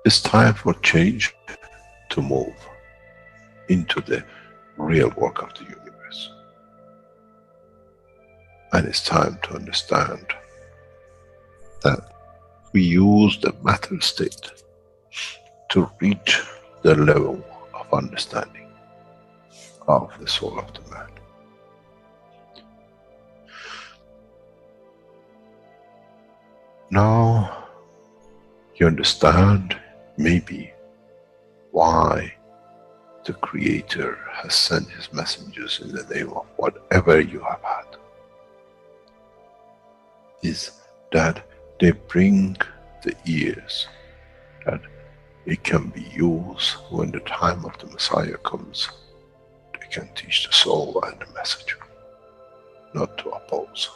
It's time for change to move into the real work of the universe. And it's time to understand that we use the matter state to reach the level of understanding of the soul of the man. Now you understand maybe why the Creator has sent his messengers in the name of whatever you have had. Is that they bring the ears, that it can be used when the time of the Messiah comes. They can teach the soul and the message, not to oppose.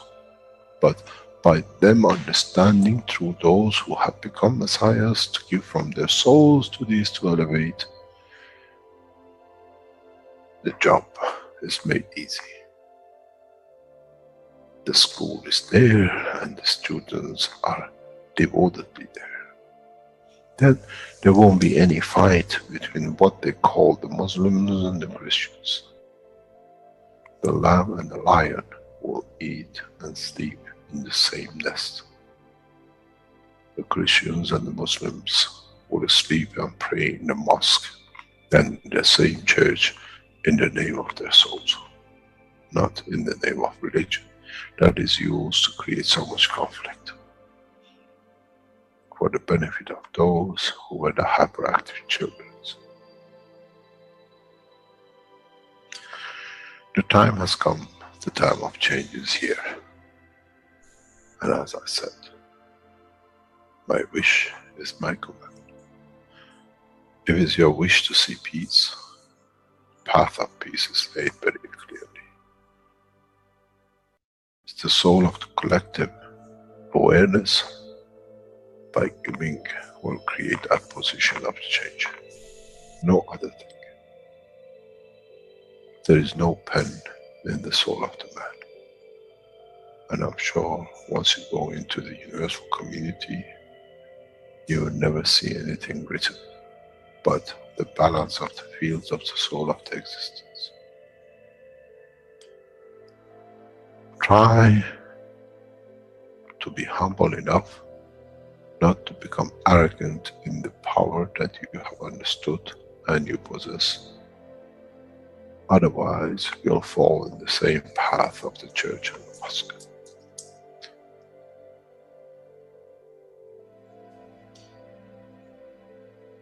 But by them understanding through those who have become Messiahs, to give from their souls to these to elevate, the job is made easy. The school is there and the students are devotedly there. Then there won't be any fight between what they call the Muslims and the Christians. The lamb and the lion will eat and sleep in the same nest. The Christians and the Muslims will sleep and pray in the mosque and in the same church in the name of their souls, not in the name of religion that is used to create so much conflict for the benefit of those who were the hyperactive children. The time has come, the time of change is here. And as I said, my wish is my command. If it's your wish to see peace, path of peace is laid very clearly. It's the soul of the collective awareness. By giving will create that position of change. No other thing. There is no pen in the soul of the man. And I'm sure once you go into the universal community, you will never see anything written but the balance of the fields of the soul of the existence. Try to be humble enough not to become arrogant in the power that you have understood and you possess. Otherwise, you'll fall in the same path of the church and the mosque.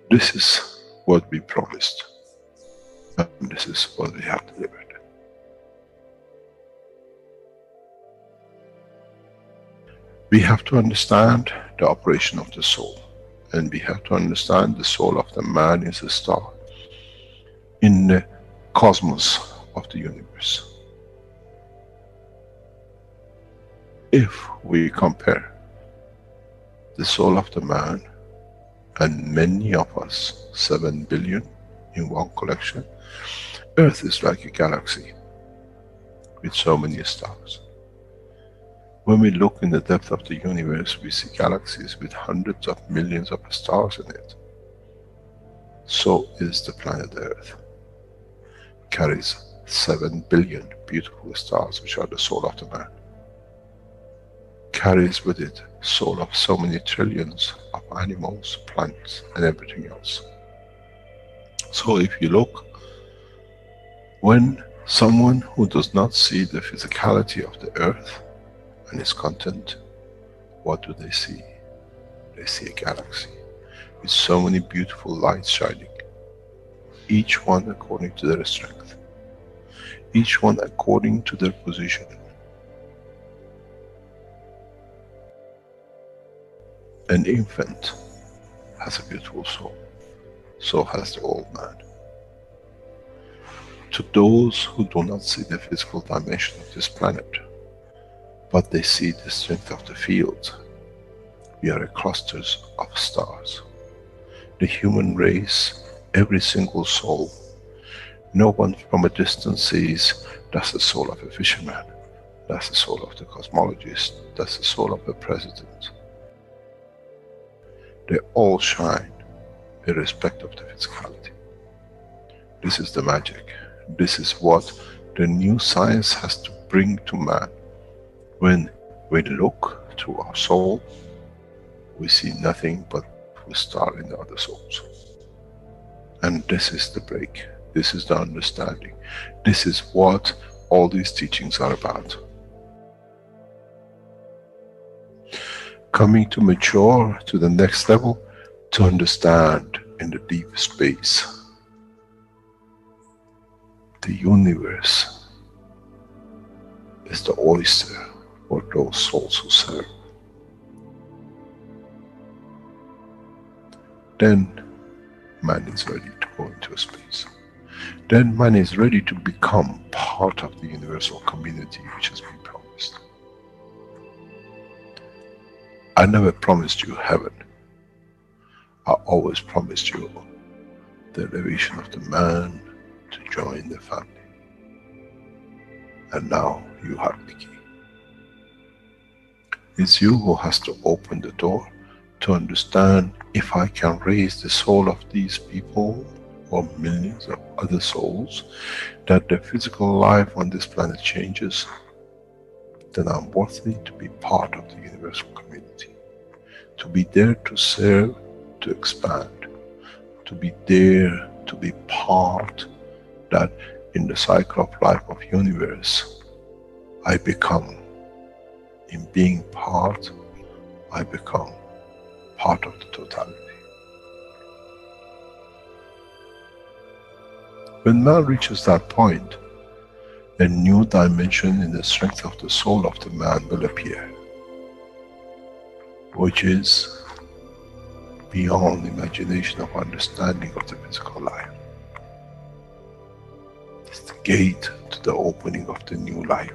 This is what we promised, and this is what we have delivered. We have to understand the operation of the soul, and we have to understand the soul of the man is a star in the cosmos of the universe. If we compare the soul of the man and many of us, 7 billion in one collection, Earth is like a galaxy with so many stars. When we look in the depth of the universe, we see galaxies with hundreds of millions of stars in it. So is the planet Earth. It carries 7 billion beautiful stars, which are the soul of the man. Carries with it soul of so many trillions of animals, plants, and everything else. So if you look, when someone who does not see the physicality of the earth and its content, what do they see? They see a galaxy with so many beautiful lights shining, each one according to their strength, each one according to their position. An infant has a beautiful soul, so has the old man. To those who do not see the physical dimension of this planet, but they see the strength of the field, we are clusters of stars. The human race, every single soul, no one from a distance sees, that's the soul of a fisherman, that's the soul of the cosmologist, that's the soul of the president. They all shine irrespective of the physicality. This is the magic. This is what the new science has to bring to man. When we look through our soul, we see nothing but we star in the other souls. And this is the break. This is the understanding. This is what all these teachings are about. Coming to mature to the next level, to understand in the deep space, the universe is the oyster for those souls who serve. Then man is ready to go into space. Then man is ready to become part of the universal community which has been promised. I never promised you heaven. I always promised you the elevation of the man to join the family. And now you have the key. It's you who has to open the door to understand, if I can raise the soul of these people or millions of other souls, that the physical life on this planet changes, then I'm worthy to be part of the universal community. To be there to serve, to expand. To be there, to be part, that in the cycle of life of universe, I become, in being part, I become part of the totality. When man reaches that point, a new dimension in the strength of the soul of the man will appear, which is beyond imagination of understanding of the physical life. It's the gate to the opening of the new life,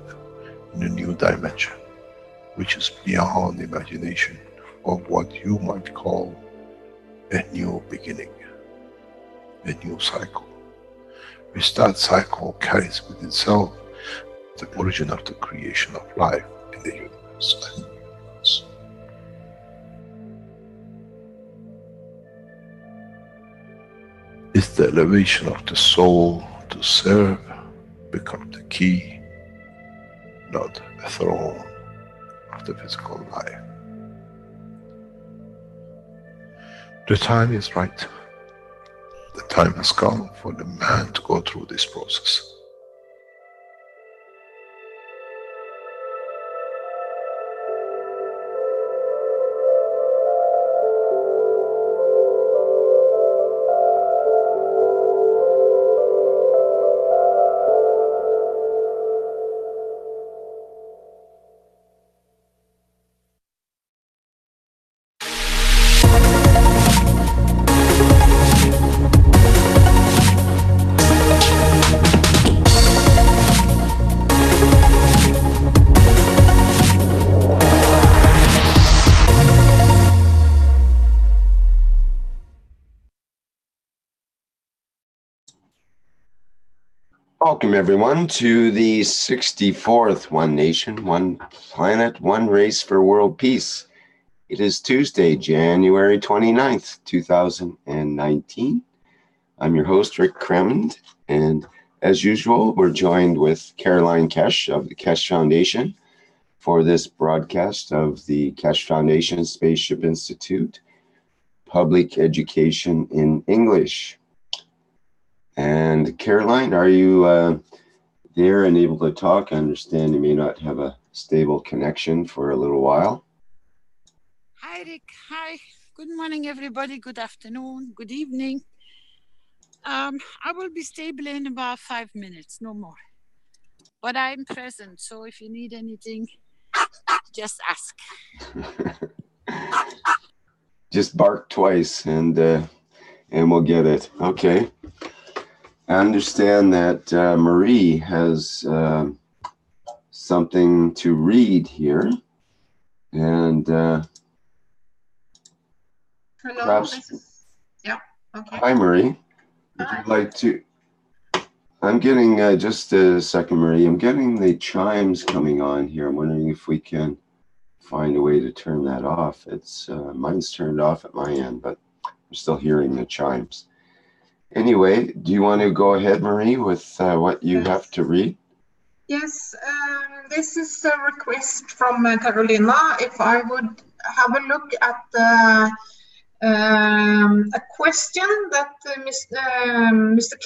in a new dimension, which is beyond imagination of what you might call a new beginning, a new cycle. Which that cycle carries with itself the origin of the creation of life in the universe. It's the elevation of the soul to serve become the key, not a throne of the physical life. The time is right. The time has come for the man to go through this process. Welcome everyone to the 64th One Nation, One Planet, One Race for World Peace. It is Tuesday, January 29th, 2019. I'm your host, Rick Cremond, and as usual, we're joined with Caroline Keshe of the Keshe Foundation for this broadcast of the Keshe Foundation Spaceship Institute, Public Education in English. And Caroline, are you there and able to talk? I understand you may not have a stable connection for a little while. Hi, Rick. Hi. Good morning, everybody. Good afternoon. Good evening. I will be stable in about 5 minutes, no more. But I'm present, so if you need anything, just ask. Just bark twice and we'll get it. Okay. I understand that Marie has something to read here, and hello. Perhaps, yeah. Okay. Hi, Marie. Would you like to? I'm getting just a second, Marie. I'm getting the chimes coming on here. I'm wondering if we can find a way to turn that off. It's mine's turned off at my end, but I'm still hearing the chimes. Anyway, do you want to go ahead, Marie, with what you have to read? Yes, this is a request from Carolina. If I would have a look at a question that Mr.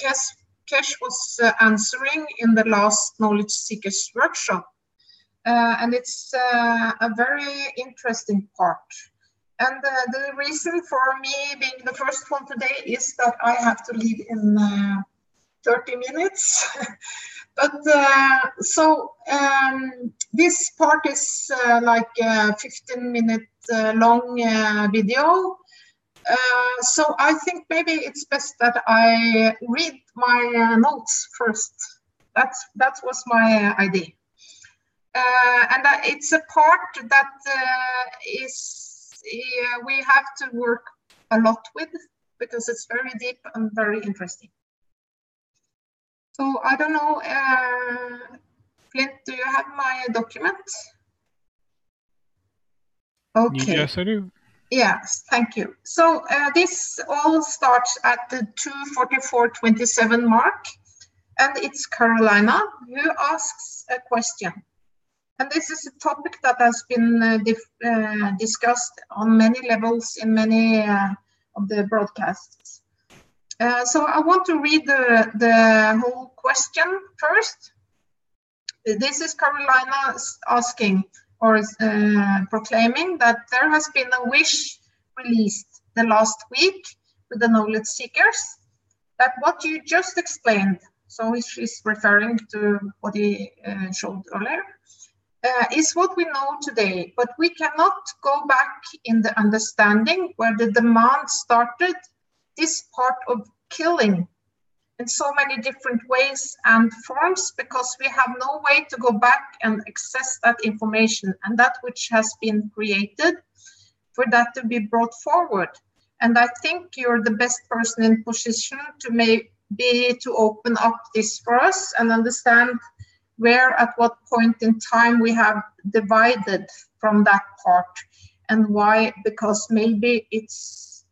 Keshe was answering in the last Knowledge Seekers workshop. And it's a very interesting part. And the reason for me being the first one today is that I have to leave in 30 minutes. But this part is like a 15-minute long video. So I think maybe it's best that I read my notes first. That was my idea. And it's a part that we have to work a lot with because it's very deep and very interesting. So I don't know, Flint, do you have my document? Okay. Yes, I do. Yes, thank you. So this all starts at the 2:44:27 mark, and it's Carolina who asks a question. And this is a topic that has been discussed on many levels in many of the broadcasts. So I want to read the whole question first. This is Carolina asking or proclaiming that there has been a wish released the last week with the knowledge seekers, that what you just explained, so she's referring to what he showed earlier, is what we know today, but we cannot go back in the understanding where the demand started this part of killing in so many different ways and forms, because we have no way to go back and access that information and that which has been created for that to be brought forward. And I think you're the best person in position to maybe to open up this for us and understand where at what point in time we have divided from that part and why, because maybe it's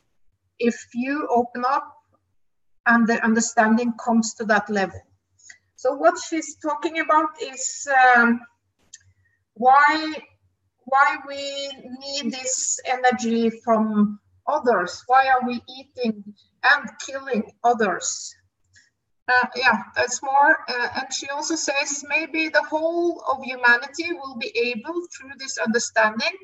if you open up and the understanding comes to that level. So what she's talking about is why we need this energy from others. Why are we eating and killing others? Yeah, that's more. And she also says maybe the whole of humanity will be able, through this understanding,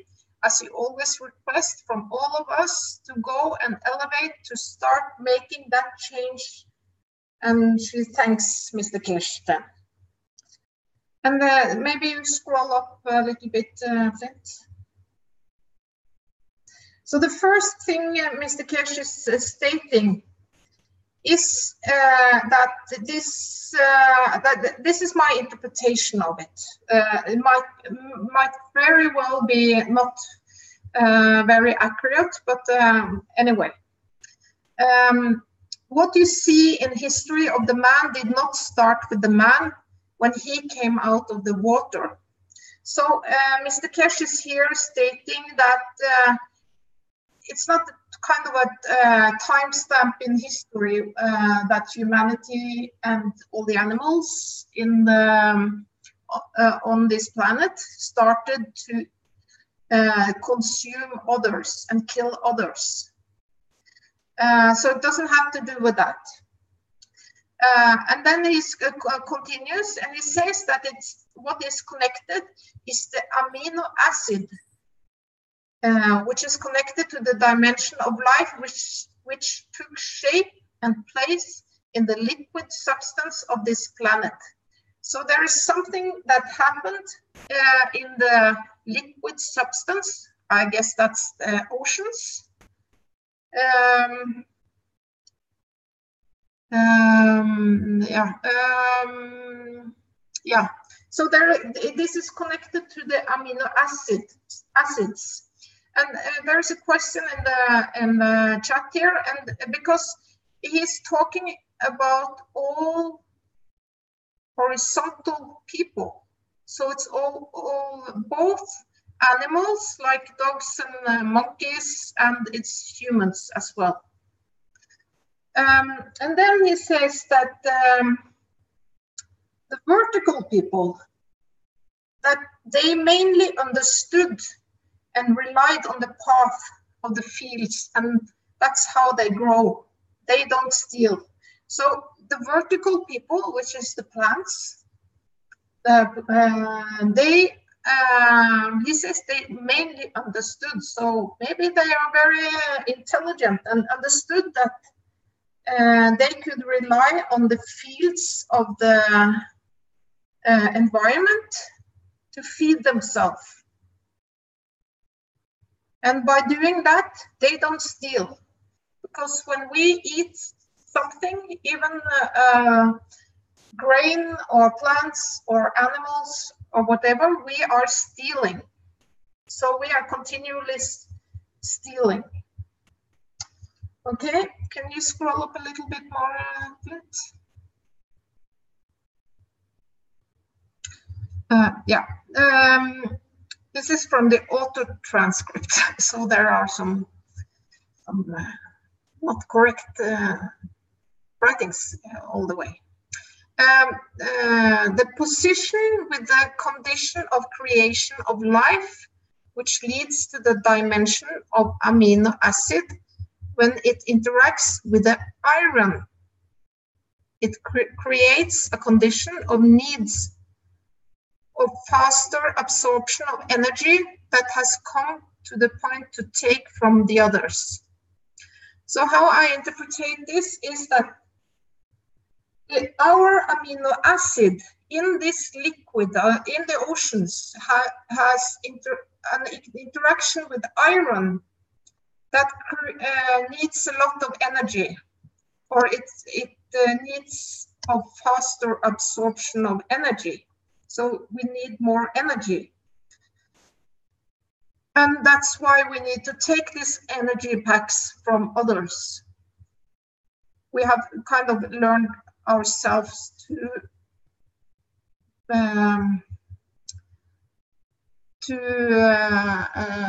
as you always request from all of us, to go and elevate, to start making that change. And she thanks Mr. Keshe then. And maybe you scroll up a little bit, Flint. So the first thing Mr. Keshe is stating is that this is my interpretation of it. It might very well be not very accurate, but anyway. What you see in history of the man did not start with the man when he came out of the water. So Mr. Keshe is here stating that it's not kind of a timestamp in history that humanity and all the animals in the, on this planet started to consume others and kill others. So it doesn't have to do with that. And then he continues and he says that it's what is connected is the amino acid, which is connected to the dimension of life which took shape and place in the liquid substance of this planet. So there is something that happened in the liquid substance. I guess that's the oceans. Yeah. So this is connected to the amino acids. And there is a question in the chat here, and because he's talking about all horizontal people, so it's all both animals like dogs and monkeys, and it's humans as well. And then he says that the vertical people, that they mainly understood and relied on the path of the fields, and that's how they grow. They don't steal. So the vertical people, which is the plants, he says they mainly understood. So maybe they are very intelligent and understood that they could rely on the fields of the environment to feed themselves. And by doing that, they don't steal. Because when we eat something, even grain or plants or animals or whatever, we are stealing. So we are continually stealing. Okay, can you scroll up a little bit more, please? This is from the auto transcript, so there are some not correct writings all the way. The position with the condition of creation of life, which leads to the dimension of amino acid, when it interacts with the iron, it creates a condition of needs of faster absorption of energy that has come to the point to take from the others. So how I interpret this is that our amino acid in this liquid, in the oceans, has an interaction with iron that needs a lot of energy, or it needs a faster absorption of energy. So we need more energy. And that's why we need to take these energy packs from others. We have kind of learned ourselves to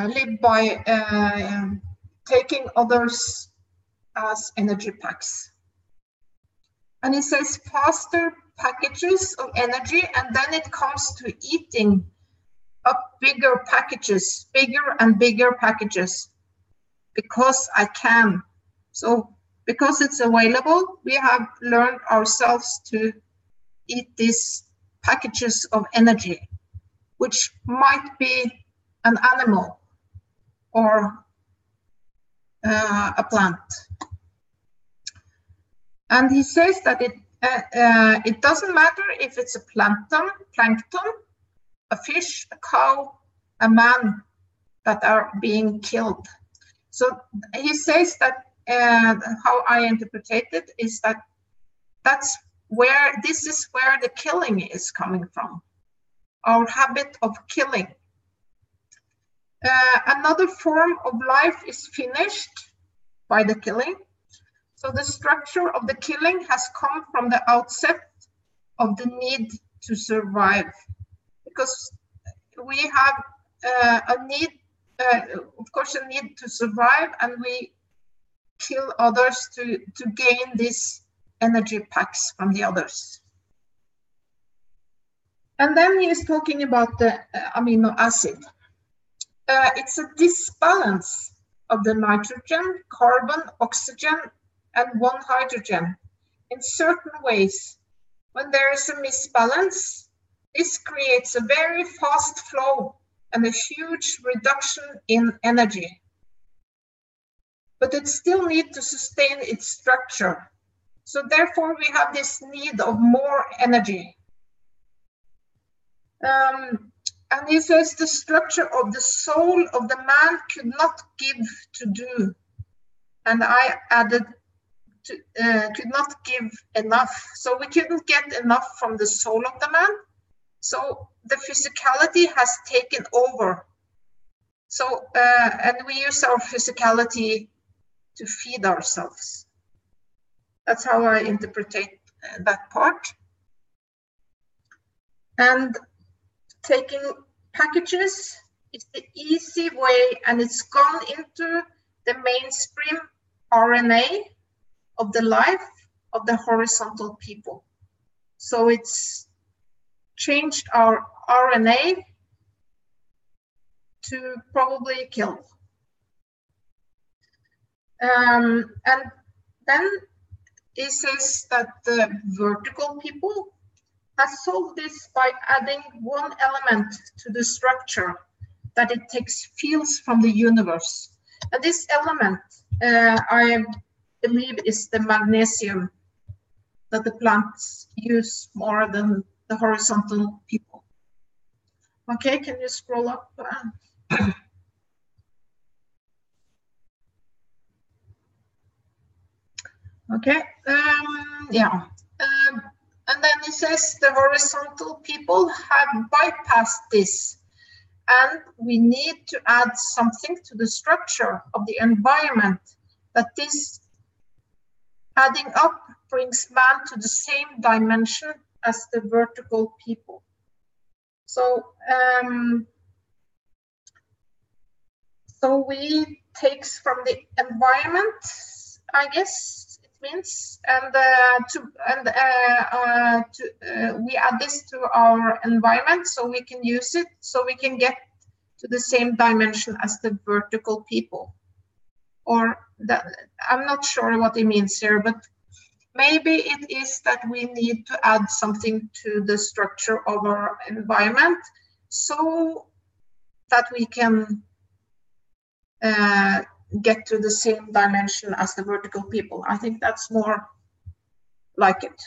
live by taking others as energy packs. And he says faster packages of energy, and then it comes to eating up bigger packages, bigger and bigger packages, because I can. So because it's available, we have learned ourselves to eat these packages of energy, which might be an animal or a plant. And he says that it doesn't matter if it's a plankton, a fish, a cow, a man that are being killed. So he says that how I interpret it is that this is where the killing is coming from, our habit of killing. Another form of life is finished by the killing. So the structure of the killing has come from the outset of the need to survive, because we have a need, of course, a need to survive, and we kill others to gain these energy packs from the others. And then he is talking about the amino acid. It's a disbalance of the nitrogen, carbon, oxygen, and one hydrogen in certain ways. When there is a misbalance, this creates a very fast flow and a huge reduction in energy. But it still needs to sustain its structure. So therefore we have this need of more energy. And he says the structure of the soul of the man could not give to do. And I added, could not give enough. So we couldn't get enough from the soul of the man. So the physicality has taken over. So, and we use our physicality to feed ourselves. That's how I interpret that part. And taking packages is the easy way, and it's gone into the mainstream RNA, of the life of the horizontal people. So it's changed our RNA to probably kill. And then it says that the vertical people have solved this by adding one element to the structure, that it takes fields from the universe. And this element, I believe, is the magnesium that the plants use more than the horizontal people. Okay, can you scroll up? Okay, yeah. And then it says the horizontal people have bypassed this, and we need to add something to the structure of the environment, that this adding up brings man to the same dimension as the vertical people. So, so we takes from the environment, I guess it means, and we add this to our environment so we can use it, so we can get to the same dimension as the vertical people. Or that, I'm not sure what it means here, but maybe it is that we need to add something to the structure of our environment so that we can get to the same dimension as the vertical people. I think that's more like it.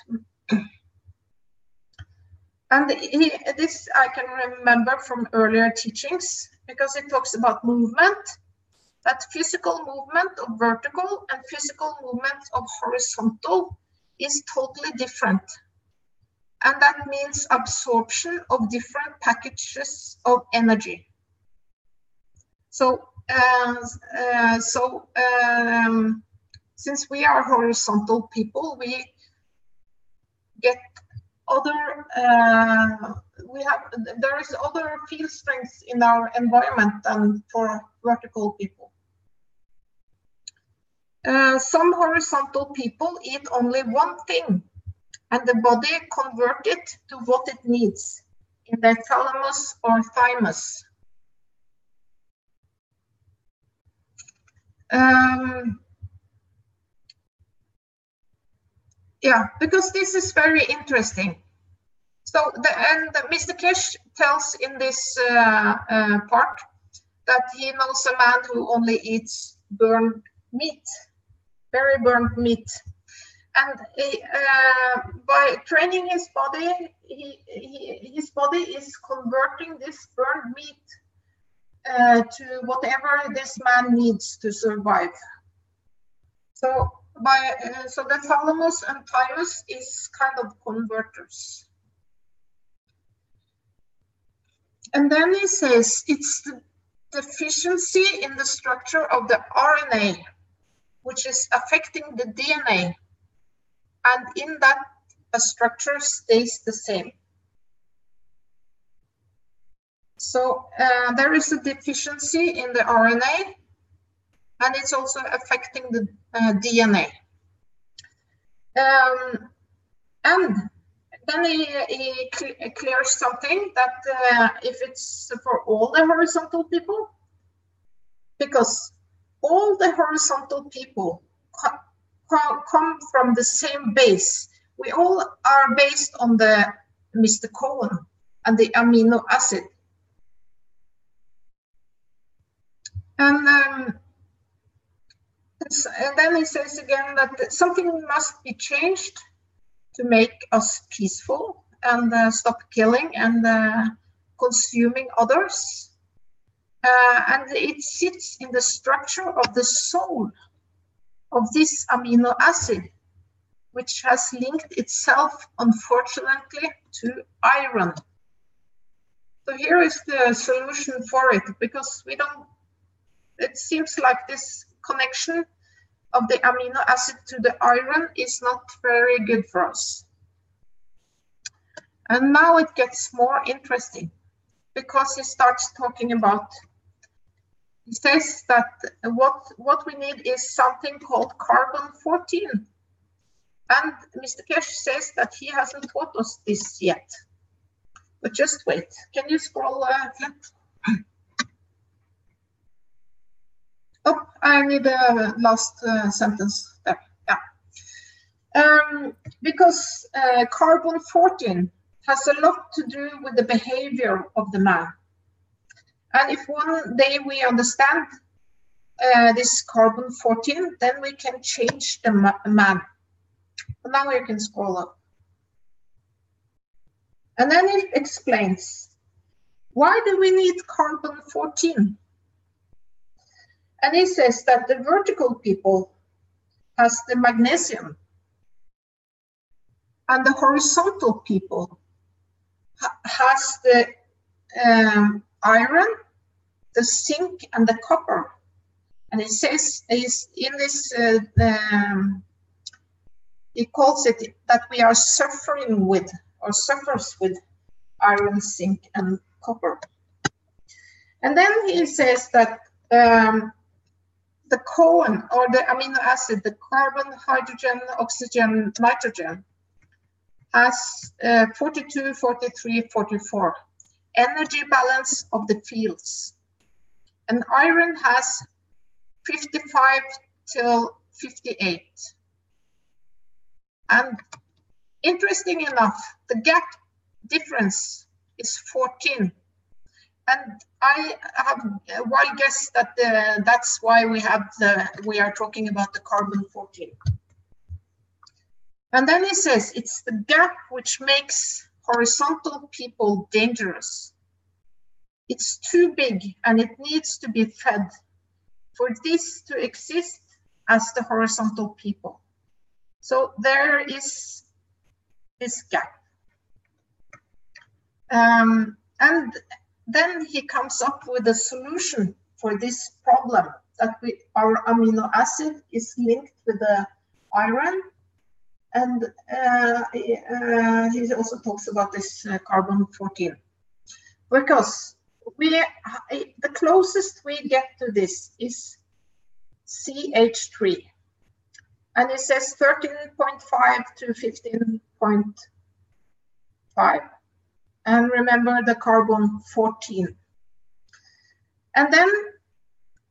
And this I can remember from earlier teachings, because it talks about movement, that physical movement of vertical and physical movement of horizontal is totally different. And that means absorption of different packages of energy. So, since we are horizontal people, we get other, there is other field strengths in our environment than for vertical people. Some horizontal people eat only one thing, and the body converts it to what it needs in their thalamus or thymus. Yeah, because this is very interesting. So, Mr. Keshe tells in this part that he knows a man who only eats burned meat, very burnt meat. And by training his body, his body is converting this burned meat to whatever this man needs to survive. So, so the thalamus and thymus is kind of converters. And then he says it's the deficiency in the structure of the RNA, which is affecting the DNA. And in that, a structure stays the same. So there is a deficiency in the RNA, and it's also affecting the DNA. And then he clears something that if it's for all the horizontal people, because all the horizontal people come from the same base. We all are based on the Mr. Cohen and the amino acid. And then he says again that something must be changed to make us peaceful and stop killing and consuming others. And it sits in the structure of the soul of this amino acid, which has linked itself, unfortunately, to iron. So here is the solution for it, because we don't, it seems like this connection of the amino acid to the iron is not very good for us. And now it gets more interesting, because he starts talking about, he says that what we need is something called carbon 14 And Mr. Keshe says that he hasn't taught us this yet. But just wait. Can you scroll, Flint? Oh, I need the last sentence there. Yeah. Because carbon-14 has a lot to do with the behavior of the man. And if one day we understand this carbon-14, then we can change the man. Now you can scroll up. And then it explains, why do we need carbon-14? And he says that the vertical people has the magnesium, and the horizontal people has the iron, the zinc, and the copper. And it says is in this, he calls it that we are suffering with, or suffers with, iron, zinc, and copper. And then he says that the cohen, or the amino acid, the carbon, hydrogen, oxygen, nitrogen, has 42, 43, 44, energy balance of the fields. And iron has 55 till 58. And interesting enough, the gap difference is 14. And I have a wild guess that that's why we are talking about the carbon-14. And then he says it's the gap which makes horizontal people dangerous. It's too big and it needs to be fed for this to exist as the horizontal people. So there is this gap. And then he comes up with a solution for this problem, that our amino acid is linked with the iron. And he also talks about this carbon-14. Because the closest we get to this is CH3. And it says 13.5 to 15.5. And remember the carbon-14. And then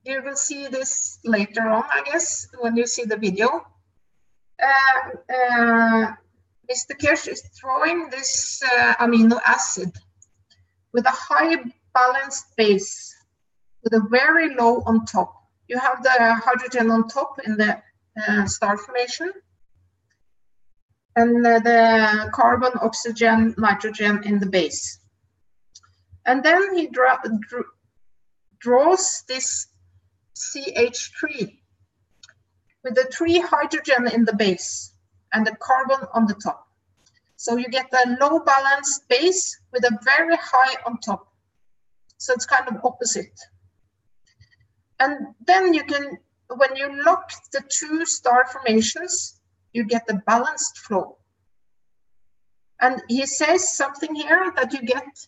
you will see this later on, I guess, when you see the video. Mr. Keshe is drawing this amino acid with a high balanced base, with a very low on top. You have the hydrogen on top in the star formation, and the carbon, oxygen, nitrogen in the base. And then he draws this CH3 with the 3 hydrogen in the base and the carbon on the top. So you get a low balanced base with a very high on top. So it's kind of opposite. And then you can, when you lock the 2 star formations, you get a balanced flow. And he says something here that you get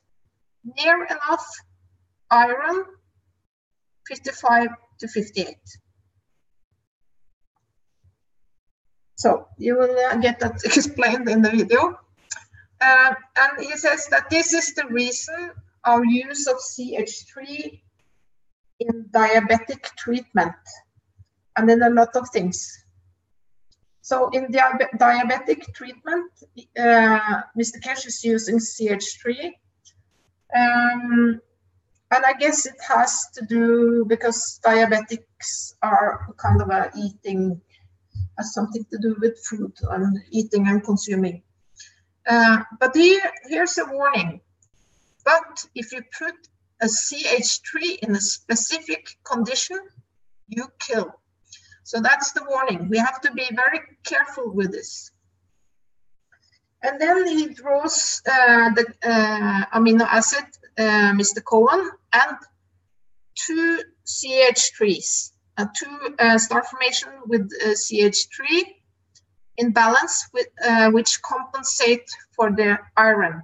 near enough iron, 55 to 58. So you will get that explained in the video. And he says that this is the reason our use of CH3 in diabetic treatment and in a lot of things. So in diabetic treatment, Mr. Keshe is using CH3. And I guess it has to do because diabetics are kind of eating, has something to do with food and eating and consuming. But here's a warning. But if you put a CH3 in a specific condition, you kill. So that's the warning. We have to be very careful with this. And then he draws the amino acid, Mr. Cohen, and 2 CH3s, 2 star formation with CH3 in balance, with, which compensate for the iron.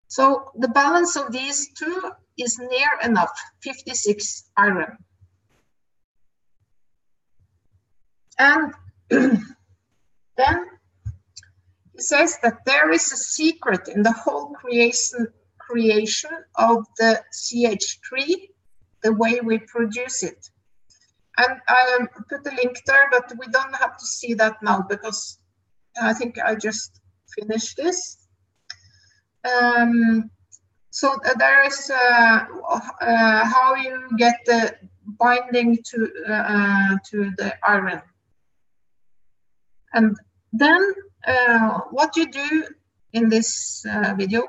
So the balance of these 2 is near enough, 56 iron. And Then he says that there is a secret in the whole creation of the CH3, the way we produce it. And I put a link there, but we don't have to see that now because I think I just finished this. So there is how you get the binding to the iron. And then what you do in this video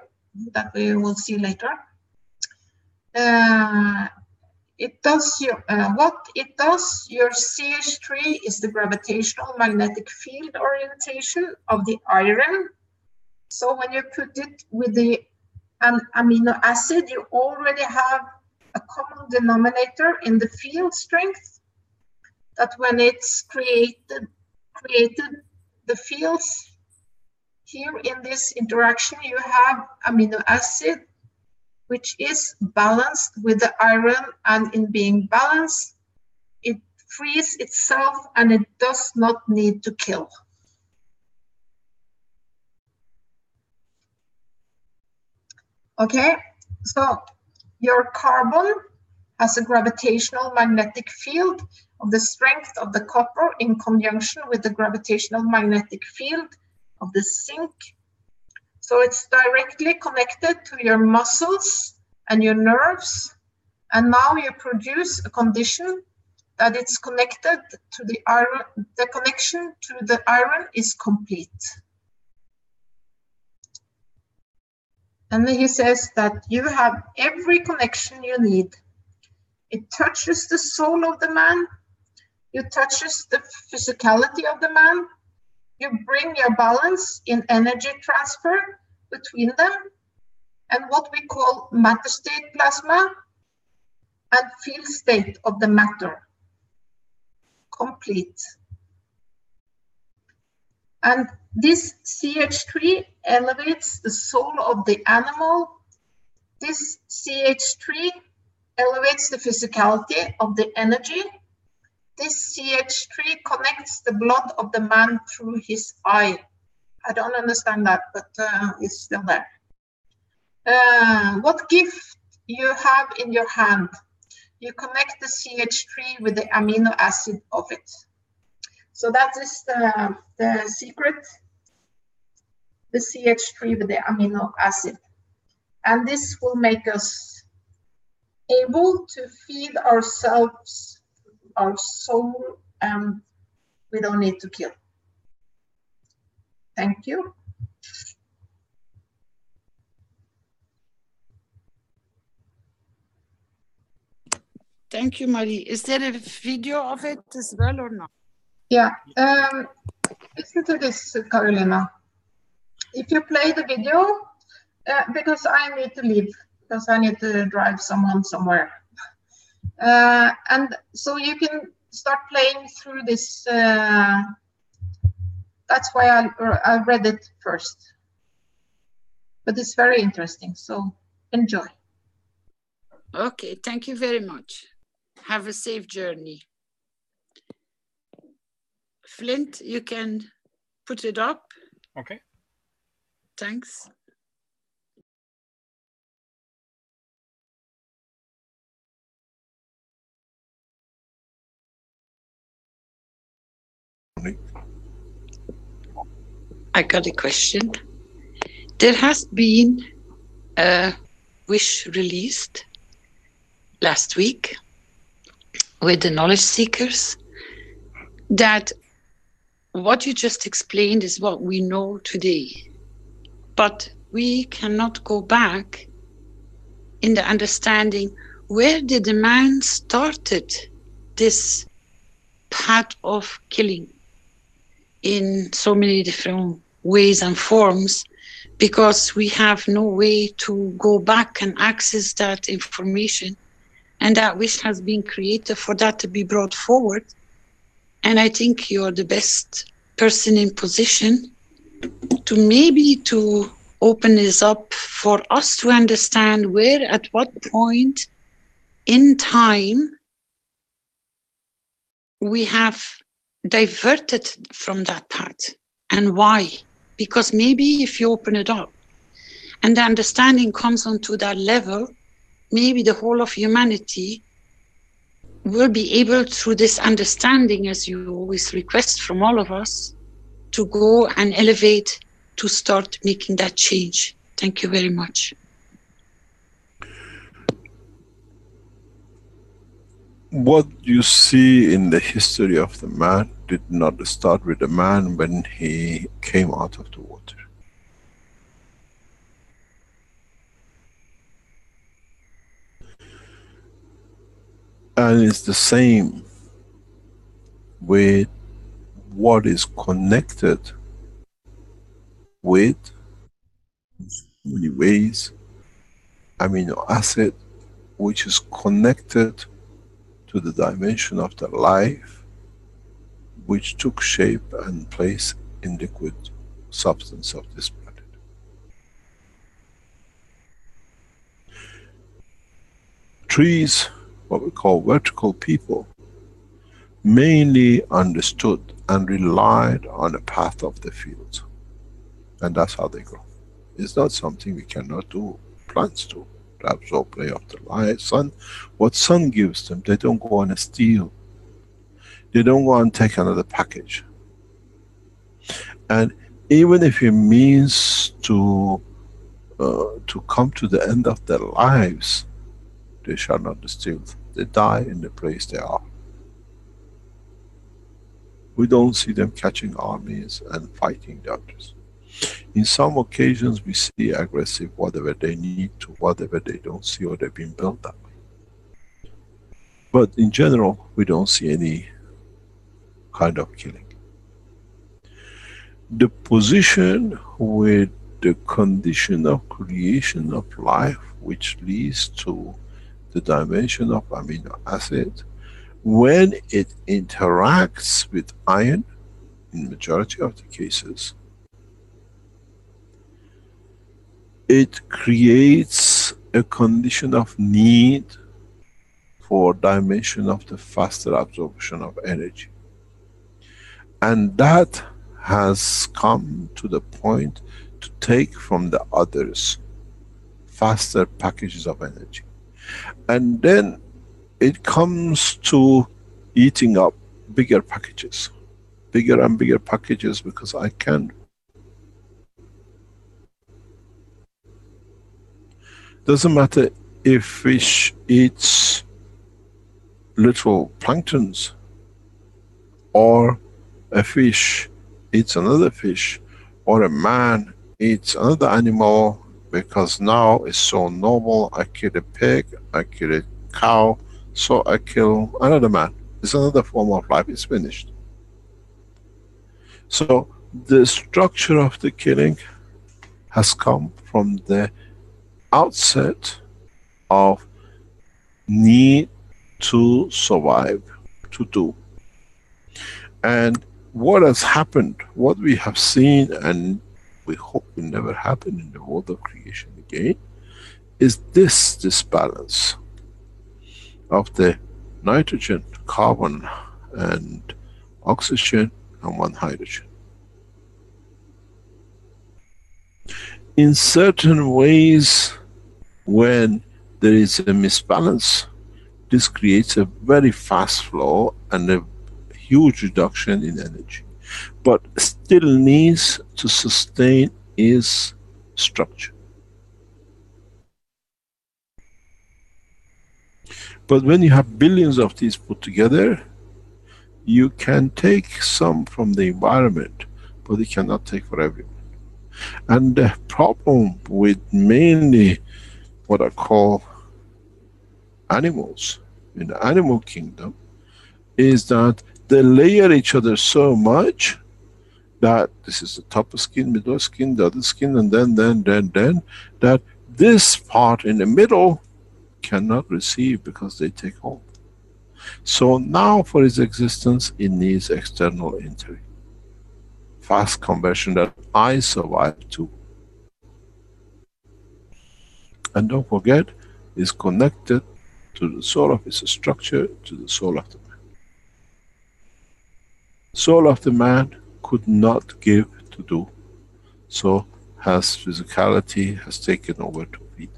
that we will see later, what it does, your CH3 is the gravitational magnetic field orientation of the iron. So when you put it with an amino acid, you already have a common denominator in the field strength, that when it's created the fields here in this interaction, you have amino acid which is balanced with the iron, and in being balanced, it frees itself and it does not need to kill. Okay, so your carbon has a gravitational magnetic field of the strength of the copper in conjunction with the gravitational magnetic field of the zinc. So it's directly connected to your muscles and your nerves. And now you produce a condition that it's connected to the iron. The connection to the iron is complete. And he says that you have every connection you need. It touches the soul of the man. It touches the physicality of the man. You bring your balance in energy transfer between them, and what we call matter state plasma and field state of the matter. Complete. And this CH3 elevates the soul of the animal. This CH3 elevates the physicality of the energy. This CH3 connects the blood of the man through his eye. I don't understand that, but it's still there. What gift you have in your hand? You connect the CH3 with the amino acid of it. So that is the secret, the CH3 with the amino acid. And this will make us able to feed ourselves, our soul, and we don't need to kill. Thank you. Thank you, Marie. Is there a video of it as well or not? Yeah. Listen to this, Carolina. If you play the video, because I need to leave, because I need to drive someone somewhere. And so you can start playing through this. That's why I read it first. But it's very interesting, so enjoy. Okay, thank you very much. Have a safe journey. Flint, you can put it up. Okay. Thanks. I got a question. There has been a wish released last week with the knowledge seekers that what you just explained is what we know today. But we cannot go back in the understanding, where did the man started this path of killing in so many different ways and forms, because we have no way to go back and access that information. And that wish has been created for that to be brought forward. And I think you're the best person in position to maybe to open this up for us to understand where, at what point in time we have diverted from that path. And why? Because maybe if you open it up and the understanding comes onto that level, maybe the whole of humanity will be able, through this understanding, as you always request from all of us, to go and elevate, to start making that change. Thank you very much. What you see in the history of the man did not start with the man when he came out of the water. And it's the same with what is connected with, in many ways, amino acid, which is connected to the dimension of the life, which took shape and place in liquid substance of this planet. Trees, what we call vertical people, mainly understood and relied on the path of the fields. And that's how they grow. It's not something we cannot do. Plants do. To absorb ray of the light, sun. What sun gives them, they don't go and steal. They don't go and take another package. And even if it means to come to the end of their lives, they shall not steal. They die in the place they are. We don't see them catching armies and fighting the others. In some occasions we see aggressive, whatever they need to, whatever they don't see, or they've been built that way. But in general, we don't see any kind of killing. The position with the condition of creation of life, which leads to the dimension of amino acid, when it interacts with iron, in majority of the cases, it creates a condition of need for dimension of the faster absorption of energy. And that has come to the point to take from the others faster packages of energy. And then it comes to eating up bigger packages, bigger and bigger packages, because I can. Doesn't matter if fish eats little planktons, or a fish eats another fish, or a man eats another animal, because now it's so normal. I kill a pig, I kill a cow, so I kill another man. It's another form of life, it's finished. So the structure of the killing has come from the outset of need to survive, to do. And what has happened, what we have seen, and we hope will never happen in the world of creation again, is this disbalance of the nitrogen, carbon and oxygen and one hydrogen. In certain ways, when there is a misbalance, this creates a very fast flow and a huge reduction in energy, but still needs to sustain its structure. But when you have billions of these put together, you can take some from the environment, but you cannot take for everyone. And the problem with mainly what I call animals in the animal kingdom is that they layer each other so much that this is the top skin, middle skin, the other skin, and then, that this part in the middle cannot receive because they take hold. So now for its existence, it needs external entry. Fast conversion that I survive to. And don't forget, it's connected to the soul of its structure, to the soul of the man. Soul of the man could not give to do, so has physicality has taken over to feed.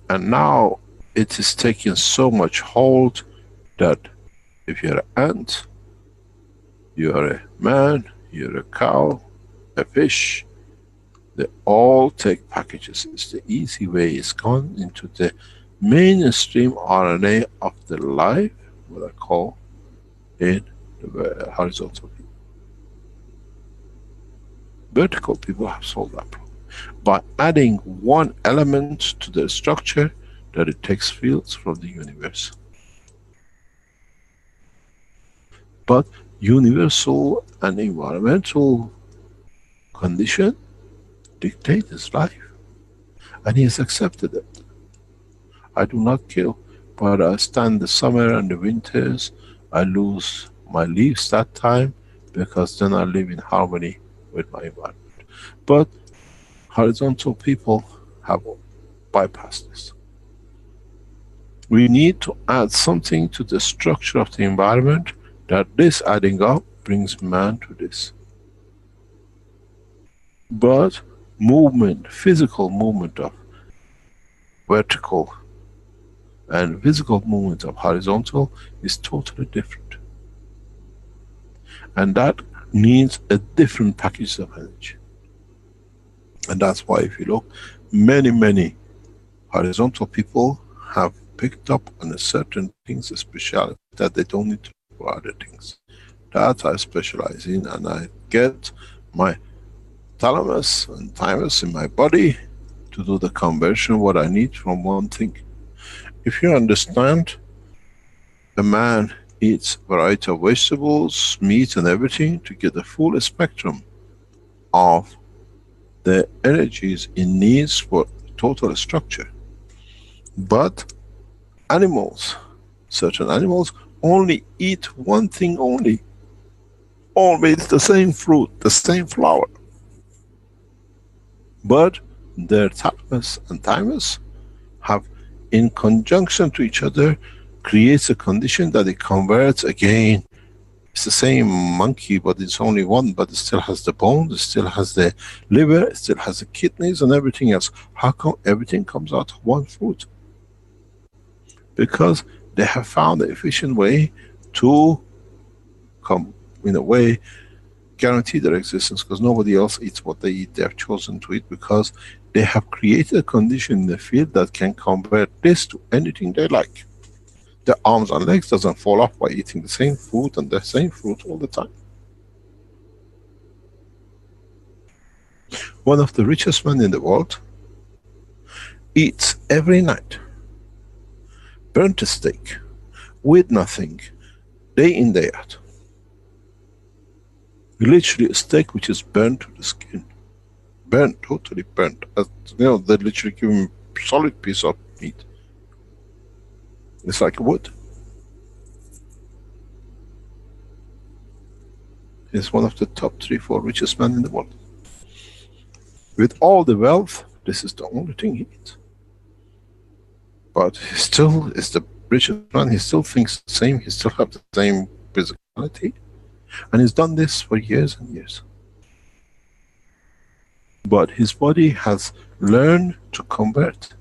And now it is taking so much hold that if you're an ant, you're a man, you're a cow, a fish, they all take packages. It's the easy way. It's gone into the mainstream RNA of the life, what I call in the horizontal people. Vertical people have solved that problem by adding one element to the structure, that it takes fields from the universe. But universal and environmental condition dictate his life, and he has accepted it. I do not kill, but I stand the summer and the winters. I lose my leaves that time, because then I live in harmony with my environment. But horizontal people have bypassed this. We need to add something to the structure of the environment, that this adding up brings man to this. But movement, physical movement of vertical and physical movement of horizontal is totally different. And that needs a different package of energy. And that's why if you look, many horizontal people have picked up on a certain things, a speciality that they don't need to do for other things. That I specialize in, and I get my thalamus and thymus in my body to do the conversion what I need from one thing. If you understand, a man eats variety of vegetables, meat and everything to get the full spectrum of the energies it needs for total structure. But animals, certain animals only eat one thing only. Always the same fruit, the same flower. But their thalamus and thymus have, in conjunction to each other, creates a condition that it converts again. It's the same monkey, but it's only one, but it still has the bones, it still has the liver, it still has the kidneys and everything else. How come everything comes out of one fruit? Because they have found an efficient way to come, in a way, guarantee their existence, because nobody else eats what they eat. They have chosen to eat because they have created a condition in the field that can convert this to anything they like. Their arms and legs doesn't fall off by eating the same food and the same fruit all the time. One of the richest men in the world eats every night burnt steak with nothing, day in, day out. Literally a steak which is burnt to the skin. Burnt, totally burnt. As, you know, they literally give him a solid piece of meat. It's like wood. He's one of the top 3-4 richest men in the world. With all the wealth, this is the only thing he eats. But he still is the richest man, he still thinks the same, he still has the same physicality. And he's done this for years and years. But his body has learned to convert.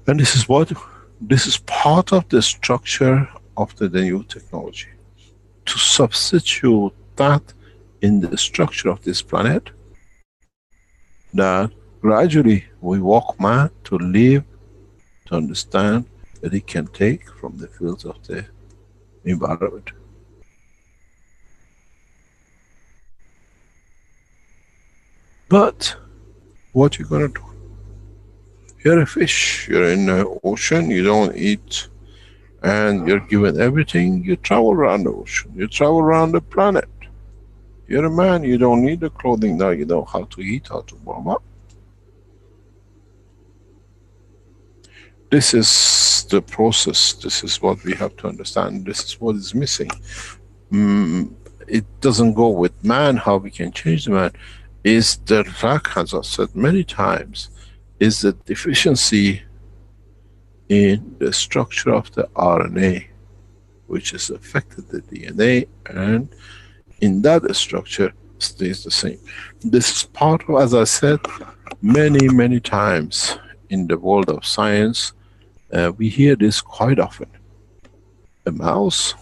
And this is what, this is part of the structure of the new technology. To substitute that in the structure of this planet, that gradually we walk man to live, to understand that he can take from the fields of the environment. But what you gonna do? You're a fish, you're in the ocean, you don't eat, and you're given everything, you travel around the ocean, you travel around the planet. You're a man, you don't need the clothing, now you know how to eat, how to warm up. This is the process, this is what we have to understand, this is what is missing. It doesn't go with man, how we can change the man. Is the lack, as I said many times, is the deficiency in the structure of the RNA, which has affected the DNA, and in that structure stays the same. This is part of, as I said, many times in the world of science, we hear this quite often. A mouse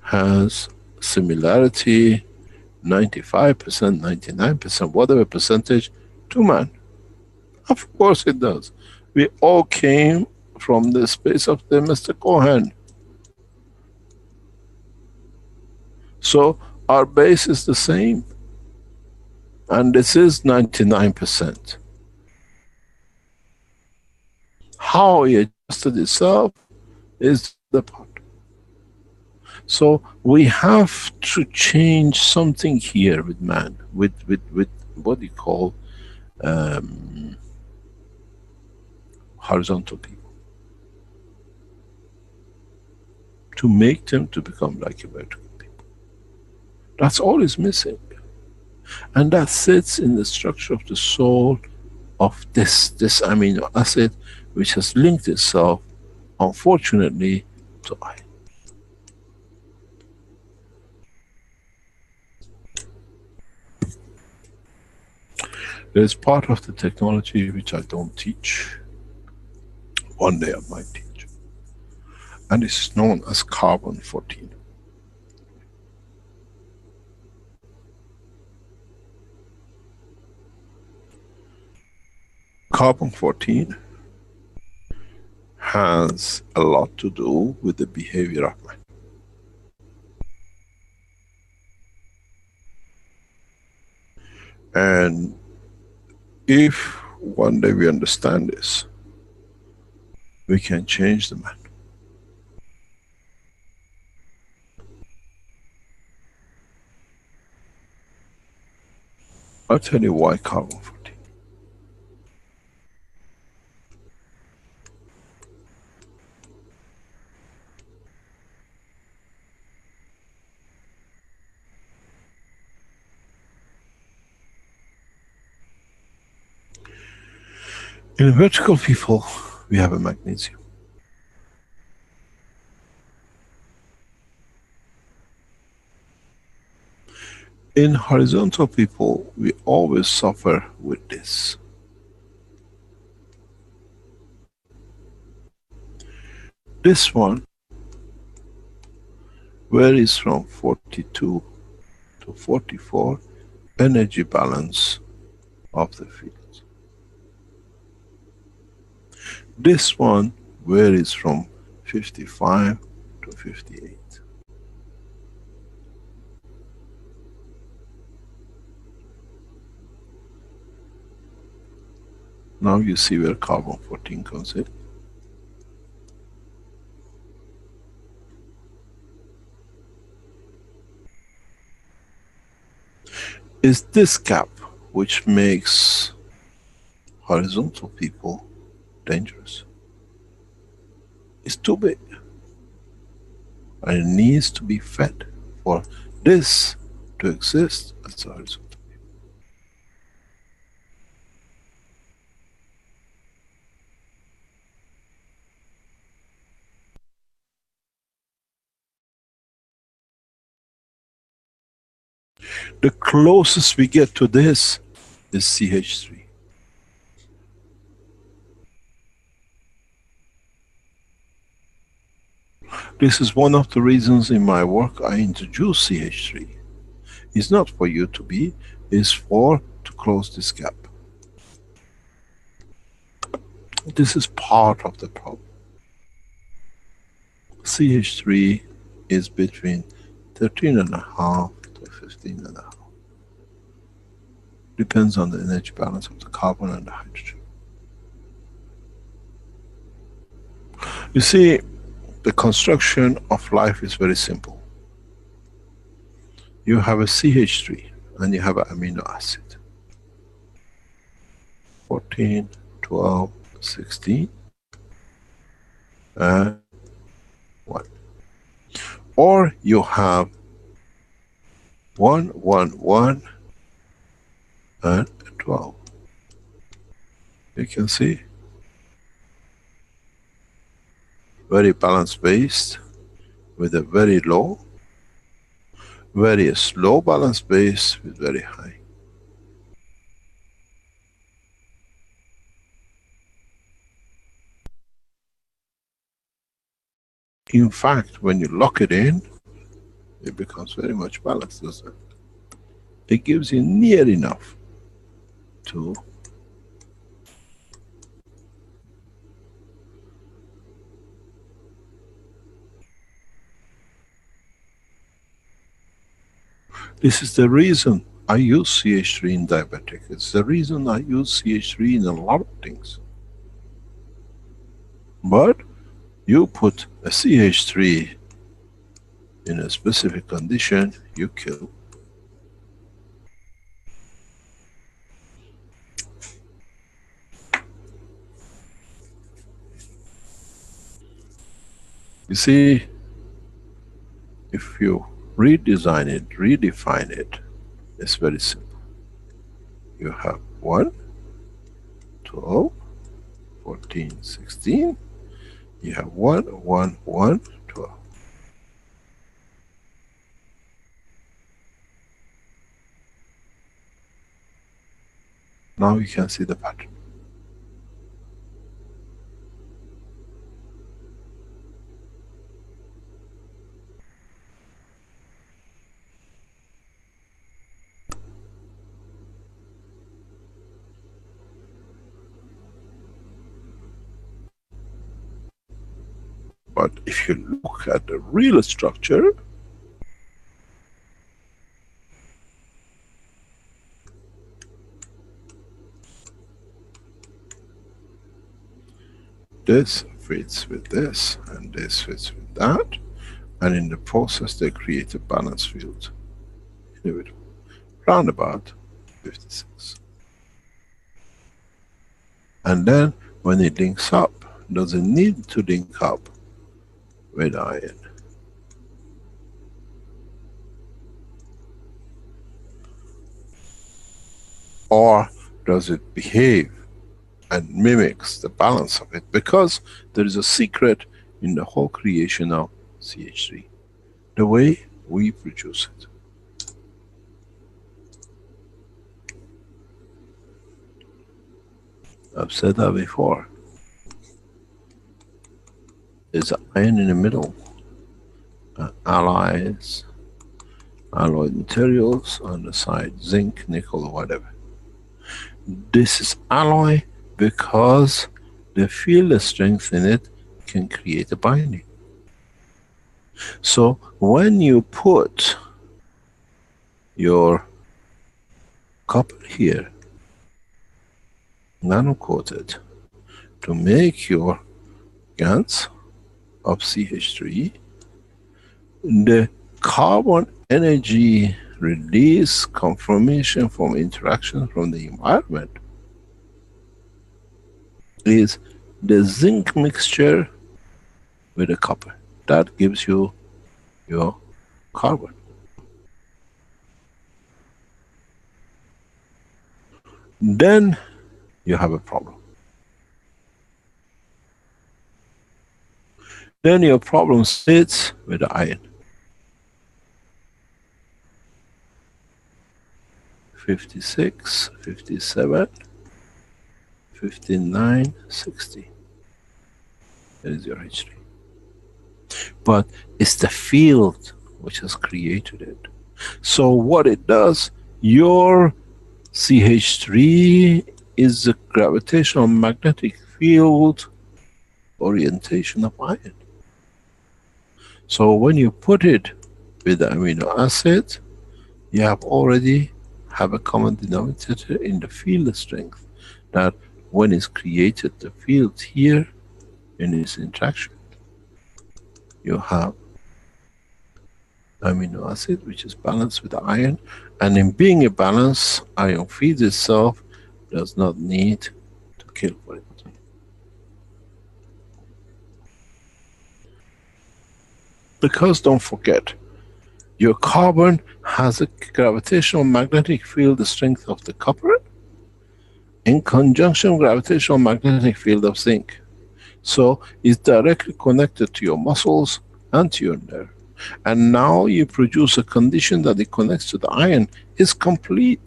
has similarity 95%, 99%, whatever percentage, to man. Of course it does. We all came from the space of the Mr. Cohen. So our base is the same. And this is 99%. How it adjusted itself is the part. So we have to change something here with man, with what you call horizontal people, to make them to become like a vertical people. That's all is missing. And that sits in the structure of the soul of this amino acid, which has linked itself, unfortunately, to I. There's part of the technology which I don't teach. One day I might teach. And it's known as carbon 14. Carbon 14 has a lot to do with the behavior of man. And if one day we understand this, we can change the man. I'll tell you why carbon 14. In vertical people, we have a magnesium. In horizontal people, we always suffer with this. This one varies from 42 to 44 energy balance of the field. This one varies from 55 to 58. Now you see where carbon 14 comes in. Is this gap which makes horizontal people dangerous. It's too big. And it needs to be fed for this to exist as a horizontal. The closest we get to this is CH3. This is one of the reasons in my work I introduce CH3. It's not for you to be, it's for to close this gap. This is part of the problem. CH3 is between 13.5 to 15.5. Depends on the energy balance of the carbon and the hydrogen. You see, the construction of life is very simple. You have a CH3 and you have an amino acid. 14, 12, 16, and 1. Or you have 1, 1, 1, and 12. You can see very balanced base with a very low, very slow balanced base with very high. In fact, when you lock it in, it becomes very much balanced, doesn't it? It gives you near enough to this is the reason I use CH3 in diabetic. It's the reason I use CH3 in a lot of things. But you put a CH3 in a specific condition, you kill. You see, if you redesign it, redefine it, it's very simple. You have 1, 12, 14, 16. You have 1, 1, 1, 12. Now you can see the pattern. But if you look at the real structure, this fits with this, and this fits with that, and in the process they create a balance field. Round about 56. And then when it links up, doesn't need to link up with iron. Or does it behave and mimics the balance of it? Because there is a secret in the whole creation of CH3. The way we produce it. I've said that before. There's an iron in the middle, alloys, alloy materials on the side, zinc, nickel, or whatever. This is alloy because the field strength in it can create a binding. So when you put your copper here, nano-coated, to make your GANs of CH3, the carbon energy release confirmation from interaction from the environment is the zinc mixture with the copper. That gives you your carbon. Then you have a problem. Then your problem sits with the iron. 56, 57, 59, 60. That is your H3. But it's the field which has created it. So what it does, your CH3 is the gravitational magnetic field orientation of iron. So when you put it with the amino acid, you have already have a common denominator in the field strength, that when it's created the field here in its interaction, you have amino acid which is balanced with the iron, and in being a balance, iron feeds itself, does not need to kill for it. Because don't forget, your carbon has a gravitational magnetic field strength of the copper in conjunction gravitational magnetic field of zinc. So it's directly connected to your muscles and to your nerve. And now you produce a condition that it connects to the iron. It's complete.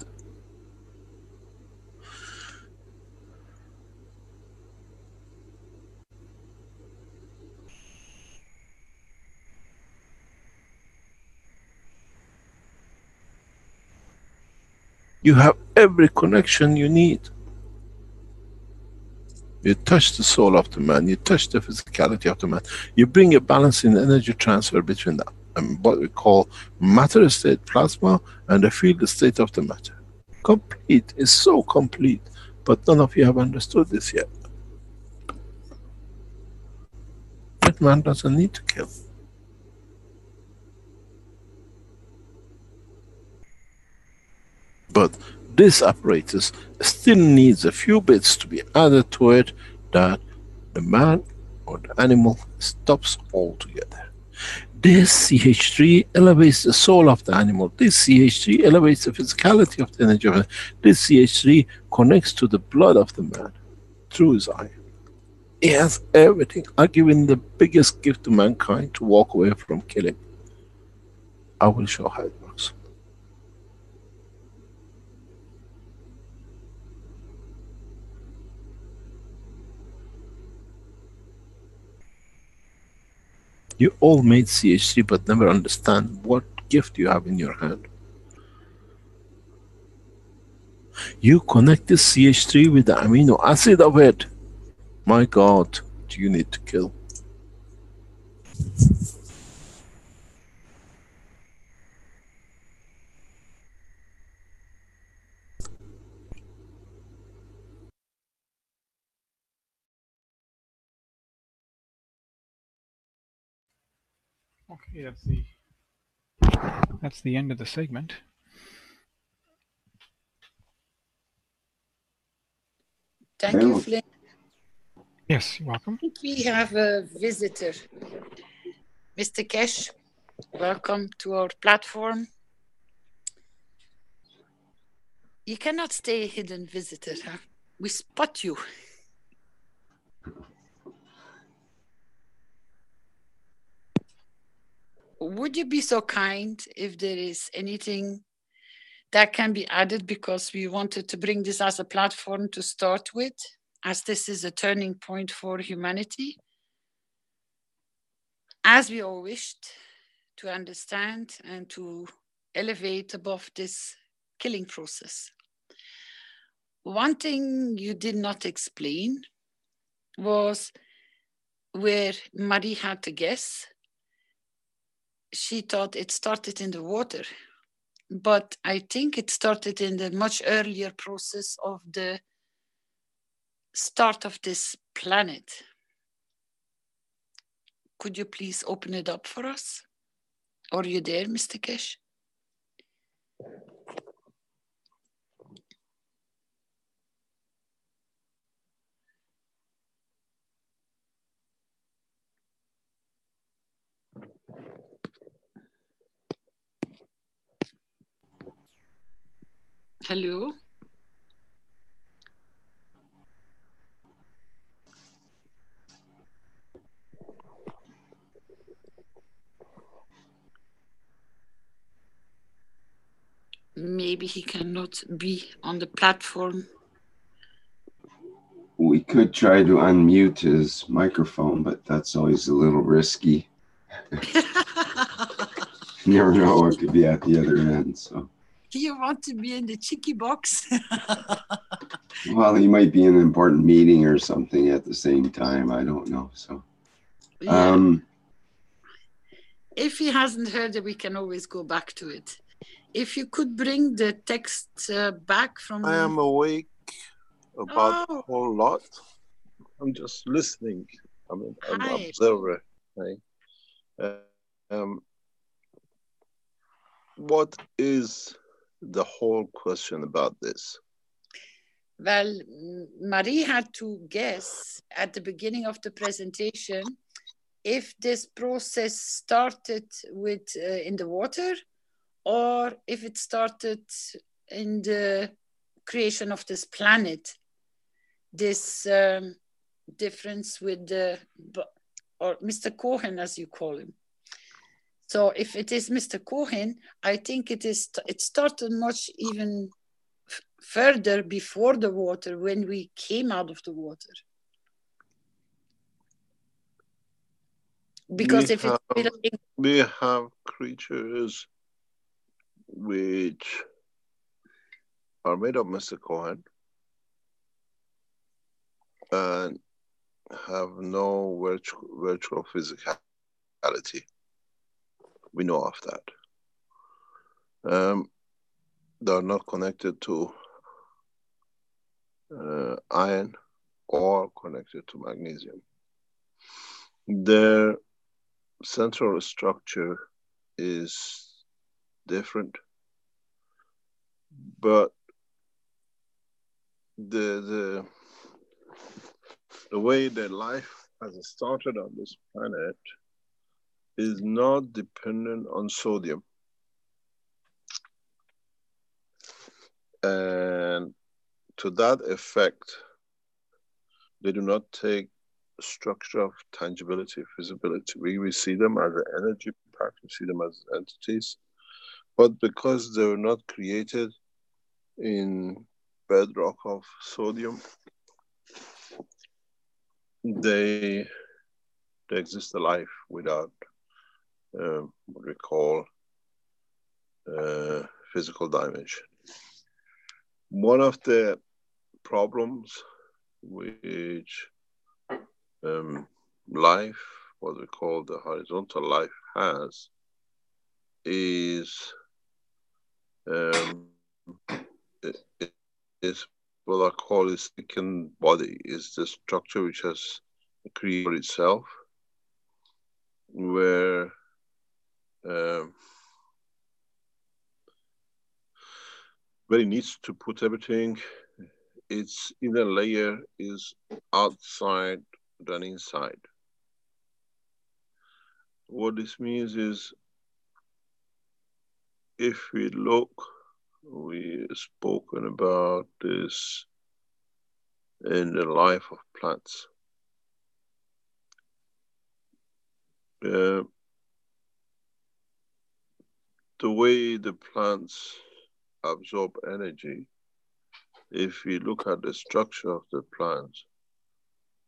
You have every connection you need. You touch the soul of the man, you touch the physicality of the man. You bring a balance in energy transfer between them, and what we call matter state plasma and the field state of the matter. Complete, is so complete, but none of you have understood this yet. That man doesn't need to kill. But this apparatus still needs a few bits to be added to it, that the man or the animal stops altogether. This CH3 elevates the soul of the animal. This CH3 elevates the physicality of the energy of it. This CH3 connects to the blood of the man through his eye. He has everything. I've given the biggest gift to mankind to walk away from killing. I will show how it works. You all made CH3 but never understand what gift you have in your hand. You connect this CH3 with the amino acid of it. My God, do you need to kill? Okay, that's the end of the segment. Thank you, Flynn. Yes, you're welcome. I think we have a visitor. Mr. Keshe, welcome to our platform. You cannot stay a hidden visitor, huh? We spot you. Would you be so kind if there is anything that can be added, because we wanted to bring this as a platform to start with, as this is a turning point for humanity, as we all wished to understand and to elevate above this killing process. One thing you did not explain was where Marie had to guess. She thought it started in the water, but I think it started in the much earlier process of the start of this planet. Could you please open it up for us? Are you there, Mr. Keshe? Hello? Maybe he cannot be on the platform. We could try to unmute his microphone, but that's always a little risky. You never know what could be at the other end. So You want to be in the cheeky box? well, he might be in an important meeting or something at the same time. I don't know. So yeah. If he hasn't heard it, we can always go back to it. If you could bring the text back from... I am awake about a whole lot. I'm just listening. I mean, I'm an observer. Right? What is the whole question about this? Well, Marie had to guess at the beginning of the presentation if this process started with in the water, or if it started in the creation of this planet, this difference with the, or Mr. Cohen, as you call him. So if it is Mr. Cohen, I think it started much even further before the water, when we came out of the water. Because we have creatures which are made of Mr. Cohen and have no virtual physicality. We know of that. They are not connected to iron or connected to magnesium. Their central structure is different, but the way that life has started on this planet is not dependent on sodium. And to that effect, they do not take structure of tangibility, visibility. We see them as an energy pack, we see them as entities, but because they were not created in bedrock of sodium, they exist a life without what we call physical dimension. One of the problems which life, what we call the horizontal life, has is is what I call a second body, is the structure which has created itself, where it needs to put everything. Its inner layer is outside than inside. What this means is, if we look, we've spoken about this in the life of plants. The way the plants absorb energy, if we look at the structure of the plant,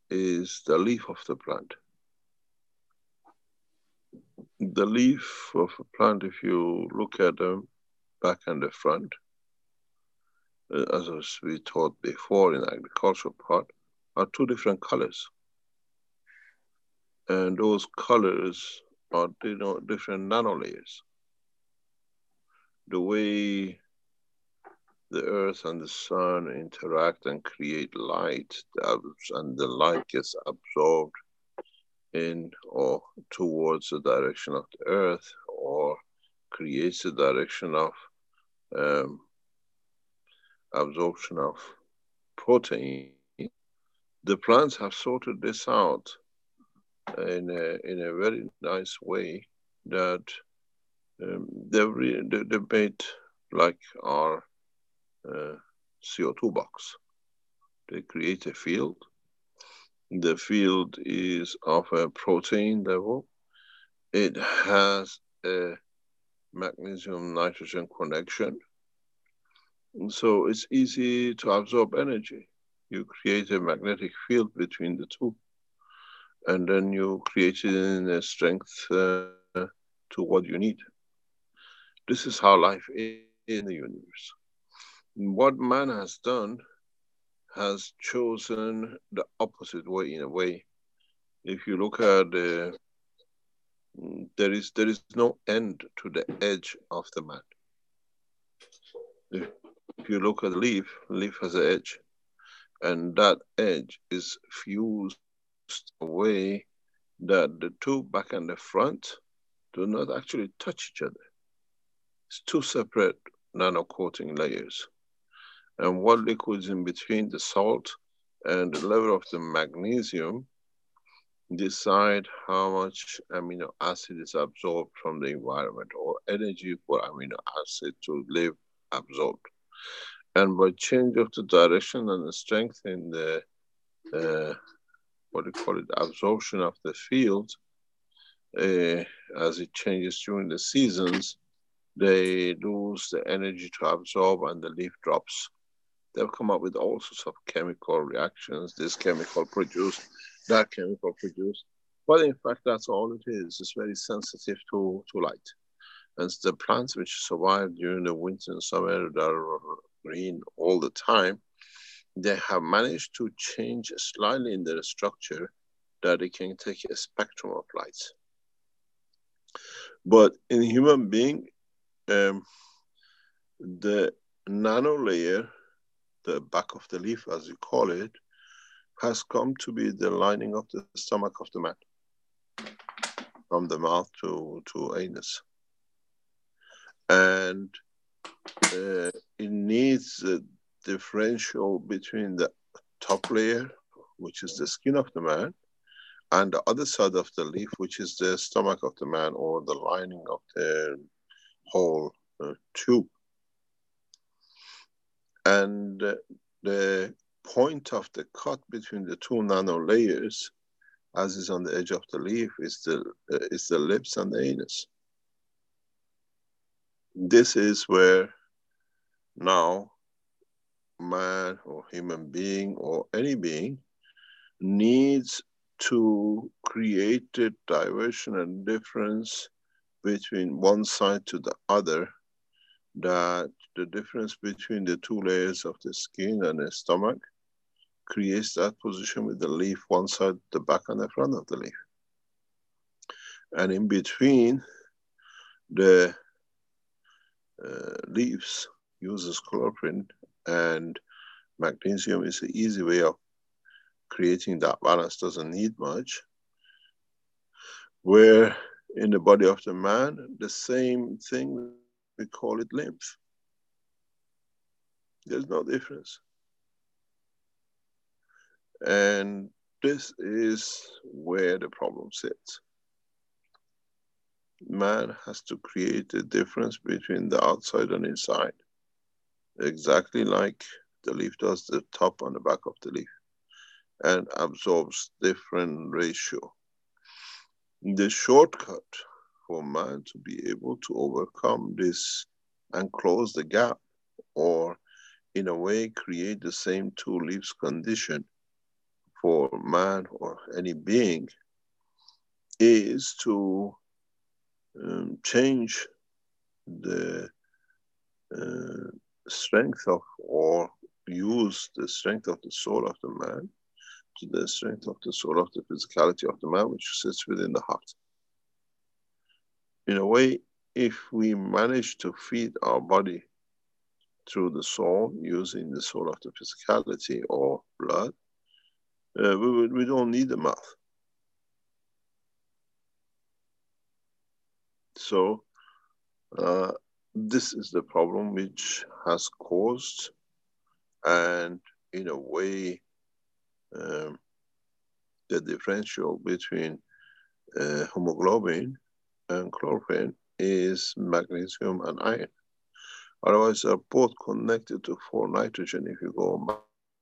is the leaf of the plant. The leaf of a plant, if you look at them back and the front, as we taught before in the agricultural part, are two different colors. And those colors are different nanolayers. The way the earth and the sun interact and create light, and the light gets absorbed in or towards the direction of the earth, or creates the direction of absorption of protein. The plants have sorted this out in a very nice way, that they made like our CO2 box. They create a field. The field is of a protein level. It has a magnesium-nitrogen connection. And so it's easy to absorb energy. You create a magnetic field between the two, and then you create it in a strength to what you need. This is how life is in the universe. What man has done has chosen the opposite way, in a way. If you look at there is no end to the edge of the man. If you look at the leaf has an edge, and that edge is fused away that the two back and the front do not actually touch each other. It's two separate nano coating layers. And what liquids in between, the salt and the level of the magnesium, decide how much amino acid is absorbed from the environment, or energy for amino acid to live absorbed. And by change of the direction and the strength in the what do you call it, absorption of the field, as it changes during the seasons, they lose the energy to absorb and the leaf drops. They've come up with all sorts of chemical reactions, this chemical produced, that chemical produced. But in fact, that's all it is. It's very sensitive to light. And the plants which survive during the winter and summer that are green all the time, they have managed to change slightly in their structure that it can take a spectrum of light. But in human being, the nano layer, the back of the leaf as you call it, has come to be the lining of the stomach of the man, from the mouth to anus. And it needs a differential between the top layer, which is the skin of the man, and the other side of the leaf, which is the stomach of the man, or the lining of the whole tube. And the point of the cut between the two nano layers, as is on the edge of the leaf, is the lips and the anus. This is where now man or human being or any being needs to create a diversion and difference between one side to the other, that the difference between the two layers of the skin and the stomach creates that position with the leaf, one side, the back and the front of the leaf. And in between, the leaves uses chloroprene, and magnesium is an easy way of creating that balance, doesn't need much. Where in the body of the man, the same thing, we call it lymph. There's no difference. And this is where the problem sits. Man has to create a difference between the outside and inside, exactly like the leaf does the top and the back of the leaf, and absorbs different ratio. The shortcut for man to be able to overcome this and close the gap, or in a way create the same two leaves condition for man or any being, is to change the strength of, or use the strength of the soul of the man to the strength of the soul of the physicality of the man, which sits within the heart. In a way, if we manage to feed our body through the soul, using the soul of the physicality or blood, we don't need the mouth. So this is the problem which has caused, and in a way, the differential between hemoglobin and chloroprene is magnesium and iron. Otherwise, they're both connected to 4 nitrogen if you go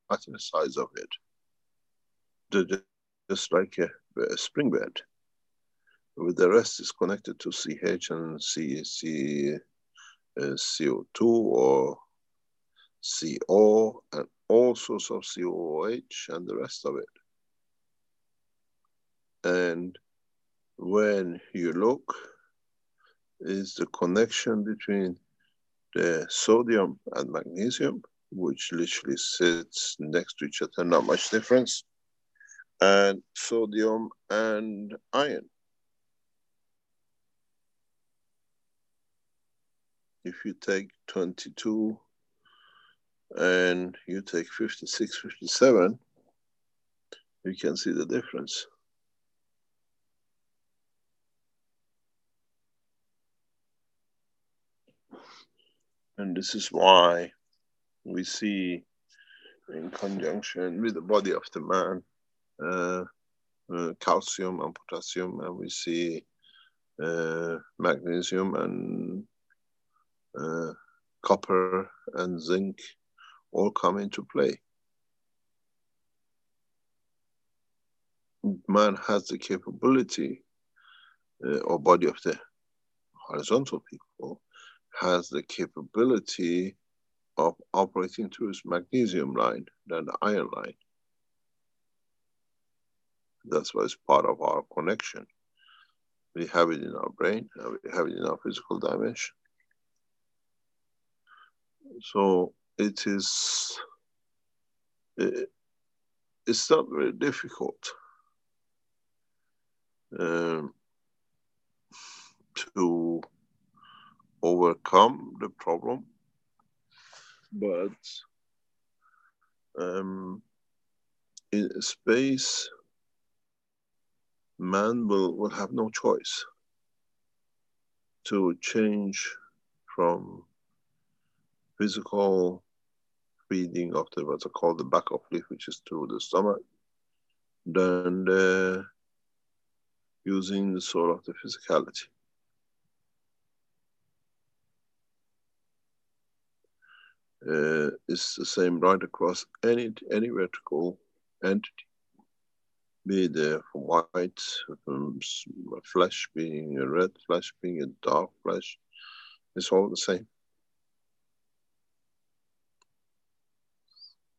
matter size of it. They're just like a spring bed. With the rest is connected to CH and CO2 or CO and all sorts of COOH and the rest of it. And when you look, is the connection between the sodium and magnesium, which literally sits next to each other, not much difference, and sodium and iron. If you take 22 and you take 56, 57, you can see the difference. And this is why we see, in conjunction with the body of the man, calcium and potassium, and we see magnesium and copper and zinc all come into play. man has the capability, or body of the horizontal people has the capability of operating through its magnesium line than the iron line. That's why it's part of our connection. We have it in our brain and we have it in our physical dimension. So it is, it's not very difficult to overcome the problem, but in space, man will have no choice to change from physical feeding of the what's called the back of leaf, which is through the stomach, than using the soul of the physicality. It's the same right across any vertical entity, be it white flesh being a red flesh, being a dark flesh, it's all the same.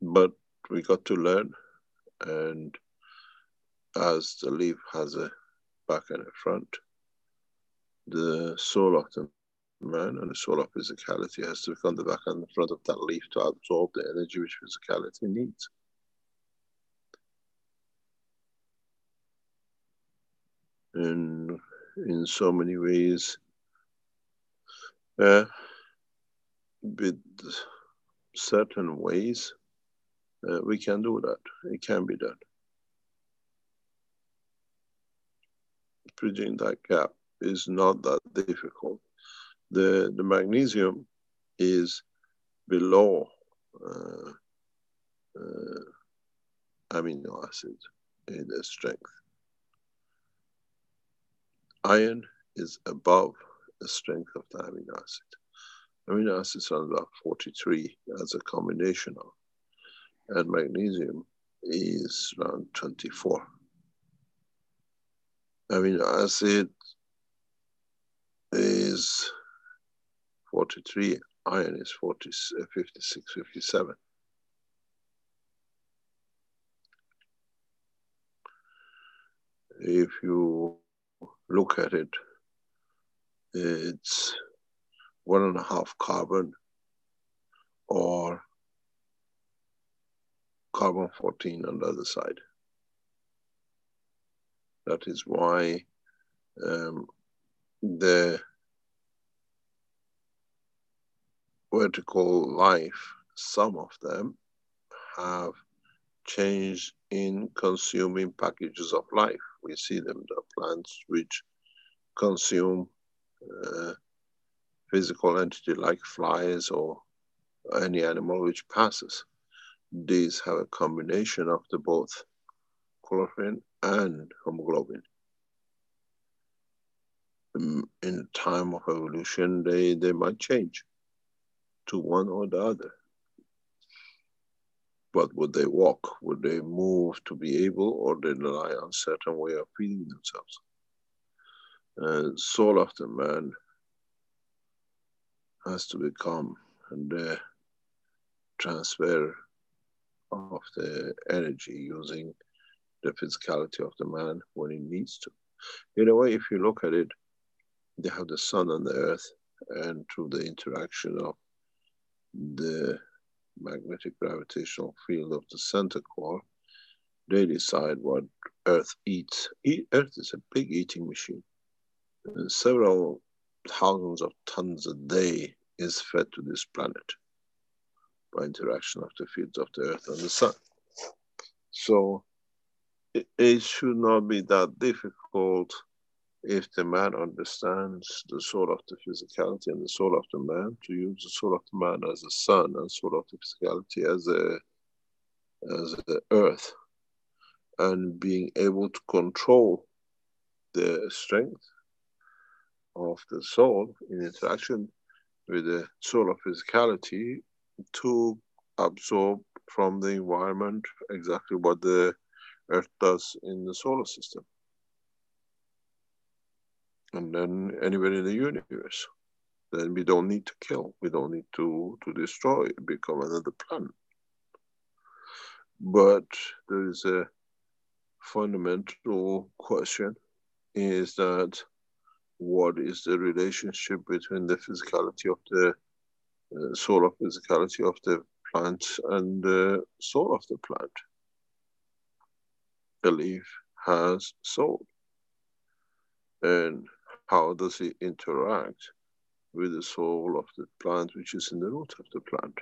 But we got to learn, and as the leaf has a back and a front, the soul of the man and the soul of physicality has to become the back and the front of that leaf to absorb the energy which physicality needs. And in so many ways, with certain ways, we can do that. It can be done. Bridging that gap is not that difficult. The magnesium is below amino acid in the strength. Iron is above the strength of the amino acid. Amino acids are about 43 as a combination of, and magnesium is around 24. Amino acid is 43, iron is 56, 57. If you look at it, it's 1.5 carbon or carbon 14 on the other side. That is why the vertical life, some of them have changed in consuming packages of life. We see them, the plants which consume physical entity like flies or any animal which passes. These have a combination of the both chlorophyll and hemoglobin. In time of evolution, they might change to one or the other. But would they walk? Would they move to be able, or they rely on certain way of feeding themselves? Soul of the man has to become the transfer of the energy using the physicality of the man when he needs to. In a way, if you look at it, they have the sun and the earth, and through the interaction of the magnetic gravitational field of the center core, they decide what Earth eats. Earth is a big eating machine. And several thousands of tons a day is fed to this planet by interaction of the fields of the Earth and the sun. So it should not be that difficult if the man understands the soul of the physicality and the soul of the man, to use the soul of the man as the sun and soul of the physicality as the earth, and being able to control the strength of the soul in interaction with the soul of physicality to absorb from the environment exactly what the Earth does in the solar system, and then anywhere in the universe. Then we don't need to kill, we don't need to destroy, become another planet. But there is a fundamental question, is that what is the relationship between the physicality of the solar physicality of the plant and the soul of the plant? A leaf has soul, and how does it interact with the soul of the plant, which is in the root of the plant?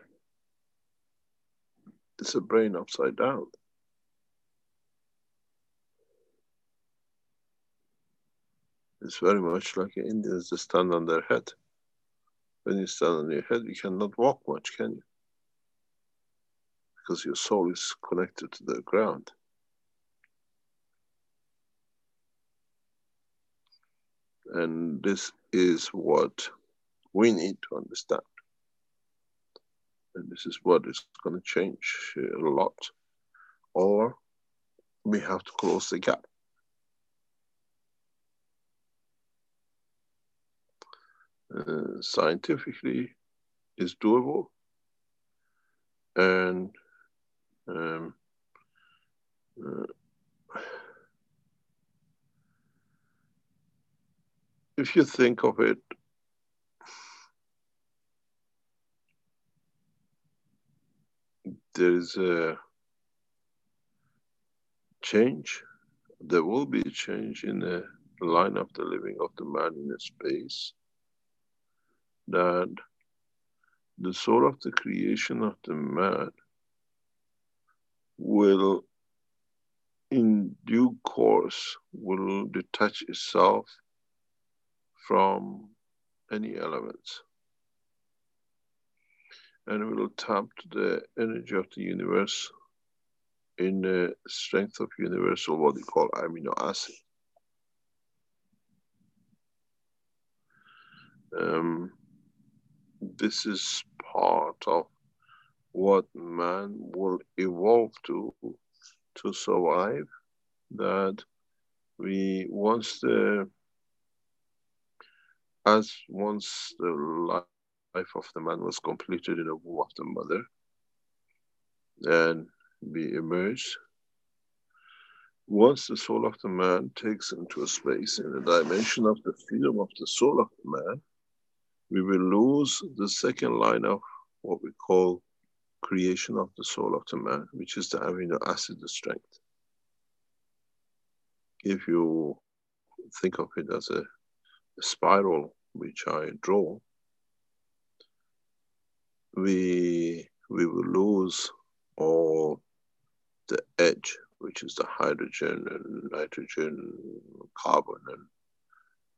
It's a brain upside down. It's very much like Indians that stand on their head. When you stand on your head, you cannot walk much, can you? Because your soul is connected to the ground. And this is what we need to understand. And this is what is going to change a lot. Or we have to close the gap. Scientifically, it's doable. And if you think of it, there is a change. There will be a change in the line of the living of the man in space, that the soul of the creation of the man will, in due course, will detach itself from any elements, and will tap to the energy of the universe in the strength of universal, what we call amino acid. This is part of what man will evolve to survive. That we once the life of the man was completed in the womb of the mother, and we emerge. Once the soul of the man takes into a space in the dimension of the freedom of the soul of the man, we will lose the second line of what we call creation of the soul of the man, which is the amino acid strength. If you think of it as a spiral which I draw, we will lose all the edge, which is the hydrogen and nitrogen, carbon,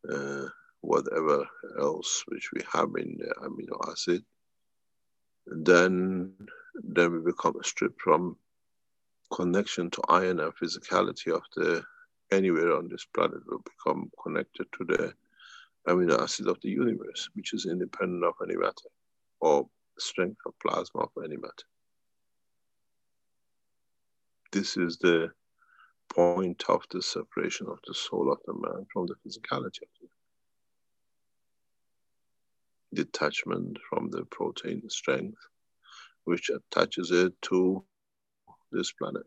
and whatever else which we have in the amino acid. And then we become stripped from connection to ion and physicality of the anywhere on this planet. Will become connected to the amino acid of the universe, which is independent of any matter, or strength of plasma of any matter. This is the point of the separation of the soul of the man from the physicality of it. Detachment from the protein strength, which attaches it to this planet.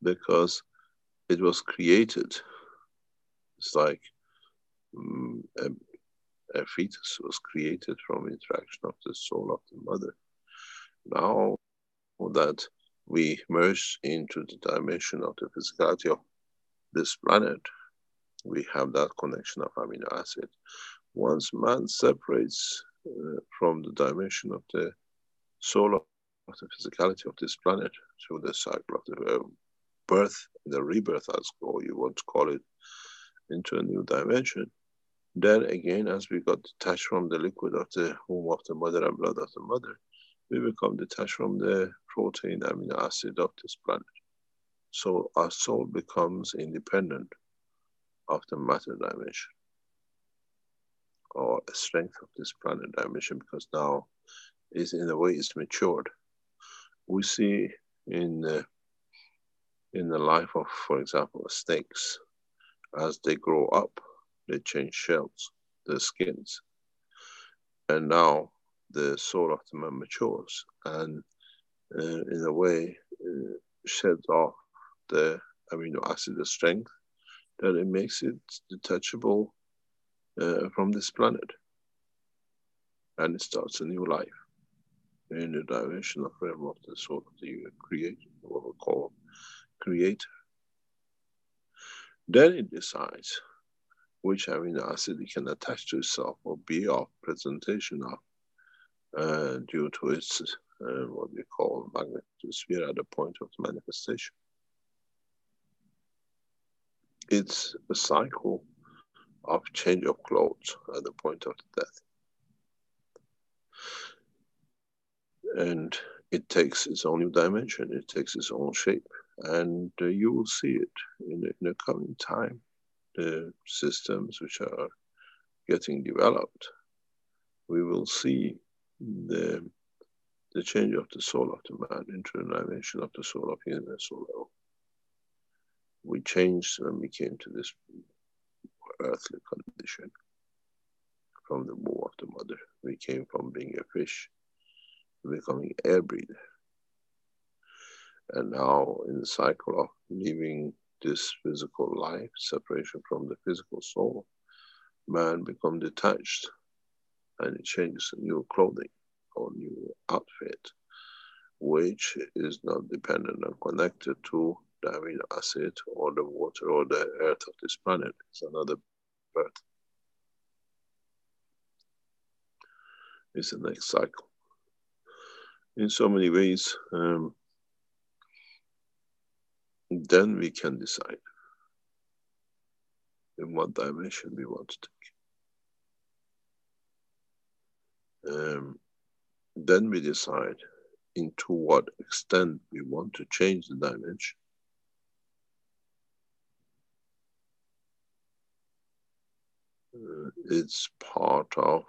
Because it was created, it's like a fetus was created from interaction of the soul of the mother. Now that we merge into the dimension of the physicality of this planet, we have that connection of amino acid. Once man separates from the dimension of the soul of the physicality of this planet through the cycle of the birth, the rebirth, as you want to call it, into a new dimension, then again, as we got detached from the liquid of the womb of the mother and blood of the mother, we become detached from the protein amino acid of this planet. So our soul becomes independent of the matter dimension, or the strength of this planet dimension, because now is in a way it's matured. We see in in the life of, for example, snakes. As they grow up, they change shells, their skins. And now the soul of the man matures and in a way sheds off the amino acid strength that it makes it detachable from this planet. And it starts a new life in the dimension of realm of the soul of the creator, what we call creator. Then it decides which amino acid it can attach to itself or be of presentation of due to its what we call magnetosphere at the point of the manifestation. It's a cycle of change of clothes at the point of death. And it takes its own new dimension, it takes its own shape. And you will see it in the coming time. The systems which are getting developed, we will see the change of the soul of the man into the dimension of the soul of the universal level. We changed when we came to this earthly condition from the womb of the mother. We came from being a fish to becoming air breather. And now in the cycle of leaving this physical life, separation from the physical soul, man becomes detached and it changes a new clothing or new outfit, which is not dependent and connected to the amino acid or the water or the earth of this planet. It's another birth. It's the next cycle. In so many ways, then we can decide in what dimension we want to take. Then we decide into what extent we want to change the dimension. It's part of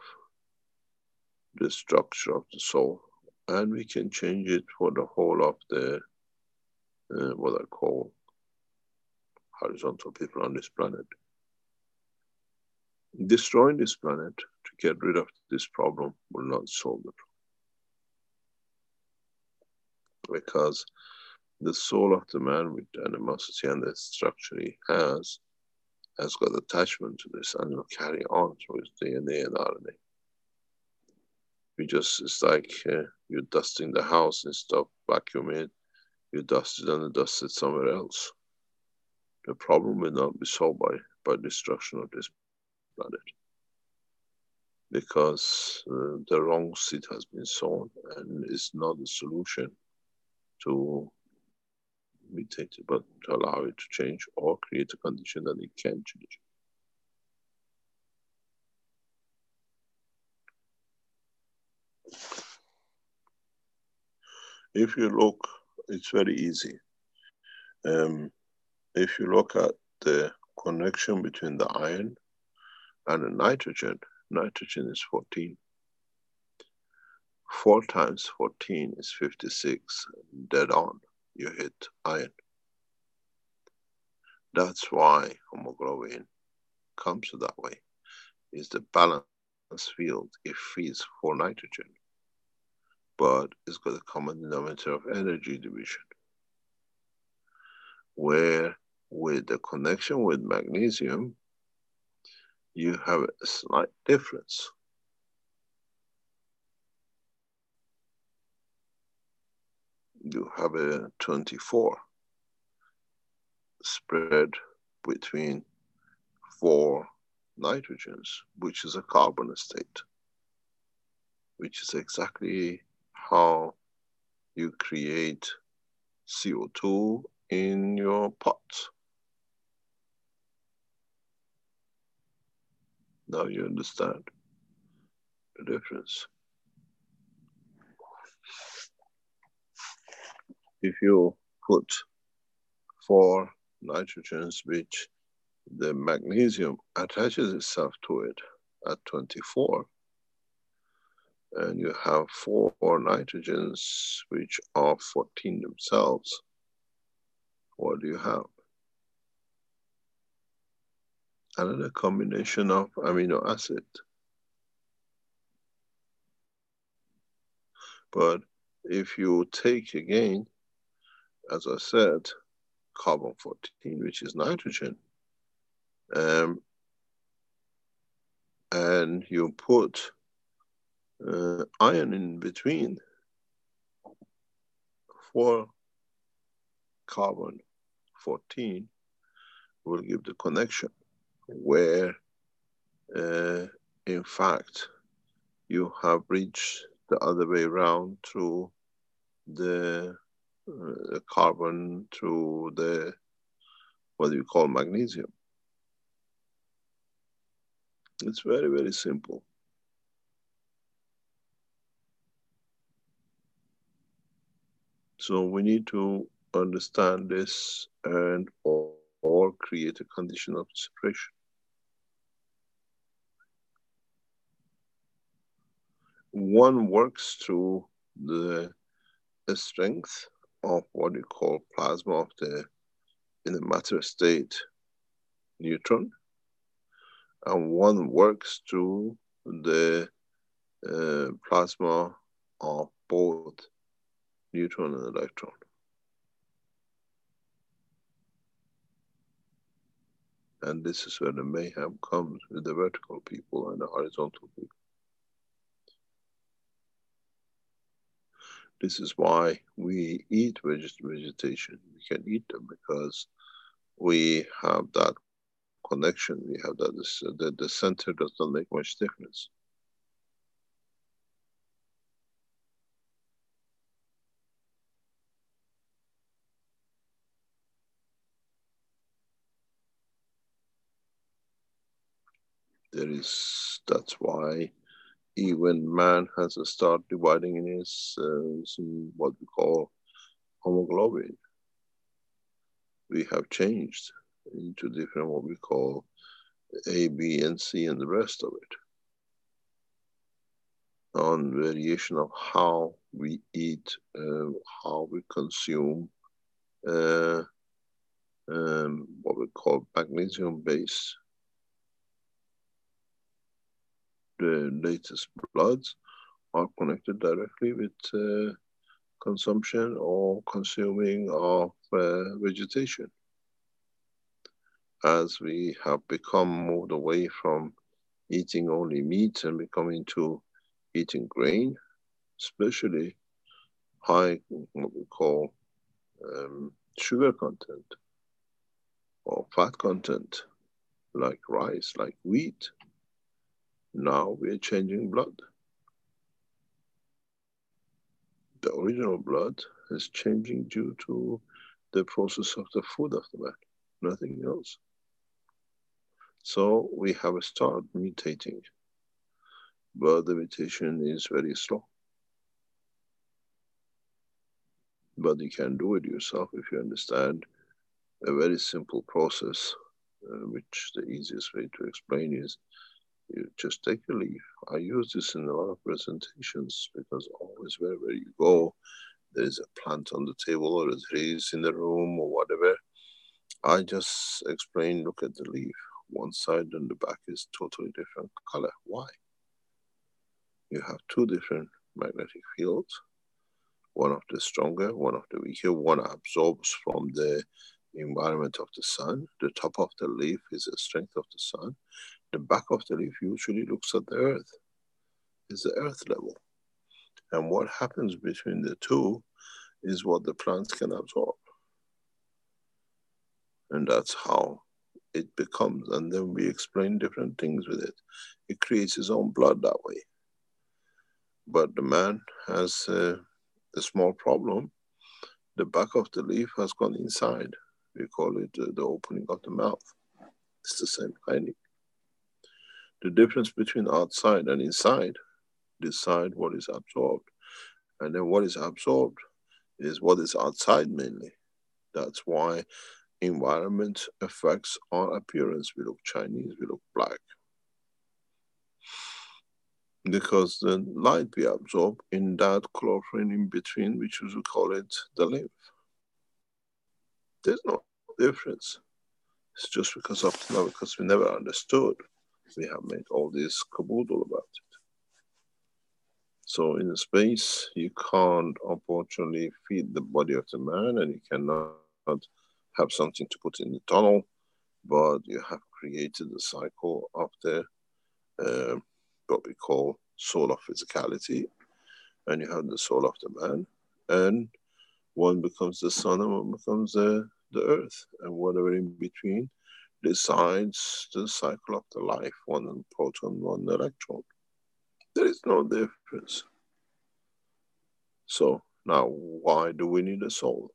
the structure of the soul, and we can change it for the whole of the what I call horizontal people on this planet. Destroying this planet to get rid of this problem will not solve the problem, because the soul of the man with the animosity and the structure he has got attachment to this and will carry on through his DNA and RNA. It's like you're dusting the house instead of vacuuming it, you dust it and you dust it somewhere else. The problem will not be solved by destruction of this planet, because the wrong seed has been sown and it's not a solution to mutate it, but to allow it to change or create a condition that it can change. If you look, it's very easy. If you look at the connection between the iron and the nitrogen is 14. 4 times 14 is 56, dead on, you hit iron. That's why hemoglobin comes that way. It's the balance field. It feeds for nitrogen, but it's got a common denominator of energy division, where with the connection with magnesium, you have a slight difference. You have a 24 spread between 4 nitrogens, which is a carbon state, which is exactly how you create CO2 in your pots. Now you understand the difference. If you put 4 nitrogens, which the magnesium attaches itself to it at 24, and you have 4 nitrogens which are 14 themselves, what do you have? Another combination of amino acid. But if you take again, as I said, carbon 14, which is nitrogen, and you put iron in between, 4 carbon 14 will give the connection where in fact you have reached the other way around through the carbon, through the what do you call magnesium. It's very, very simple. So we need to understand this and or create a condition of separation. One works through the strength of what you call plasma of the in the matter state neutron, and one works through the plasma of both neutron and electron. And this is where the mayhem comes with the vertical people and the horizontal people. This is why we eat vegetation. We can eat them because we have that connection. We have that the center does not make much difference. That's why even man has to start dividing in his what we call homoglobin. We have changed into different what we call A, B, and C, and the rest of it, on variation of how we eat, how we consume what we call magnesium base. The latest bloods are connected directly with consumption or consuming of vegetation. As we have moved away from eating only meat and becoming to eating grain, especially high what we call sugar content or fat content, like rice, like wheat. Now we are changing blood. The original blood is changing due to the process of the food of the man, nothing else. So we have started mutating, but the mutation is very slow. But you can do it yourself if you understand a very simple process, which the easiest way to explain is you just take a leaf. I use this in a lot of presentations because always wherever you go, there is a plant on the table or a tree in the room or whatever. I just explain, look at the leaf. One side and the back is totally different color. Why? You have two different magnetic fields. One of the stronger, one of the weaker. One absorbs from the environment of the sun. The top of the leaf is the strength of the sun. The back of the leaf usually looks at the earth. It's the earth level. And what happens between the two is what the plants can absorb. And that's how it becomes. And then we explain different things with it. It creates its own blood that way. But the man has a small problem. The back of the leaf has gone inside. We call it the opening of the mouth. It's the same finding. The difference between outside and inside decide what is absorbed. And then what is absorbed is what is outside mainly. That's why environment affects our appearance. We look Chinese, we look black. Because the light we absorb in that chlorophyll in between, which we call it the lymph. There's no difference. It's just because up to now, because we never understood, we have made all this caboodle about it. So in space, you can't unfortunately feed the body of the man, and you cannot have something to put in the tunnel, but you have created the cycle of the what we call soul of physicality, and you have the soul of the man, and one becomes the sun and one becomes the earth, and whatever in between decides the cycle of the life, one proton, one electron. There is no difference. So now why do we need a soul?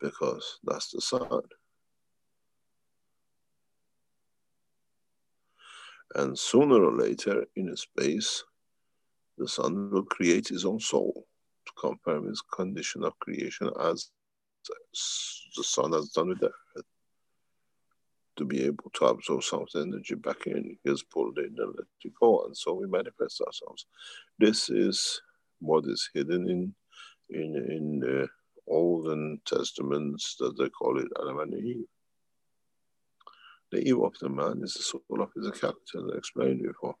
Because that's the sun. And sooner or later in space, the sun will create his own soul to confirm his condition of creation as the sun has done with the earth. To be able to absorb some of the energy back in, is pulled in and let it go, and so we manifest ourselves. This is what is hidden in the olden testaments, that they call it Adam and Eve. The Eve of the man is the soul of physicality, as I explained before.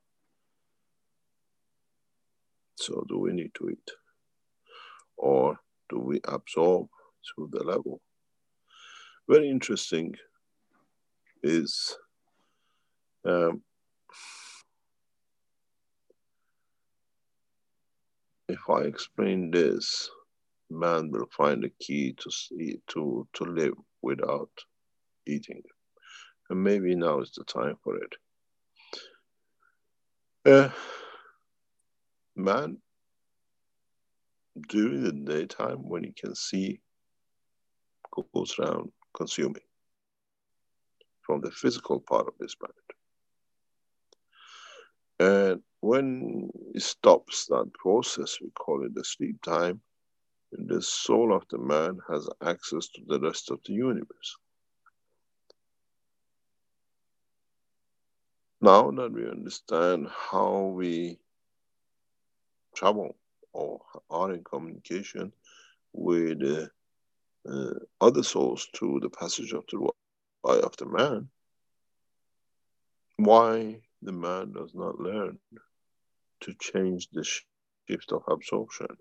So do we need to eat? Or do we absorb through the level? Very interesting is if I explain this, man will find a key to live without eating. And maybe now is the time for it. Man, during the daytime, when he can see, goes around consuming from the physical part of this planet. And when it stops that process, we call it the sleep time, and the soul of the man has access to the rest of the universe. Now that we understand how we travel or are in communication with other souls through the passage of the eye of the man, why the man does not learn to change the shift of absorption?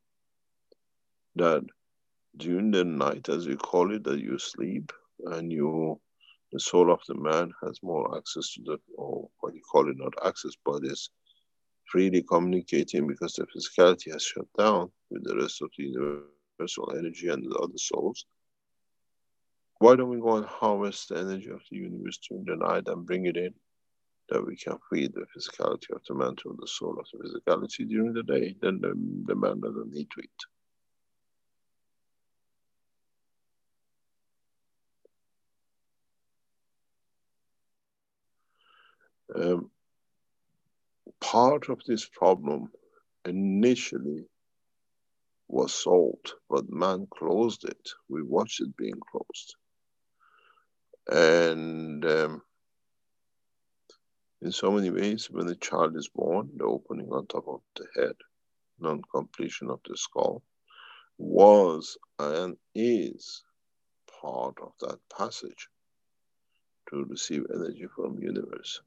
That during the night, as we call it, that you sleep and the soul of the man has more access to the, or what you call it, not access, but is freely communicating because the physicality has shut down with the rest of the universal energy and the other souls. Why don't we go and harvest the energy of the universe during the night and bring it in, that we can feed the physicality of the man to the soul of the physicality during the day? Then the man doesn't need to eat. Part of this problem initially was solved, but man closed it. We watched it being closed. And in so many ways, when the child is born, the opening on top of the head, non-completion of the skull, was and is part of that passage to receive energy from the universe.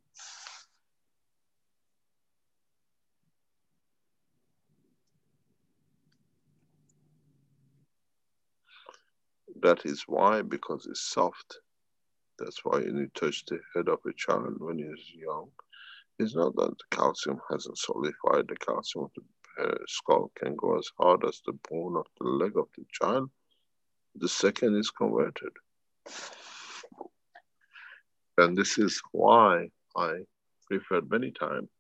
That is why, because it's soft. That's why when you touch the head of a child when he's young, it's not that the calcium hasn't solidified. The calcium of the skull can go as hard as the bone of the leg of the child. The second is converted. And this is why I referred many times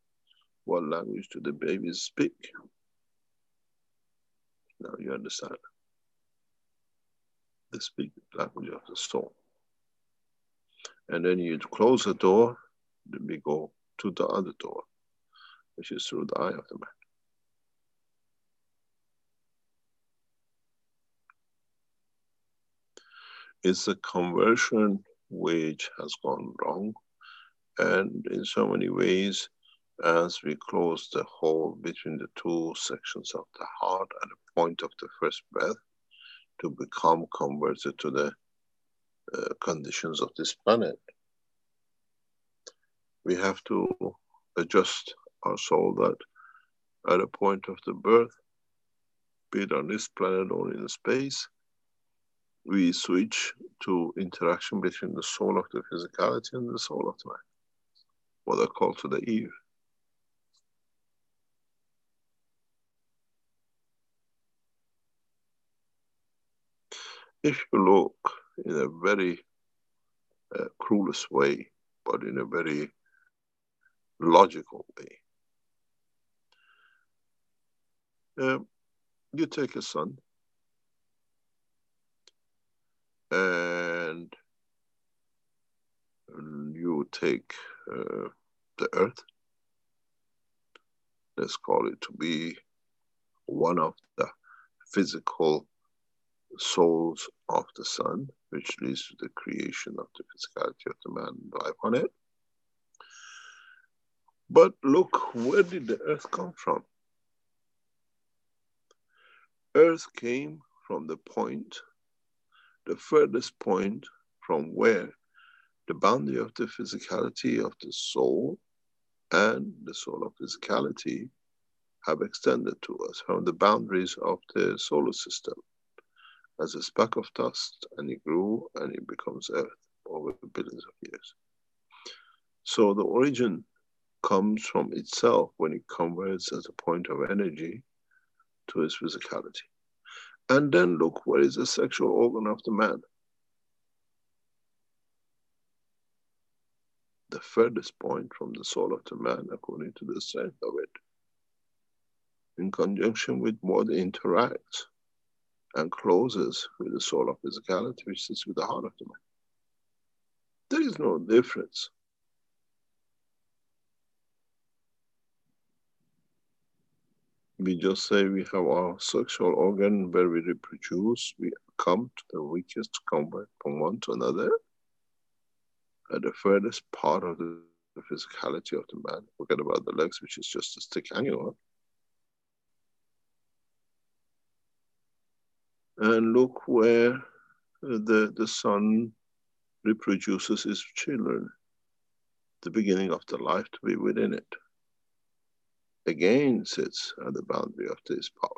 what language do the babies speak. Now you understand. They speak the language of the soul. And then you close the door, then we go to the other door, which is through the eye of the man. It's a conversion which has gone wrong, and in so many ways, as we close the hole between the two sections of the heart at the point of the first breath, to become converted to the conditions of this planet. We have to adjust our soul that at a point of the birth, be it on this planet or in space, we switch to interaction between the soul of the physicality and the soul of the man, what I call to the Eve. If you look in a very cruelest way, but in a very logical way, you take a sun and you take the earth, let's call it to be one of the physical souls of the sun, which leads to the creation of the physicality of the man and life on it. But look, where did the earth come from? Earth came from the point, the furthest point from where the boundary of the physicality of the soul and the soul of physicality have extended to us, from the boundaries of the solar system as a speck of dust, and it grew and it becomes earth over billions of years. So the origin comes from itself when it converts as a point of energy to its physicality. And then look, where is the sexual organ of the man? The furthest point from the soul of the man, according to the strength of it, in conjunction with what interacts and closes with the soul of physicality, which sits with the heart of the man. There is no difference. We just say we have our sexual organ where we reproduce, we come to the weakest, convert from one to another. At the furthest part of the physicality of the man, forget about the legs, which is just a stick annual. And look where the sun reproduces its children, the beginning of the life to be within it. Again sits at the boundary of this power.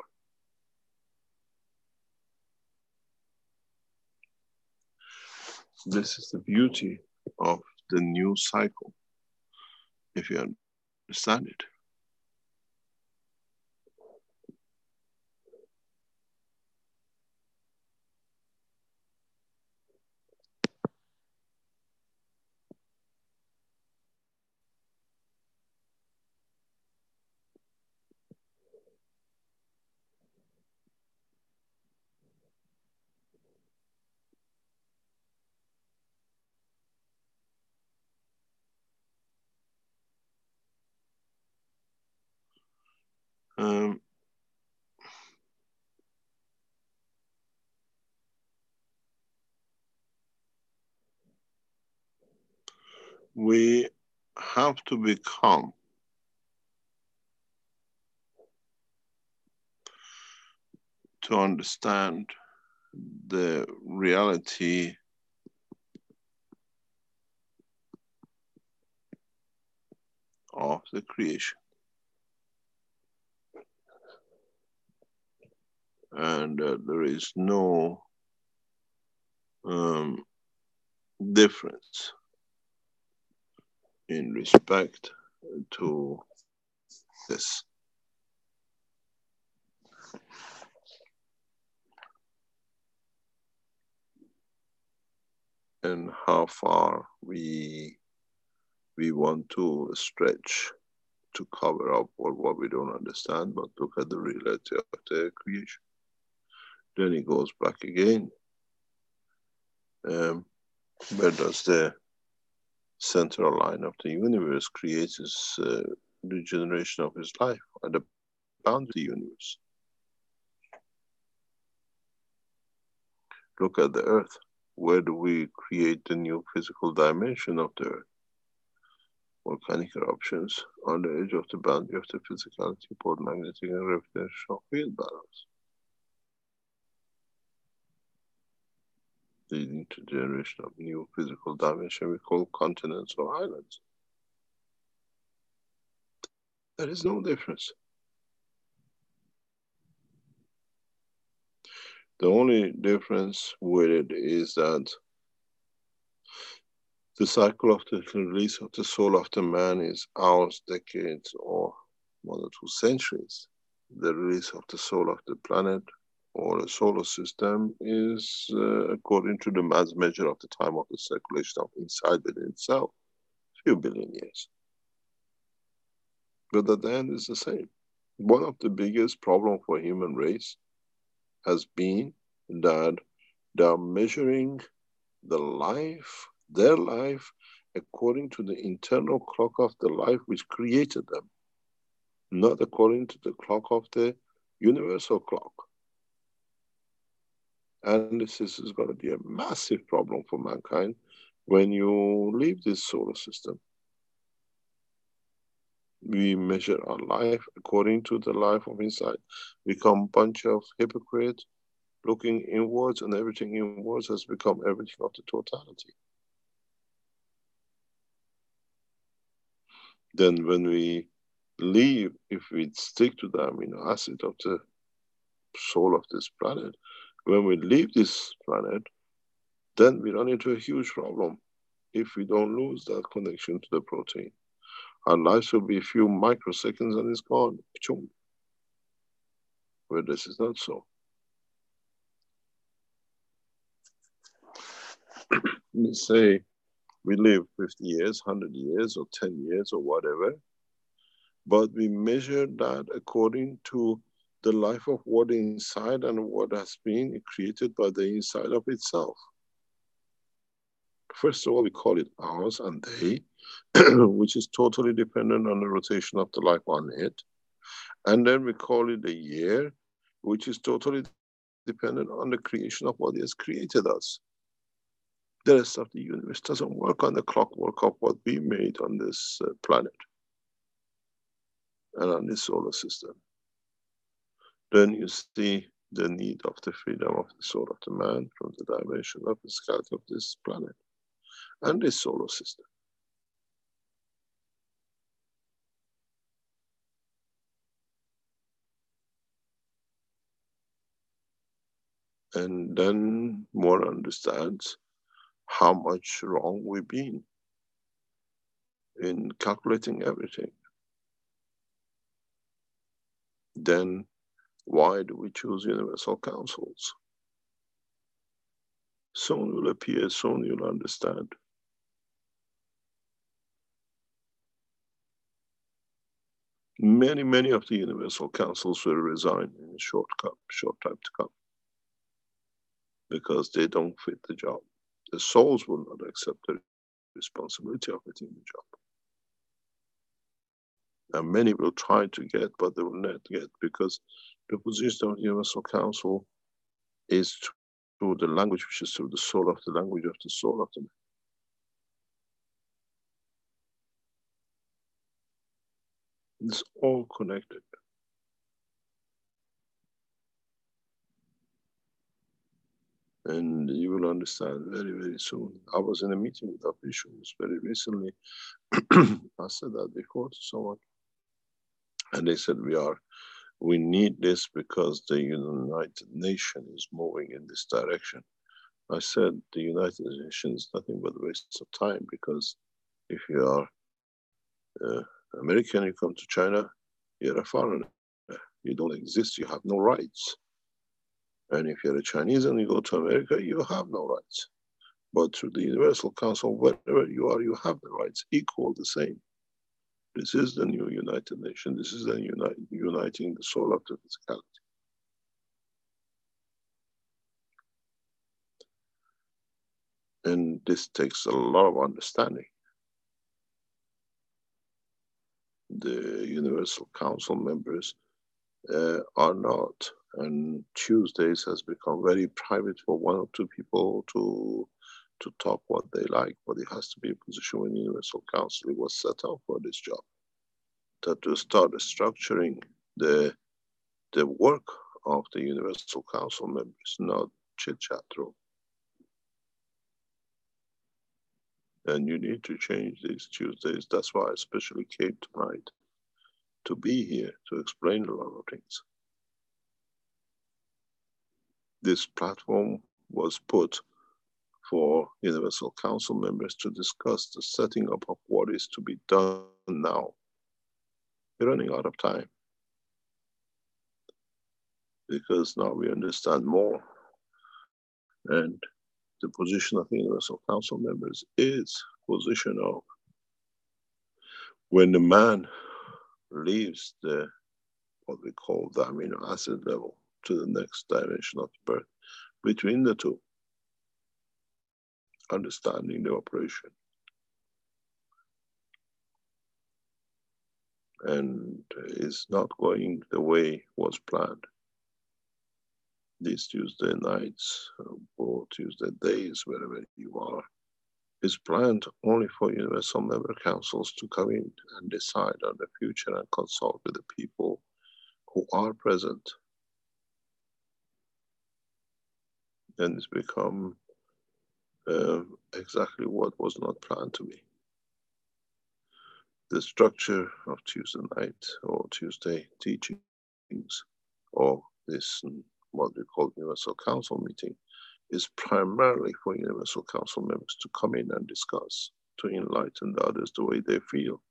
This is the beauty of the new cycle, if you understand it. We have to become to understand the reality of the creation. And there is no difference in respect to this. And how far we want to stretch to cover up what we don't understand, but look at the reality of the creation. Then it goes back again. Where does the central line of the universe creates its regeneration of his life at the boundary of the universe? Look at the earth. Where do we create the new physical dimension of the earth? Volcanic eruptions on the edge of the boundary of the physicality, both magnetic and gravitational field balance. leading to generation of new physical dimension we call continents or islands. There is no difference. The only difference with it is that the cycle of the release of the soul of the man is hours, decades, or 1 or 2 centuries. The release of the soul of the planet or the solar system is according to the mass measure of the time of the circulation of inside within itself, few billion years. But at the end is the same. One of the biggest problems for human race has been that they are measuring the life, their life, according to the internal clock of the life which created them, not according to the clock of the universal clock. And this is going to be a massive problem for mankind when you leave this solar system. We measure our life according to the life of inside. We become a bunch of hypocrites looking inwards, and everything inwards has become everything of the totality. Then when we leave, if we stick to the amino acid of the soul of this planet, when we leave this planet, then we run into a huge problem if we don't lose that connection to the protein. Our lives will be a few microseconds and it's gone. Where this is not so. We say we live 50 years, 100 years, or 10 years, or whatever, but we measure that according to the life of what inside and what has been created by the inside of itself. First of all, we call it hours and day, which is totally dependent on the rotation of the life on it. And then we call it a year, which is totally dependent on the creation of what has created us. The rest of the universe doesn't work on the clockwork of what we made on this planet and on this solar system. Then you see the need of the freedom of the soul of the man from the dimension of the physicality of this planet and this solar system. And then one understands how much wrong we've been in calculating everything. Then why do we choose universal councils? Soon will appear, soon you'll understand. Many of the universal councils will resign in a short time to come because they don't fit the job. The souls will not accept the responsibility of it in the job. And many will try to get, but they will not get because the position of the Universal Council is through the language which is through the soul of the language of the soul of the man. It's all connected. And you will understand very soon. I was in a meeting with officials very recently. I said that before to someone. And they said, we need this because the United Nations is moving in this direction. I said, the United Nations is nothing but a waste of time because if you are American, you come to China, you're a foreigner. You don't exist, you have no rights. And if you're a Chinese and you go to America, you have no rights. But through the Universal Council, wherever you are, you have the rights, equal, the same. This is the new United Nations. This is the uniting the soul of the physicality. And this takes a lot of understanding. The Universal Council members are not, and Tuesdays has become very private for 1 or 2 people to talk what they like, but it has to be a position in the Universal Council. It was set up for this job, that to start structuring the work of the Universal Council members, not chit-chat room. And you need to change these Tuesdays. That's why I especially came tonight to be here to explain a lot of things. This platform was put for Universal Council members to discuss the setting up of what is to be done now. We're running out of time because now we understand more, and the position of Universal Council members is position of when the man leaves the what we call the amino acid level to the next dimension of birth, between the two, understanding the operation. And it's not going the way was planned. These Tuesday nights or Tuesday days, wherever you are, is planned only for Universal Member Councils to come in and decide on the future and consult with the people who are present. And it's become exactly what was not planned to be. The structure of Tuesday night or Tuesday teachings or this what we call Universal Council meeting is primarily for Universal Council members to come in and discuss, to enlighten the others the way they feel.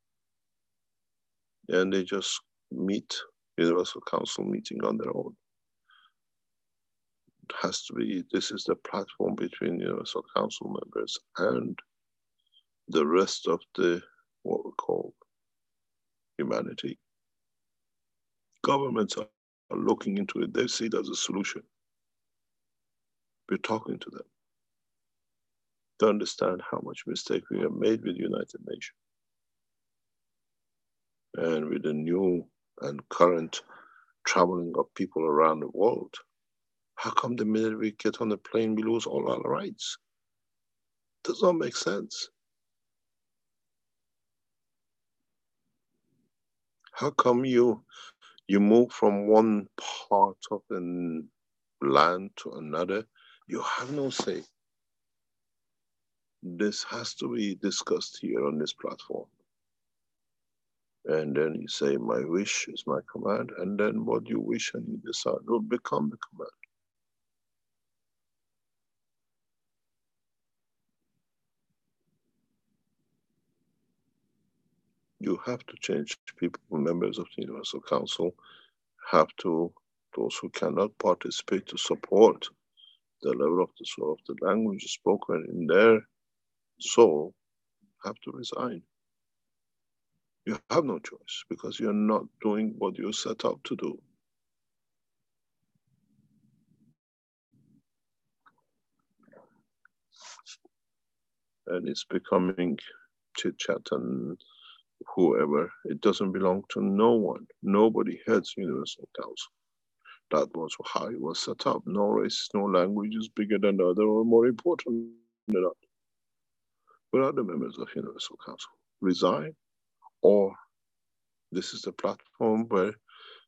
And they just meet Universal Council meeting on their own. It has to be, this is the platform between Universal Council members and the rest of the, what we call humanity. Governments are looking into it. They see it as a solution. We're talking to them to understand how much mistake we have made with the United Nations. And with the new and current traveling of people around the world, how come the minute we get on the plane, we lose all our rights? Does not make sense. How come you move from one part of the land to another? You have no say. This has to be discussed here on this platform. And then you say, my wish is my command, and then what you wish and you decide will become the command. You have to change people, members of the Universal Council, have to, those who cannot participate to support the level of the soul of the language spoken in their soul, have to resign. You have no choice because you're not doing what you're set up to do. And it's becoming chit chat and whoever. It doesn't belong to no one. Nobody heads Universal Council. That was how it was set up. No race, no language is bigger than the other or more important than the other. But other members of Universal Council resign, or this is the platform where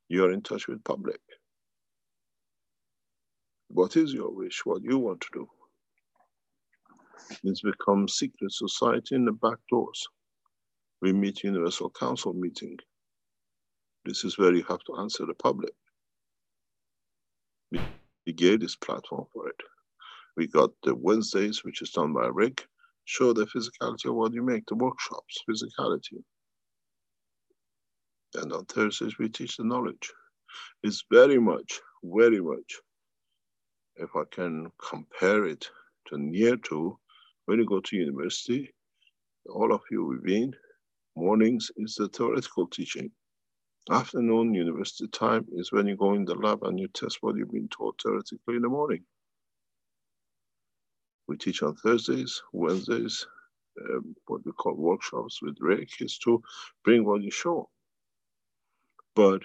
you're in touch with public. What is your wish? What you want to do? It's become secret society in the back doors. We meet Universal Council meeting. This is where you have to answer the public. We gave this platform for it. We got the Wednesdays, which is done by Rick, show the physicality of what you make, the workshops, physicality. And on Thursdays, we teach the knowledge. It's very much, if I can compare it to near to, when you go to university, all of you have been, mornings is the theoretical teaching. Afternoon, university time is when you go in the lab and you test what you've been taught theoretically in the morning. We teach on Thursdays, Wednesdays, what we call workshops with Rick is to bring what you show. But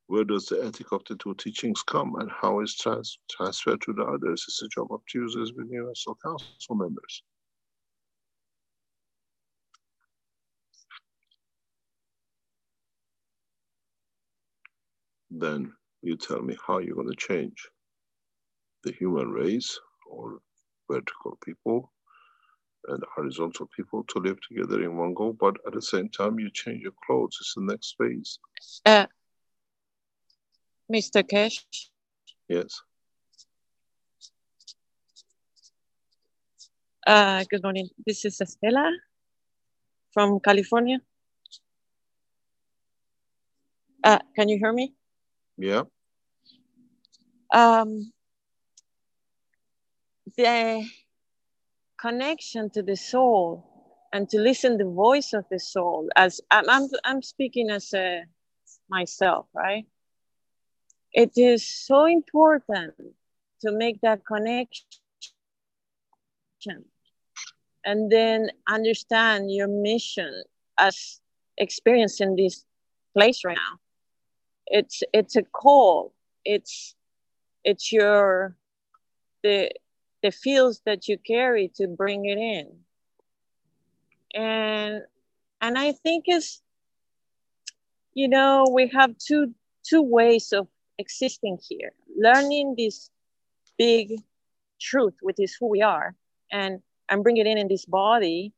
where does the ethic of the two teachings come and how is transferred to the others? It's the job of Tuesdays with Universal Council members. Then you tell me how you're going to change the human race or vertical people and horizontal people to live together in one go, but at the same time you change your clothes. It's the next phase. Mr. Keshe? Yes. Good morning. This is Estela from California. Can you hear me? Yeah. The connection to the soul and to listen the voice of the soul, as I'm speaking as myself, right? It is so important to make that connection and then understand your mission as experiencing this place right now. It's a call. It's your the fields that you carry to bring it in. And I think it's, you know, we have two ways of existing here. Learning this big truth, which is who we are, and bring it in this body.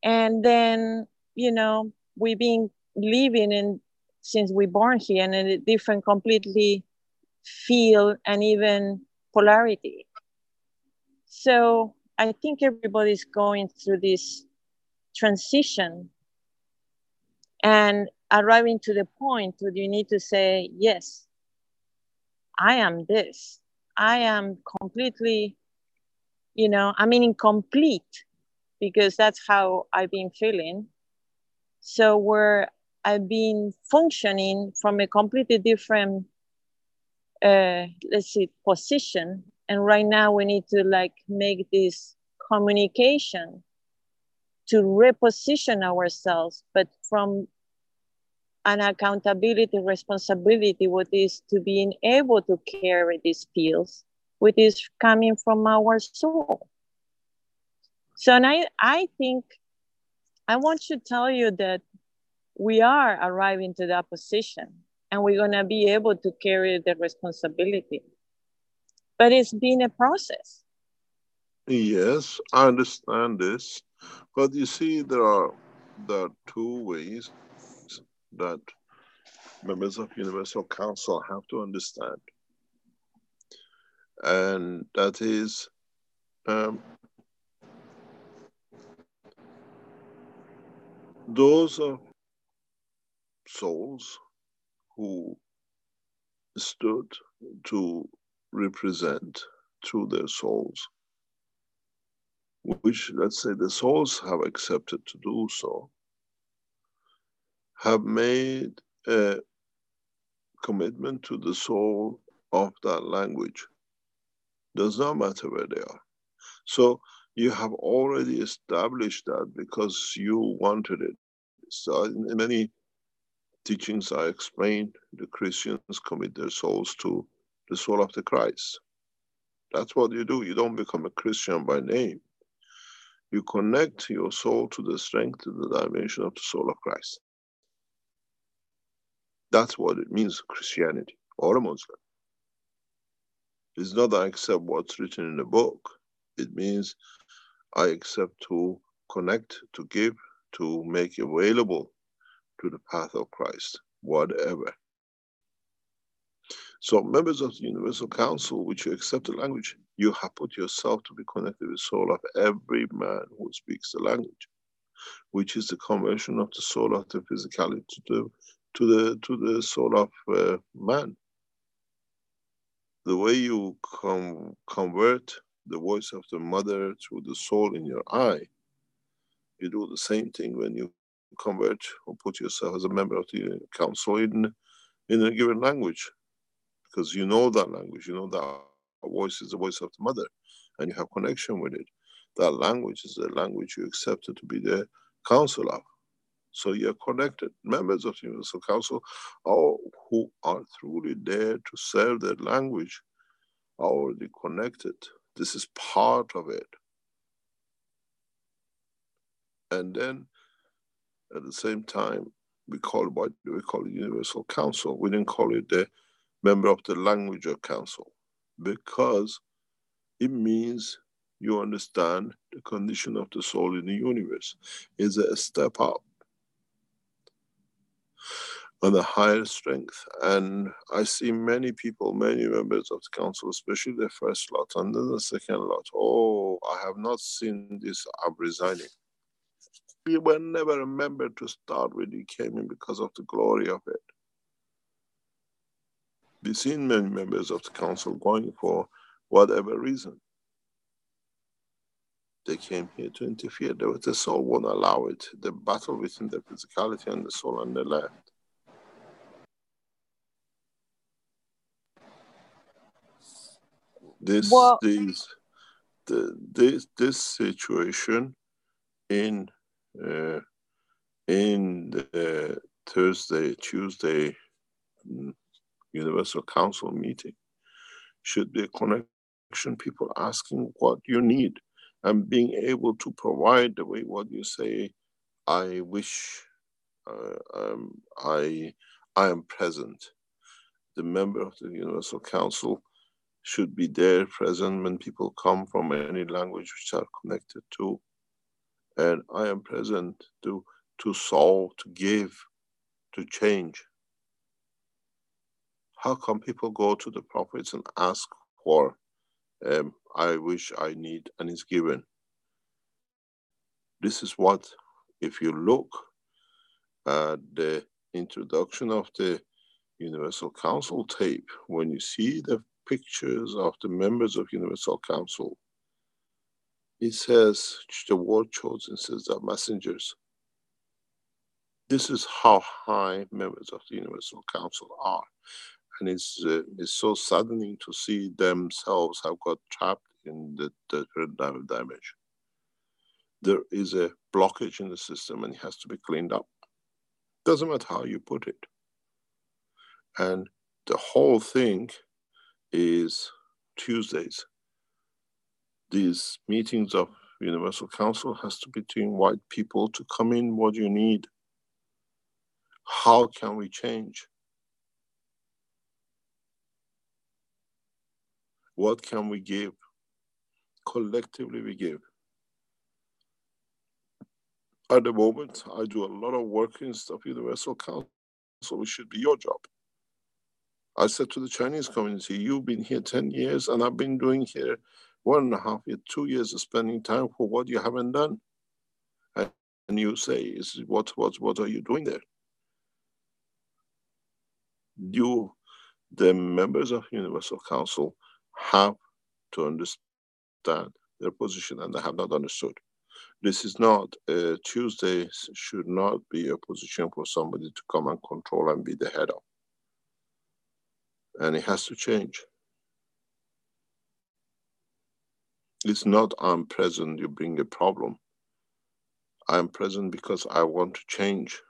And then, you know, we've been living in since we born here in a different completely field and even polarity. So I think everybody's going through this transition and arriving to the point where you need to say, yes, I am this. I am completely, you know, I mean, incomplete, because that's how I've been feeling. So where I've been functioning from a completely different, let's see, position. And right now we need to like make this communication to reposition ourselves, but from an accountability, responsibility, what is to being able to carry these skills, which is coming from our soul. So and I think I want to tell you that we are arriving to that position and we're going to be able to carry the responsibility. But it's been a process. Yes, I understand this. But you see, there are two ways that members of Universal Council have to understand. And that is, those are souls who stood to represent through their souls, which, let's say, the souls have accepted to do so, have made a commitment to the soul of that language. Does not matter where they are. So you have already established that because you wanted it. So in many teachings I explained, the Christians commit their souls to the soul of the Christ. That's what you do. You don't become a Christian by name. You connect your soul to the strength, to the dimension of the soul of Christ. That's what it means, Christianity or a Muslim. It's not that I accept what's written in the book. It means I accept to connect, to give, to make available to the path of Christ, whatever. So members of the Universal Council, which you accept the language, you have put yourself to be connected with the soul of every man who speaks the language, which is the conversion of the soul of the physicality to the soul of man. The way you convert the voice of the mother through the soul in your eye, you do the same thing when you convert or put yourself as a member of the council in a given language, because you know that language, you know that voice is the voice of the mother, and you have connection with it. That language is the language you accepted to be the council of. So you're connected. Members of the Universal Council, all who are truly there to serve that language, are already connected. This is part of it. And then at the same time, we call it Universal Council. We didn't call it the member of the language of council, because it means you understand the condition of the soul in the universe. Is a step up on a higher strength. And I see many people, many members of the council, especially the first lot and then the second lot. Oh, I have not seen this, I'm resigning. We were never a member to start with, we came in because of the glory of it. We've seen many members of the council going for whatever reason. They came here to interfere. The soul won't allow it. The battle within the physicality and the soul, and they left. This situation in the Thursday, Tuesday Universal Council meeting should be a connection. People asking what you need and being able to provide the way what you say. I wish I am present. The member of the Universal Council should be there present when people come from any language which are connected to, and I am present to solve, to give, to change. How come people go to the prophets and ask for, I wish, I need, and it's given? This is what, if you look at the introduction of the Universal Council tape, when you see the pictures of the members of Universal Council, it says, the word chosen says that messengers. This is how high members of the Universal Council are. And it's so saddening to see themselves have got trapped in the third dimension. There is a blockage in the system and it has to be cleaned up. Doesn't matter how you put it. And the whole thing is Tuesdays. These meetings of Universal Council has to be to invite people to come in. What do you need? How can we change? What can we give? Collectively we give. At the moment, I do a lot of work in stuff Universal Council, which should be your job. I said to the Chinese community, you've been here 10 years and I've been doing here 1.5 years, 2 years of spending time for what you haven't done. And you say, what are you doing there? You, the members of Universal Council, have to understand their position, and they have not understood. This is not, Tuesday should not be a position for somebody to come and control and be the head of. And it has to change. It's not I'm present, you bring a problem. I'm present because I want to change.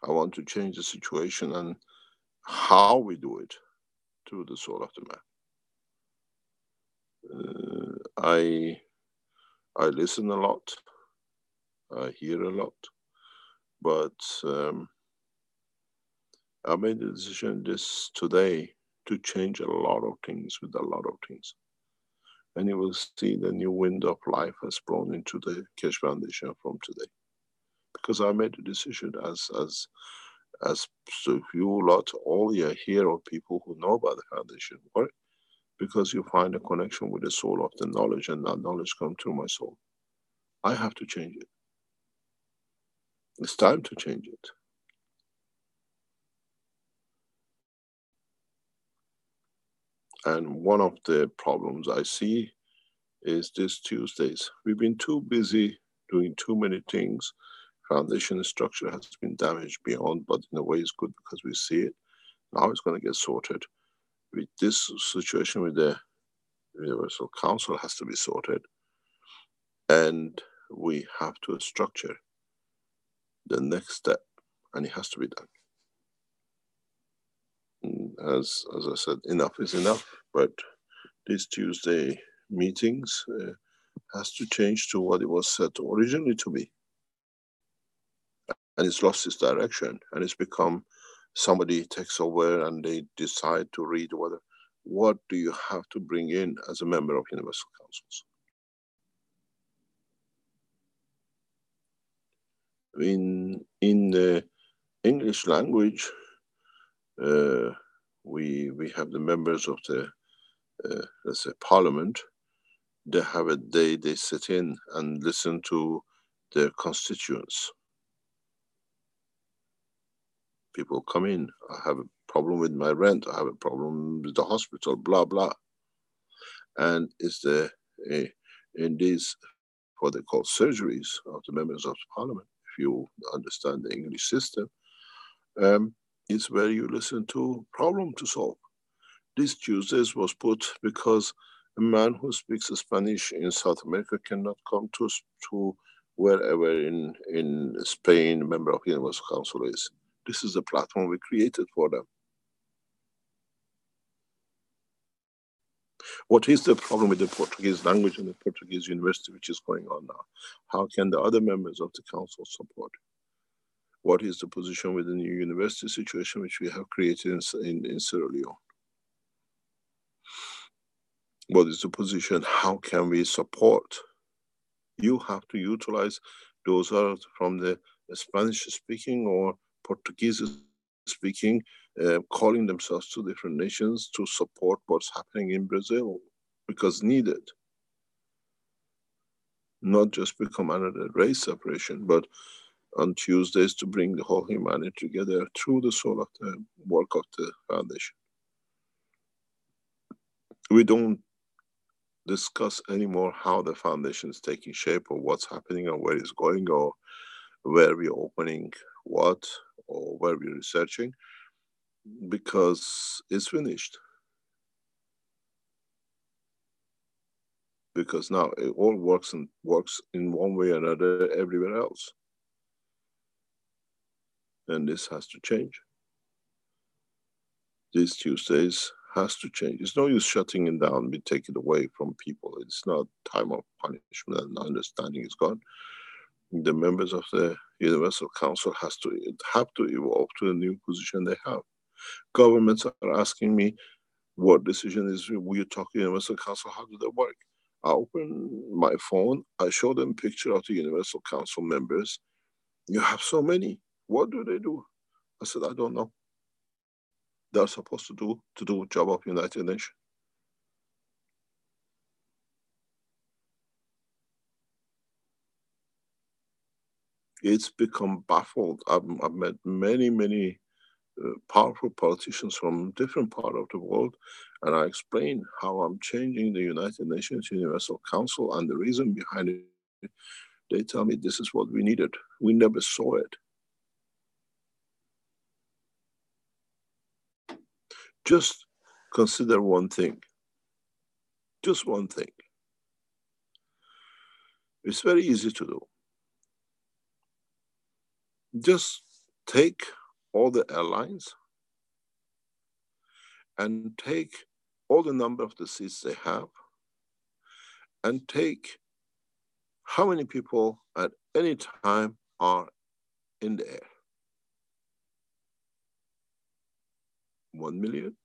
I want to change the situation, and how we do it through the soul of the man. I listen a lot. I hear a lot. But I made the decision today to change a lot of things with a lot of things. And you will see the new wind of life has blown into the Keshe Foundation from today. Because I made a decision as so few lot, all you hear of people who know about the foundation work, because you find a connection with the soul of the knowledge, and that knowledge comes through my soul. I have to change it. It's time to change it. And one of the problems I see is this Tuesdays. We've been too busy doing too many things. Foundation structure has been damaged beyond, but in a way it's good because we see it. Now it's going to get sorted. With this situation with the Universal Council has to be sorted. And we have to structure the next step, and it has to be done. As I said, enough is enough, but these Tuesday meetings has to change to what it was set originally to be. And it's lost its direction, and it's become somebody takes over and they decide to read whether. what do you have to bring in as a member of Universal Councils? In the English language, we have the members of the let's say Parliament. They have a day they sit in and listen to their constituents. People come in, I have a problem with my rent, I have a problem with the hospital, blah, blah. And it's the, in these, what they call surgeries of the members of Parliament, if you understand the English system, it's where you listen to problem to solve. This Tuesdays was put because a man who speaks Spanish in South America cannot come to wherever in Spain, member of Universal Council is. This is the platform we created for them. What is the problem with the Portuguese language and the Portuguese university which is going on now? How can the other members of the council support? What is the position with the new university situation which we have created in Sierra Leone? What is the position? How can we support? You have to utilize those are from the Spanish speaking or Portuguese speaking, calling themselves to different nations to support what's happening in Brazil, because needed. Not just become another race separation, but on Tuesdays to bring the whole humanity together through the soul of the work of the foundation. We don't discuss anymore how the foundation is taking shape or what's happening or where it's going or where we're opening what or where we're researching, because it's finished. Because now it all works in one way or another everywhere else. And this has to change. These Tuesdays has to change. It's no use shutting it down, we take it away from people. It's not time of punishment and understanding is gone. The members of the Universal Council have to evolve to the new position they have. Governments are asking me, what decision is, will you talk to the Universal Council, how do they work? I open my phone, I show them a picture of the Universal Council members. You have so many, what do they do? I said, I don't know. They're supposed to do job of United Nations. It's become baffled. I've met many powerful politicians from different parts of the world, and I explain how I'm changing the United Nations Universal Council and the reason behind it. They tell me this is what we needed. We never saw it. Just consider one thing. Just one thing. It's very easy to do. Just take all the airlines and take all the number of the seats they have and take how many people at any time are in the air. 1 million?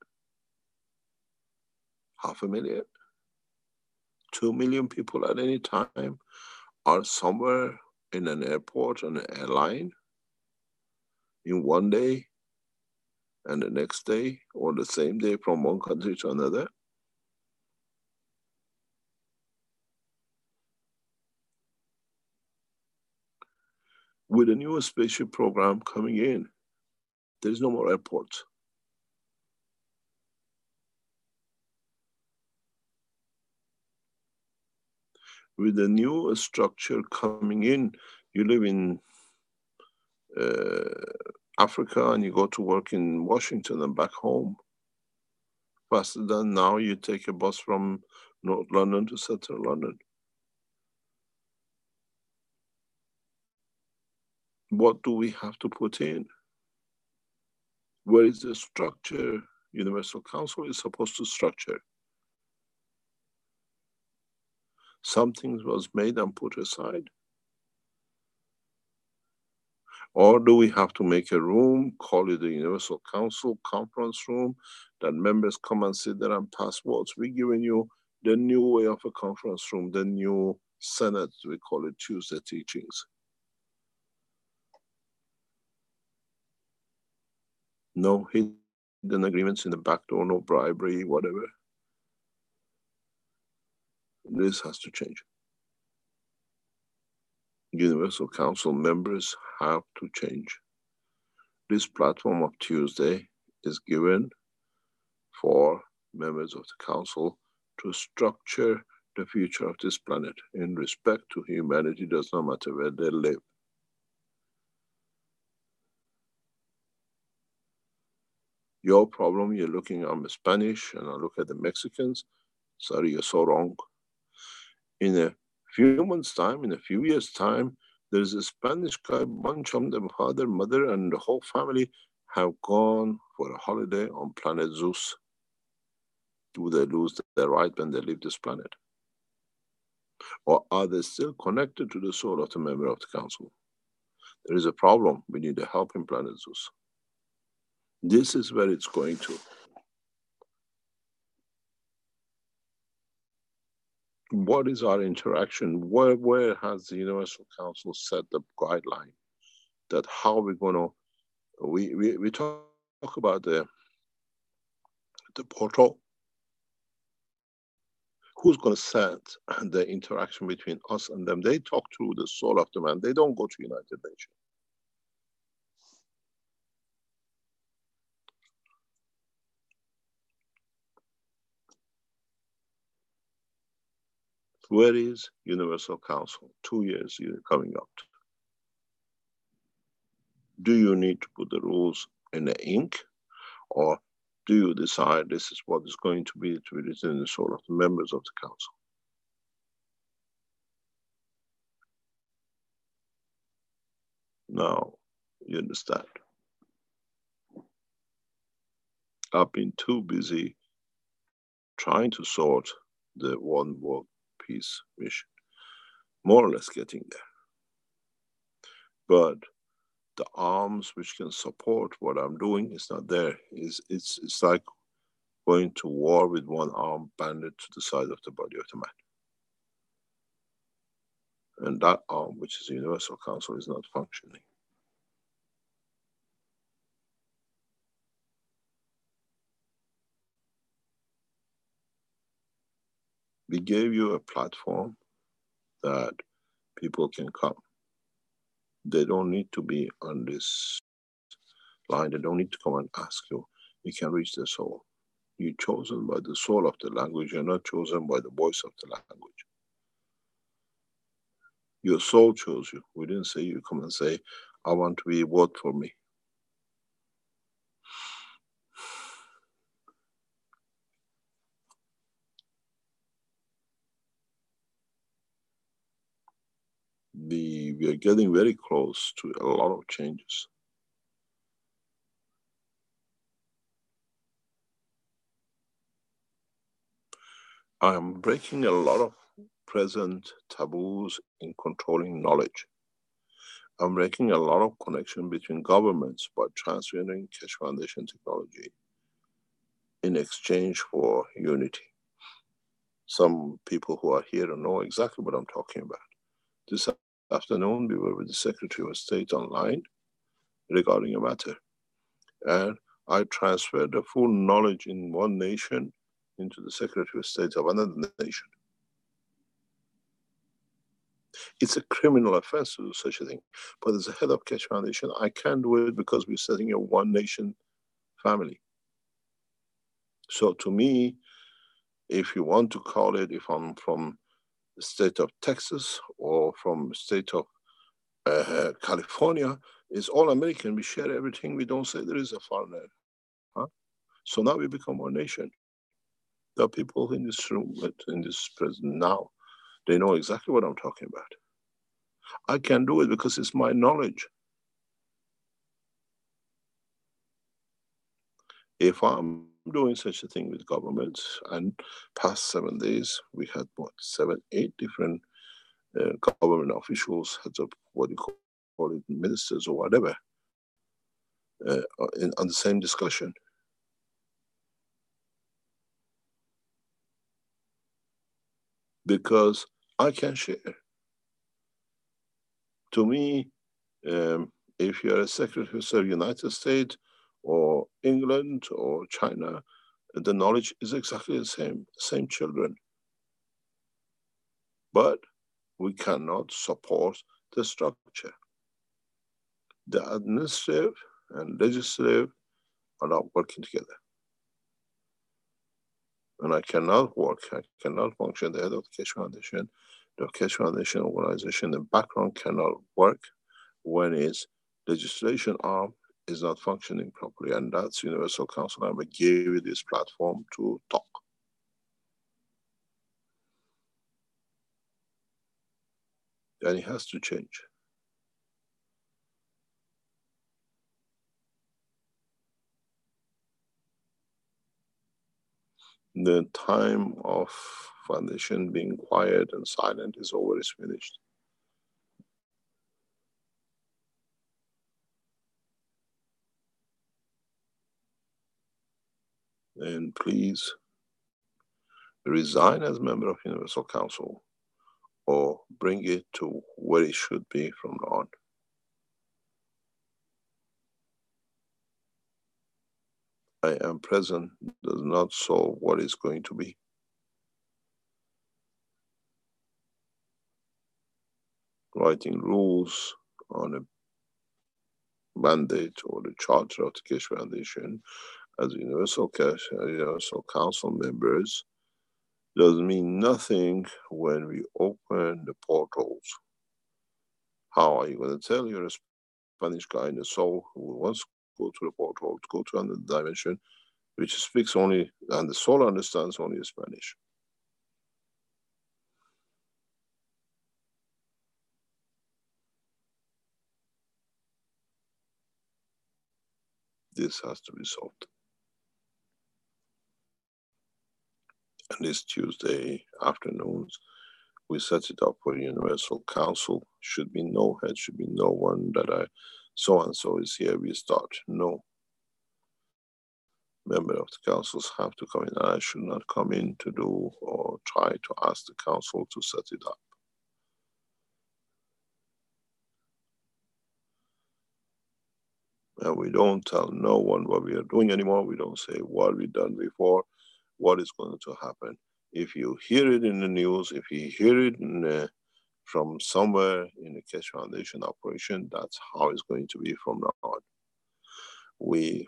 500,000? 2 million people at any time are somewhere in an airport, on an airline, in one day, and the next day, or the same day from one country to another. With a new Spaceship program coming in, there is no more airports. With the new structure coming in, you live in Africa and you go to work in Washington and back home. Faster than now, you take a bus from North London to Central London. What do we have to put in? Where is the structure Universal Council is supposed to structure? Something was made and put aside. Or do we have to make a room, call it the Universal Council conference room, that members come and sit there and pass votes? We're giving you the new way of a conference room, the new Senate, we call it Tuesday teachings. No hidden agreements in the back door, no bribery, whatever. This has to change. Universal Council members have to change. This platform of Tuesday is given for members of the Council to structure the future of this planet in respect to humanity, does not matter where they live. Your problem, you're looking, I'm Spanish, and I look at the Mexicans. Sorry, you're so wrong. In a few months' time, in a few years' time, there's a Spanish guy, bunch of them, father, mother, and the whole family have gone for a holiday on planet Zeus. Do they lose their right when they leave this planet? Or are they still connected to the soul of the member of the council? There is a problem. We need a help in planet Zeus. This is where it's going to. What is our interaction? Where has the Universal Council set the guideline that how we're going to, we talk about the portal. Who's going to set the interaction between us and them? They talk to the soul of the man. They don't go to United Nations. Where is Universal Council? 2 years coming up. Do you need to put the rules in the ink, or do you decide this is what is going to be written in the soul of the members of the council? Now, you understand. I've been too busy trying to sort the one world peace mission, more or less getting there. But the arms which can support what I'm doing is not there. It's like going to war with one arm banded to the side of the body of the man. And that arm, which is the Universal Council, is not functioning. We gave you a platform that people can come. They don't need to be on this line. They don't need to come and ask you. You can reach the soul. You're chosen by the soul of the language. You're not chosen by the voice of the language. Your soul chose you. We didn't say you come and say, I want to be, vote for me. We are getting very close to a lot of changes. I am breaking a lot of present taboos in controlling knowledge. I'm breaking a lot of connection between governments by transferring Keshe Foundation technology in exchange for unity. Some people who are here know exactly what I'm talking about. This afternoon, we were with the Secretary of State online regarding a matter. And I transferred the full knowledge in one nation into the Secretary of State of another nation. It's a criminal offense to do such a thing. But as a head of Keshe Foundation, I can do it because we're setting a one nation family. So to me, if you want to call it, if I'm from the state of Texas or from the state of California, it's all American. We share everything. We don't say there is a foreigner. Huh? So now we become one nation. There are people in this room, in this present now, they know exactly what I'm talking about. I can do it because it's my knowledge. If I'm doing such a thing with governments, and past 7 days, we had what, 7, 8 different government officials, heads of what you call it ministers or whatever, on the same discussion. Because I can share. To me, if you're a Secretary of United States or England or China, the knowledge is exactly the same children. But we cannot support the structure. The administrative and legislative are not working together. And I cannot function the head of the Keshe Foundation. The Keshe Foundation organization, the background cannot work when its legislation arm is not functioning properly. And that's Universal Council. I gave you this platform to talk. And it has to change. The time of foundation being quiet and silent is over, is finished. And please resign as member of Universal Council or bring it to where it should be from now on. I am present does not solve what is going to be. Writing rules on a mandate or the charter of the Keshe Foundation as Universal Council members does mean nothing when we open the portals. How are you going to tell you're a Spanish guy in the soul who wants to go to the portal, to go to another dimension, which speaks only, and the soul understands only Spanish? This has to be solved. And this Tuesday afternoons, we set it up for Universal Council. Should be no head, should be no one that so and so is here, we start. No. Member of the councils have to come in. I should not come in to do or try to ask the council to set it up. And we don't tell no one what we are doing anymore. We don't say what we've done before, what is going to happen. If you hear it in the news, if you hear it from somewhere in the Keshe Foundation operation, that's how it's going to be from now on.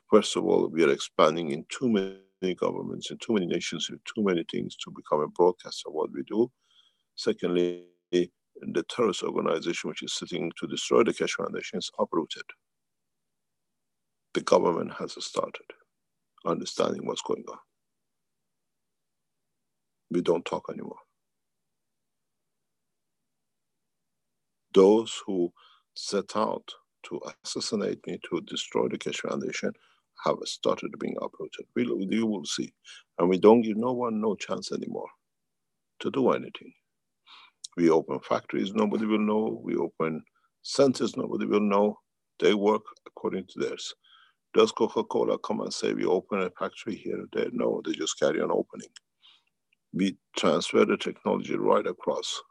First of all, we are expanding in too many governments, in too many nations, in too many things to become a broadcaster of what we do. Secondly, the terrorist organization which is sitting to destroy the Keshe Foundation is uprooted. The government has started understanding what's going on. We don't talk anymore. Those who set out to assassinate me, to destroy the Keshe Foundation, have started being uprooted. You will see. And we don't give no one no chance anymore to do anything. We open factories, nobody will know. We open centers, nobody will know. They work according to theirs. Does Coca-Cola come and say we open a factory here or there? No, they just carry on opening. We transfer the technology right across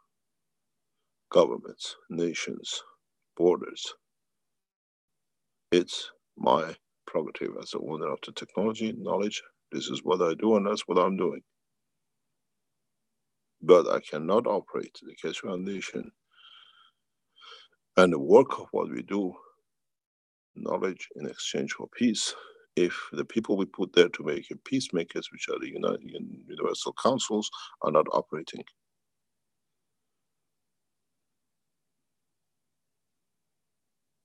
governments, nations, borders. It's my prerogative as the owner of the technology, knowledge. This is what I do and that's what I'm doing. But I cannot operate the Keshe Foundation and the work of what we do, knowledge in exchange for peace, if the people we put there to make peacemakers, which are the Universal Councils, are not operating.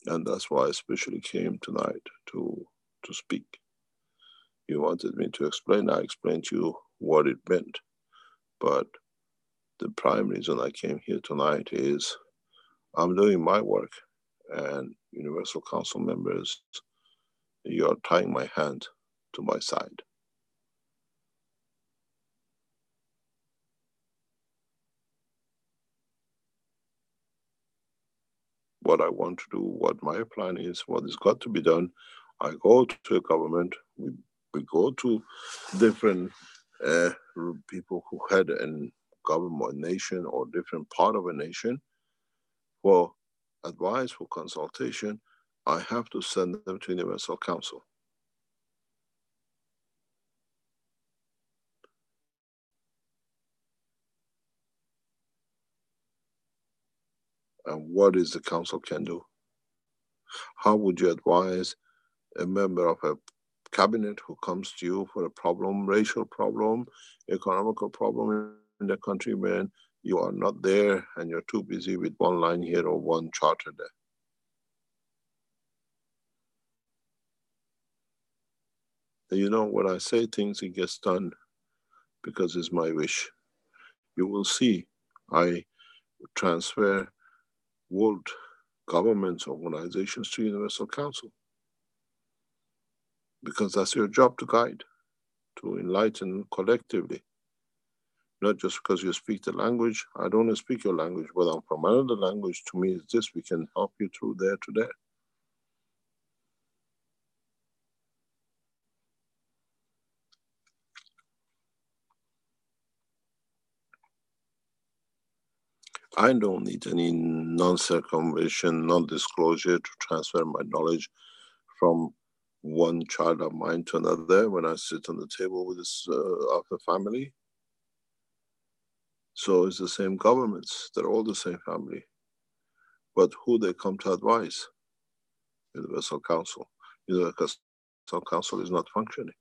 And that's why I especially came tonight to speak. You wanted me to explain, I explained to you what it meant. But the prime reason I came here tonight is I'm doing my work, and Universal Council members, you are tying my hand to my side. what I want to do, what my plan is, what has got to be done. I go to a government, we go to different people who had a government, nation, or different part of a nation for advice, for consultation. I have to send them to Universal Council. And what is the council can do? How would you advise a member of a cabinet who comes to you for a problem, racial problem, economical problem in the country, when you are not there and you're too busy with one line here or one charter there? And you know, when I say things, it gets done because it's my wish. You will see I transfer world governments, organizations to Universal Council, because that's your job, to guide, to enlighten collectively. Not just because you speak the language. I don't speak your language, but I'm from another language. To me, it's this: we can help you through there to there. I don't need any non-circumvention, non-disclosure to transfer my knowledge from one child of mine to another when I sit on the table with this of the family. So it's the same governments, they're all the same family. But who they come to advise? Universal Council. Universal Council is not functioning.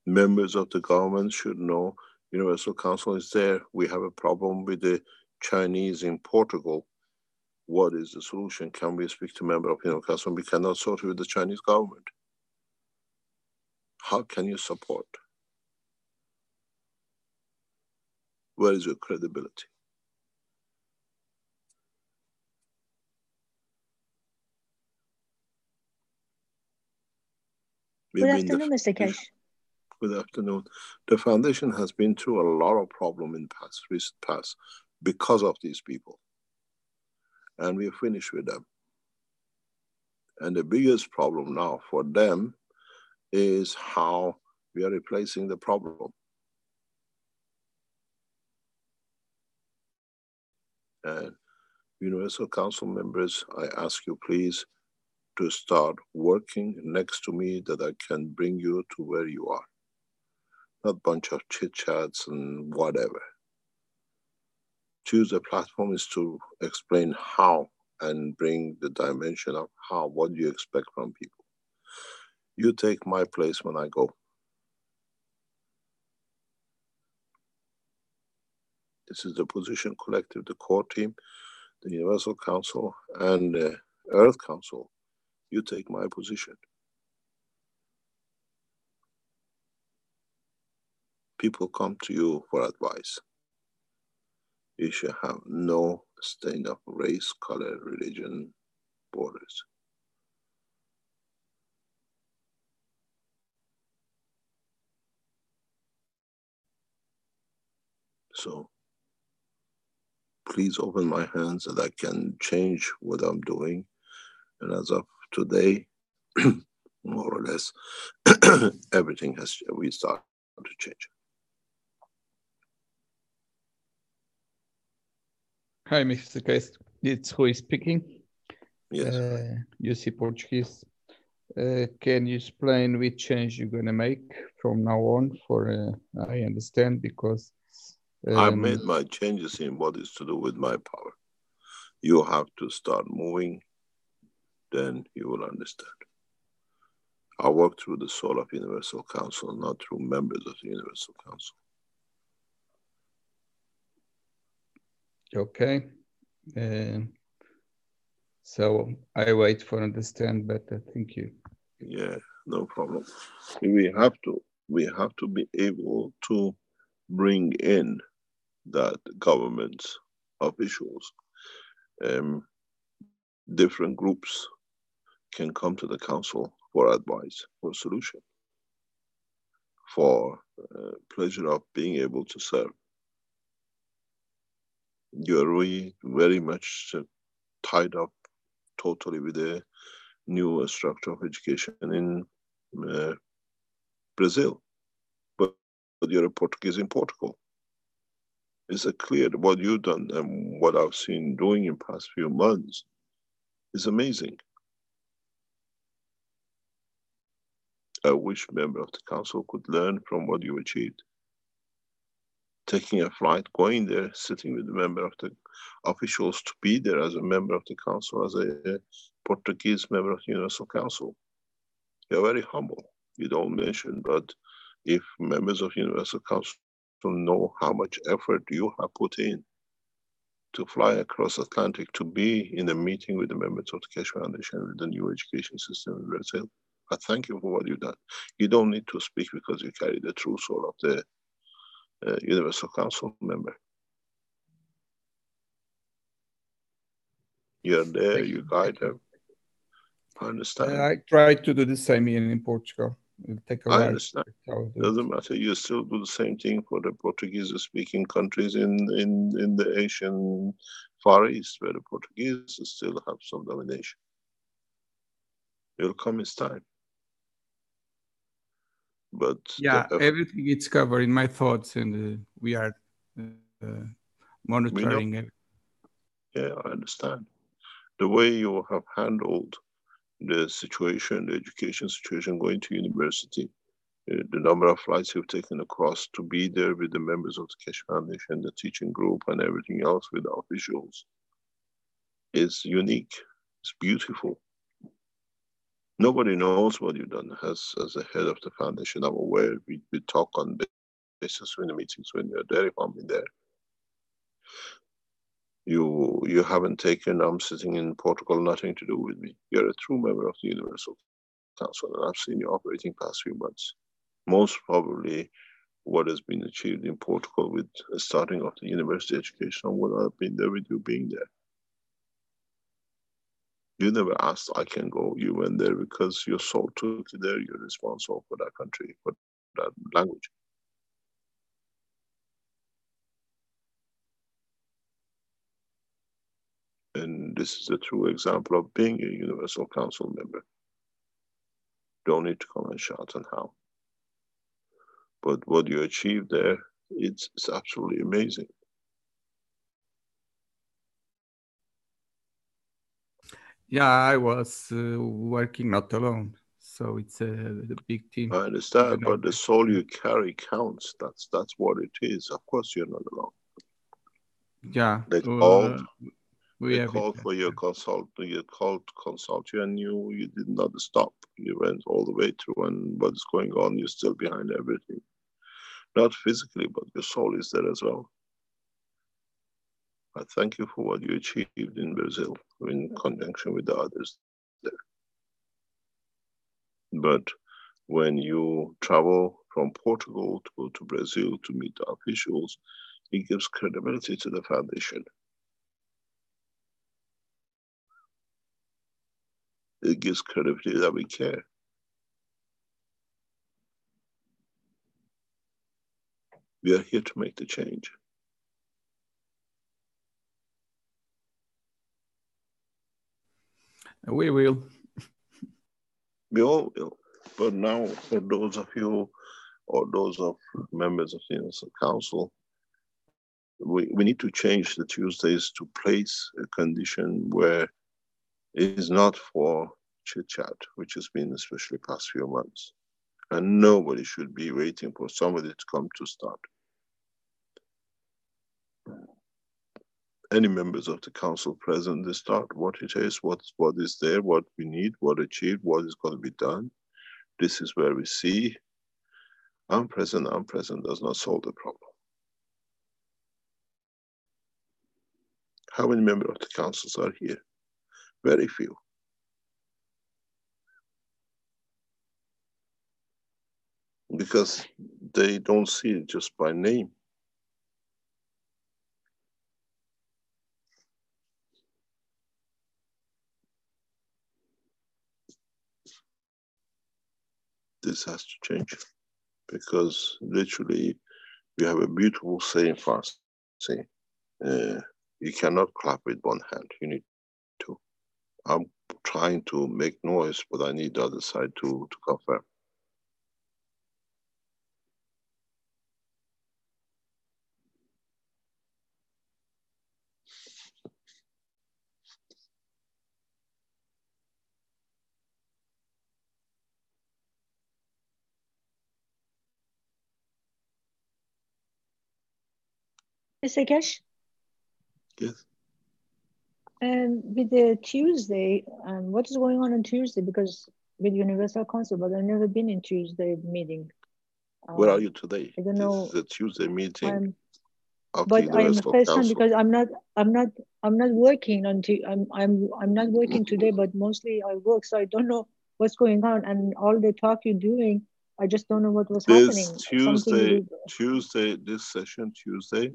Members of the government should know Universal Council is there. We have a problem with the Chinese in Portugal. What is the solution? Can we speak to a member of Universal Council? We cannot sort with the Chinese government. How can you support? Where is your credibility? Good afternoon, Mr. Keshe. Good afternoon. The foundation has been through a lot of problems in the recent past because of these people. And we're finished with them. And the biggest problem now for them is how we are replacing the problem. And Universal Council members, I ask you please to start working next to me, that I can bring you to where you are. Not a bunch of chit chats and whatever. Choose a platform is to explain how and bring the dimension of how, what you expect from people. You take my place when I go. This is the position collective, the core team, the Universal Council and the Earth Council. You take my position. People come to you for advice. You should have no stain of race, color, religion, borders. So please open my hands that I can change what I'm doing. And as of today, more or less, everything has, we start to change. Hi, Mr. Keshe. It's Rui speaking. Yes. You see Portuguese. Can you explain which change you're going to make from now on? For I understand, because I made my changes in what is to do with my power. You have to start moving, then you will understand. I work through the soul of Universal Council, not through members of the Universal Council. Okay. So I wait for understand better. Thank you. Yeah, no problem. We have to be able to bring in that governments, officials, different groups can come to the council for advice, for solution, for pleasure of being able to serve. You're really very much tied up totally with the new structure of education in uh, Brazil, but you're a Portuguese in Portugal. Is it clear that what you've done and what I've seen doing in past few months is amazing? I wish member of the council could learn from what you achieved. Taking a flight, going there, sitting with the member of the officials to be there as a member of the council, as a Portuguese member of the Universal Council. You're very humble. You don't mention, but if members of Universal Council know how much effort you have put in to fly across Atlantic to be in a meeting with the members of the Keshe Foundation with the new education system in Brazil, I thank you for what you've done. You don't need to speak because you carry the true soul of the Universal Council member. You're there, you guide them. I understand. I try to do the same in Portugal. It'll take a while. I understand. Doesn't matter. You still do the same thing for the Portuguese-speaking countries in the Asian Far East, where the Portuguese still have some domination. It will come its time. But yeah, everything is covered in my thoughts, and we are monitoring it. Yeah, I understand. The way you have handled the situation, the education situation, going to university, the number of flights you've taken across to be there with the members of the Keshe Foundation, the teaching group, and everything else with the officials is unique. It's beautiful. Nobody knows what you've done as a head of the foundation. I'm aware. We talk on basis in the meetings when you're there, if I'm in there. You haven't taken, I'm sitting in Portugal, nothing to do with me. You're a true member of the Universal Council, and I've seen you operating past few months. Most probably what has been achieved in Portugal with the starting of the university education would have been there with you being there. You never asked, I can go. You went there because your soul took you there. You're responsible for that country, for that language. And this is a true example of being a Universal Council member. Don't need to come and shout and how. But what you achieved there, it's absolutely amazing. Yeah, I was working not alone, so it's a big team. I understand, but the soul you carry counts. That's what it is. Of course, you're not alone. Yeah, they called for your consult. You called to consult you, and you did not stop. You went all the way through, and what's going on, you're still behind everything. Not physically, but your soul is there as well. I thank you for what you achieved in Brazil in conjunction with the others there. But when you travel from Portugal to go to Brazil to meet the officials, it gives credibility to the foundation. It gives credibility that we care. We are here to make the change. We will. We all will. But now, for those of you or those of members of the Universal Council, we need to change the Tuesdays to place a condition where it is not for chit-chat, which has been especially past few months. And nobody should be waiting for somebody to come to start. Any members of the council present, they start what it is, what is there, what we need, what achieved, what is going to be done. This is where we see. I'm present does not solve the problem. How many members of the councils are here? Very few. Because they don't see it just by name. This has to change, because literally we have a beautiful saying for us, say, You cannot clap with one hand. You need two. I'm trying to make noise, but I need the other side to confirm. Mr. Keshe? Yes. With the Tuesday, what is going on Tuesday? Because with Universal Council, but I've never been in Tuesday meeting. Where are you today? I don't know. This is a Tuesday meeting. But I'm the first time because I'm not working I'm not working today, but mostly I work, so I don't know what's going on, and all the talk you're doing, I just don't know what was happening. Tuesday, this session Tuesday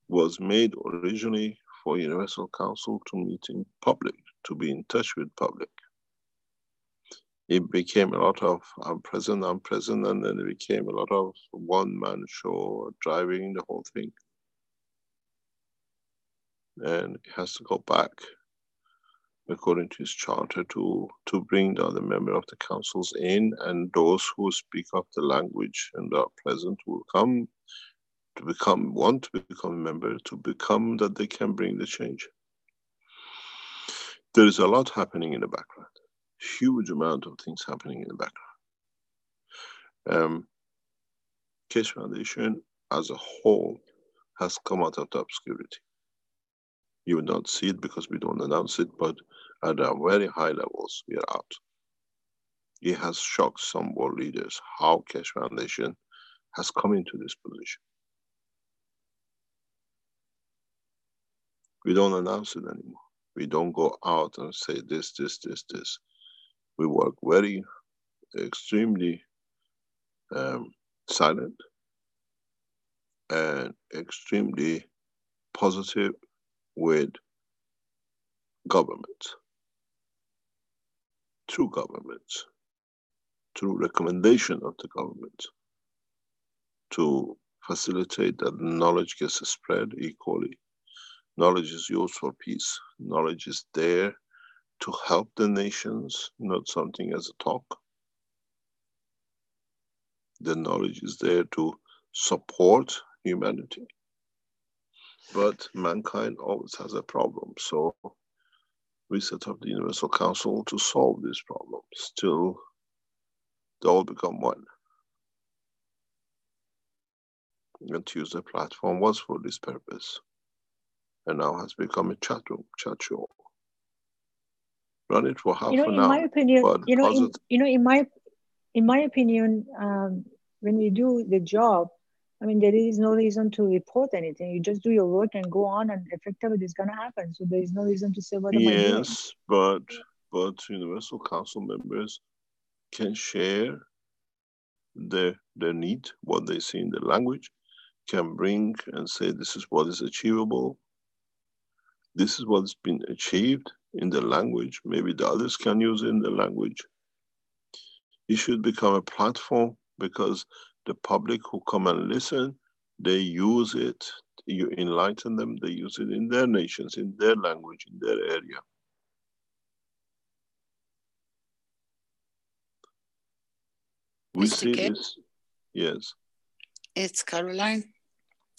was made originally for Universal Council to meet in public, to be in touch with public. It became a lot of I'm present, and then it became a lot of one-man show, driving the whole thing. And it has to go back, according to his charter, to bring the other member of the councils in, and those who speak of the language and are present will come to become a member, to become that they can bring the change. There is a lot happening in the background, huge amount of things happening in the background. Keshe Foundation as a whole has come out of the obscurity. You will not see it because we don't announce it, but at a very high levels, we are out. It has shocked some world leaders how Keshe Foundation has come into this position. We don't announce it anymore. We don't go out and say this. We work very extremely silent and extremely positive with governments, through governments, through recommendation of the government, to facilitate that knowledge gets spread equally. Knowledge is used for peace. Knowledge is there to help the nations, not something as a talk. The knowledge is there to support humanity. But mankind always has a problem. So we set up the Universal Council to solve this problem. Still, they all become one. And Tuesday platform was for this purpose. And now has become a chat room, chat show. Run it for half an hour. In my opinion, in my opinion, when you do the job, I mean, there is no reason to report anything. You just do your work and go on, and effectively it's going to happen. So there is no reason to say, what am I doing? Yes, but Universal Council members can share their need, what they see in the language, can bring and say, this is what is achievable. This is what's been achieved in the language. Maybe the others can use it in the language. It should become a platform because the public who come and listen, they use it. You enlighten them, they use it in their nations, in their language, in their area. We see this. Yes. It's Caroline.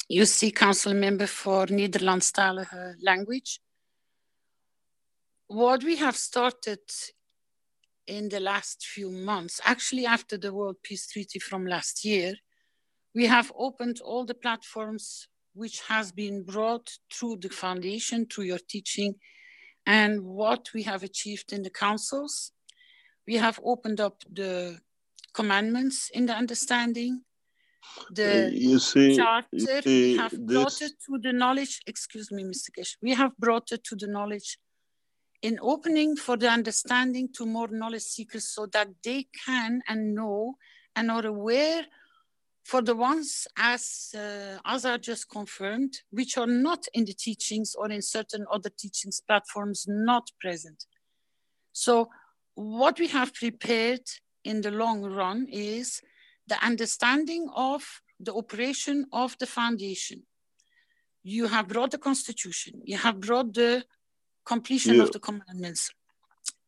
You see, council member for Nederlandstalige language. What we have started in the last few months, actually after the World Peace Treaty from last year, we have opened all the platforms which has been brought through the foundation, through your teaching, and what we have achieved in the councils. We have opened up the commandments in the understanding, the charter, we have brought it to the knowledge, excuse me, Mr. Keshe, we have brought it to the knowledge in opening for the understanding to more knowledge seekers so that they can and know and are aware for the ones as Azar just confirmed, which are not in the teachings or in certain other teachings platforms not present. So what we have prepared in the long run is the understanding of the operation of the foundation. You have brought the Constitution. You have brought the completion of the commandments,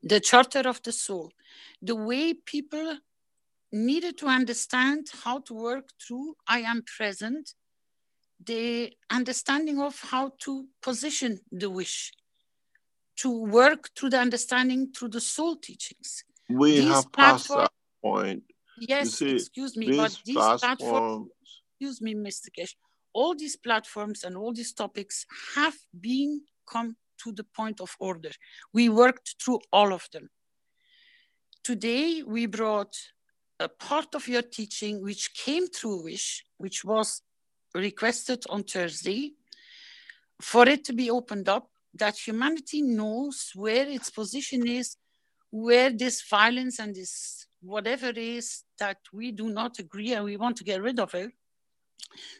the Charter of the Soul, the way people needed to understand how to work through I am present, the understanding of how to position the wish, to work through the understanding through the soul teachings. We have passed that point. Yes, see, excuse me, but these platforms, excuse me, Mr. Keshe, all these platforms and all these topics have been come to the point of order. We worked through all of them. Today, we brought a part of your teaching which came through wish, which was requested on Thursday, for it to be opened up, that humanity knows where its position is, where this violence and this whatever is that we do not agree and we want to get rid of it,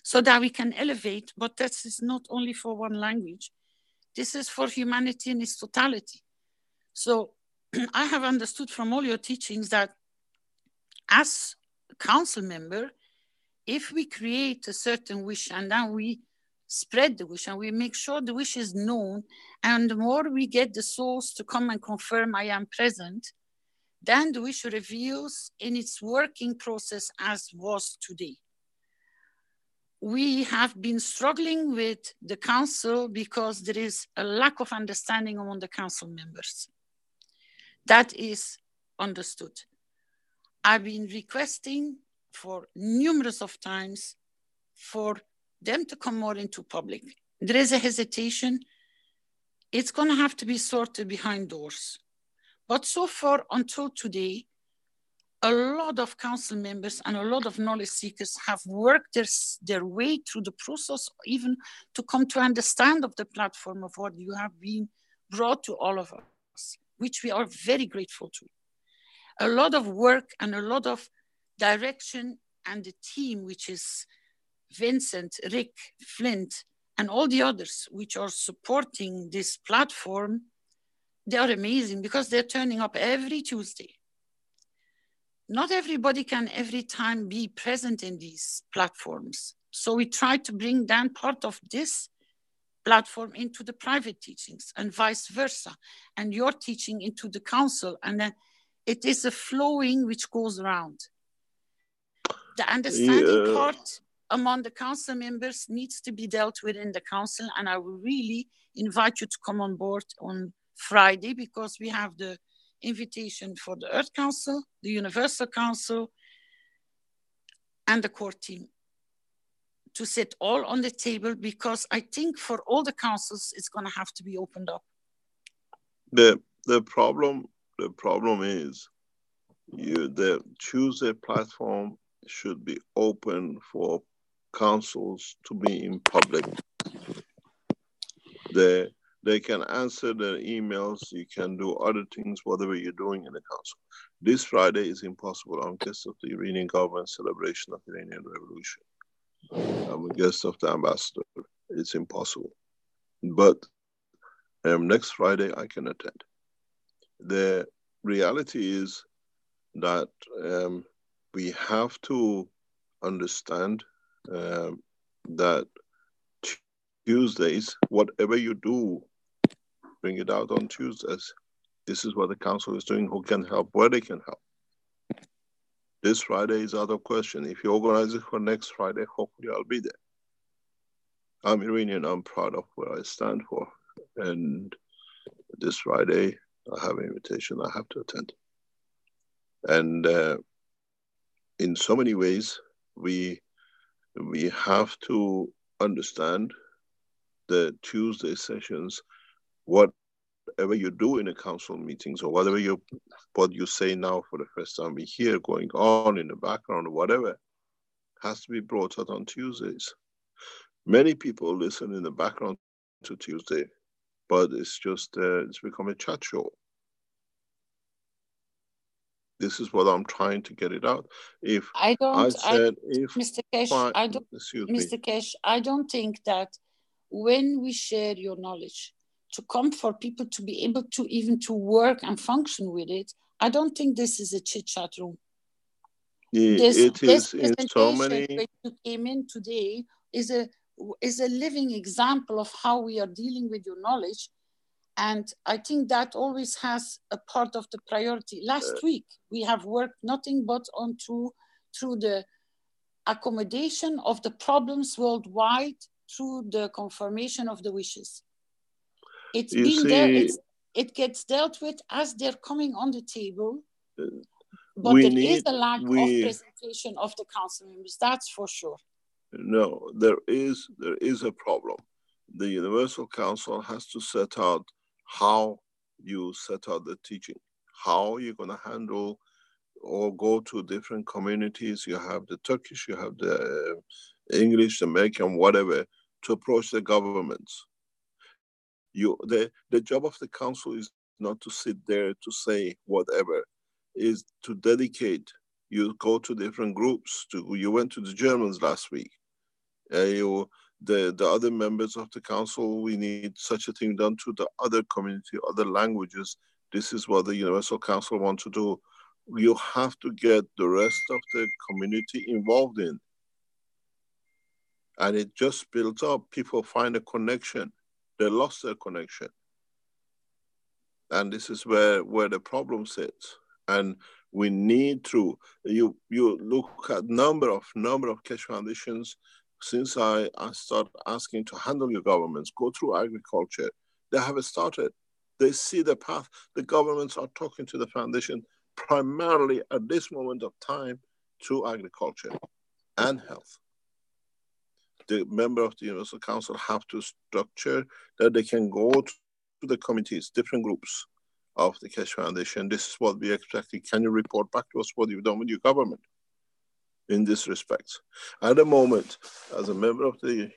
so that we can elevate. But this is not only for one language. This is for humanity in its totality. So I have understood from all your teachings that as a council member, if we create a certain wish and then we spread the wish and we make sure the wish is known, and the more we get the souls to come and confirm I am present, then the wish reveals in its working process as was today. We have been struggling with the council because there is a lack of understanding among the council members. That is understood. I've been requesting for numerous of times for them to come more into public. There is a hesitation. It's going to have to be sorted behind doors. But so far until today, a lot of council members and a lot of knowledge seekers have worked their way through the process, even to come to understand of the platform of what you have been brought to all of us, which we are very grateful to. A lot of work and a lot of direction, and the team, which is Vincent, Rick, Flint, and all the others which are supporting this platform, they are amazing because they're turning up every Tuesday. Not everybody can every time be present in these platforms. So we try to bring down part of this platform into the private teachings and vice versa, and your teaching into the council. And then it is a flowing which goes around. The understanding part among the council members needs to be dealt with in the council. And I will really invite you to come on board on Friday, because we have the invitation for the Earth Council, the Universal Council, and the core team to sit all on the table, because I think for all the councils, it's going to have to be opened up. The problem is the Tuesday platform should be open for councils to be in public. They can answer their emails, you can do other things, whatever you're doing in the council. This Friday is impossible. I'm guest of the Iranian government celebration of the Iranian Revolution. I'm a guest of the ambassador. It's impossible. But next Friday I can attend. The reality is that we have to understand that Tuesdays, whatever you do, bring it out on Tuesdays. This is what the council is doing. Who can help, where they can help. This Friday is out of question. If you organize it for next Friday, hopefully I'll be there. I'm Iranian, I'm proud of what I stand for. And this Friday, I have an invitation I have to attend. And in so many ways, we have to understand the Tuesday sessions, whatever you do in the council meetings, or whatever what you say now for the first time we hear going on in the background, or whatever, has to be brought out on Tuesdays. Many people listen in the background to Tuesday, but it's just, it's become a chat show. This is what I'm trying to get it out. Mr. Keshe, I don't think that when we share your knowledge to come for people to be able to even to work and function with it, I don't think this is a chit-chat room. This in so many... When you came in today is is a living example of how we are dealing with your knowledge. And I think that always has a part of the priority. Last week, we have worked nothing but on through the accommodation of the problems worldwide through the confirmation of the wishes. It's been there, it gets dealt with as they're coming on the table, but there is a lack of presentation of the council members, that's for sure. No, there is a problem. The Universal Council has to set out how you set out the teaching, how you're going to handle or go to different communities. You have the Turkish, you have the English, the American, whatever, to approach the governments. The job of the council is not to sit there to say whatever, is to dedicate. You go to different groups. You went to the Germans last week. The other members of the council, we need such a thing done to the other community, other languages. This is what the Universal Council wants to do. You have to get the rest of the community involved in. And it just builds up. People find a connection. They lost their connection. And this is where the problem sits. And we need to, you look at number of Keshe foundations. Since I started asking to handle your governments, go through agriculture, they have started. They see the path. The governments are talking to the foundation primarily at this moment of time through agriculture and health. The member of the Universal Council have to structure that they can go to the committees, different groups of the Keshe Foundation. This is what we expected. Can you report back to us what you've done with your government in this respect? At the moment, as a member of the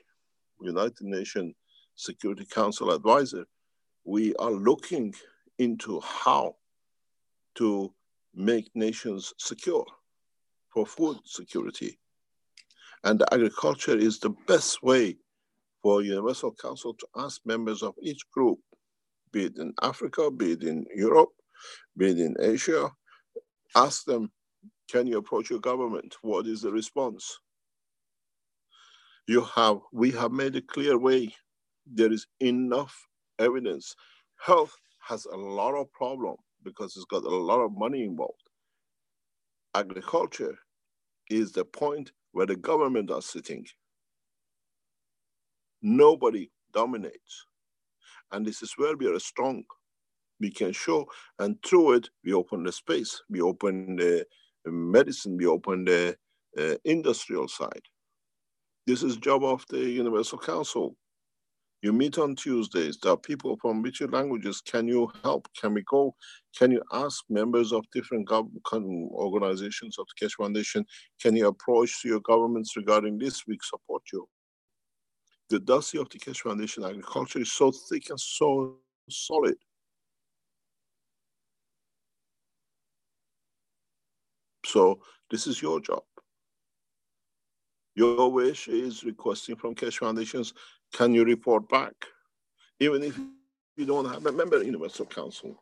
United Nations Security Council advisor, we are looking into how to make nations secure for food security. And the agriculture is the best way for Universal Council to ask members of each group, be it in Africa, be it in Europe, be it in Asia, ask them, can you approach your government? What is the response? We have made a clear way. There is enough evidence. Health has a lot of problem because it's got a lot of money involved. Agriculture is the point where the government are sitting. Nobody dominates. And this is where we are strong. We can show, and through it, we open the space, we open the medicine, we open the industrial side. This is job of the Universal Council. You meet on Tuesdays. There are people from which languages. Can you help? Can we go? Can you ask members of different organizations of the Keshe Foundation, can you approach your governments regarding this? We support you. The dossier of the Keshe Foundation agriculture is so thick and so solid. So this is your job. Your wish is requesting from Keshe Foundations, can you report back? Even if you don't have a member in Universal Council.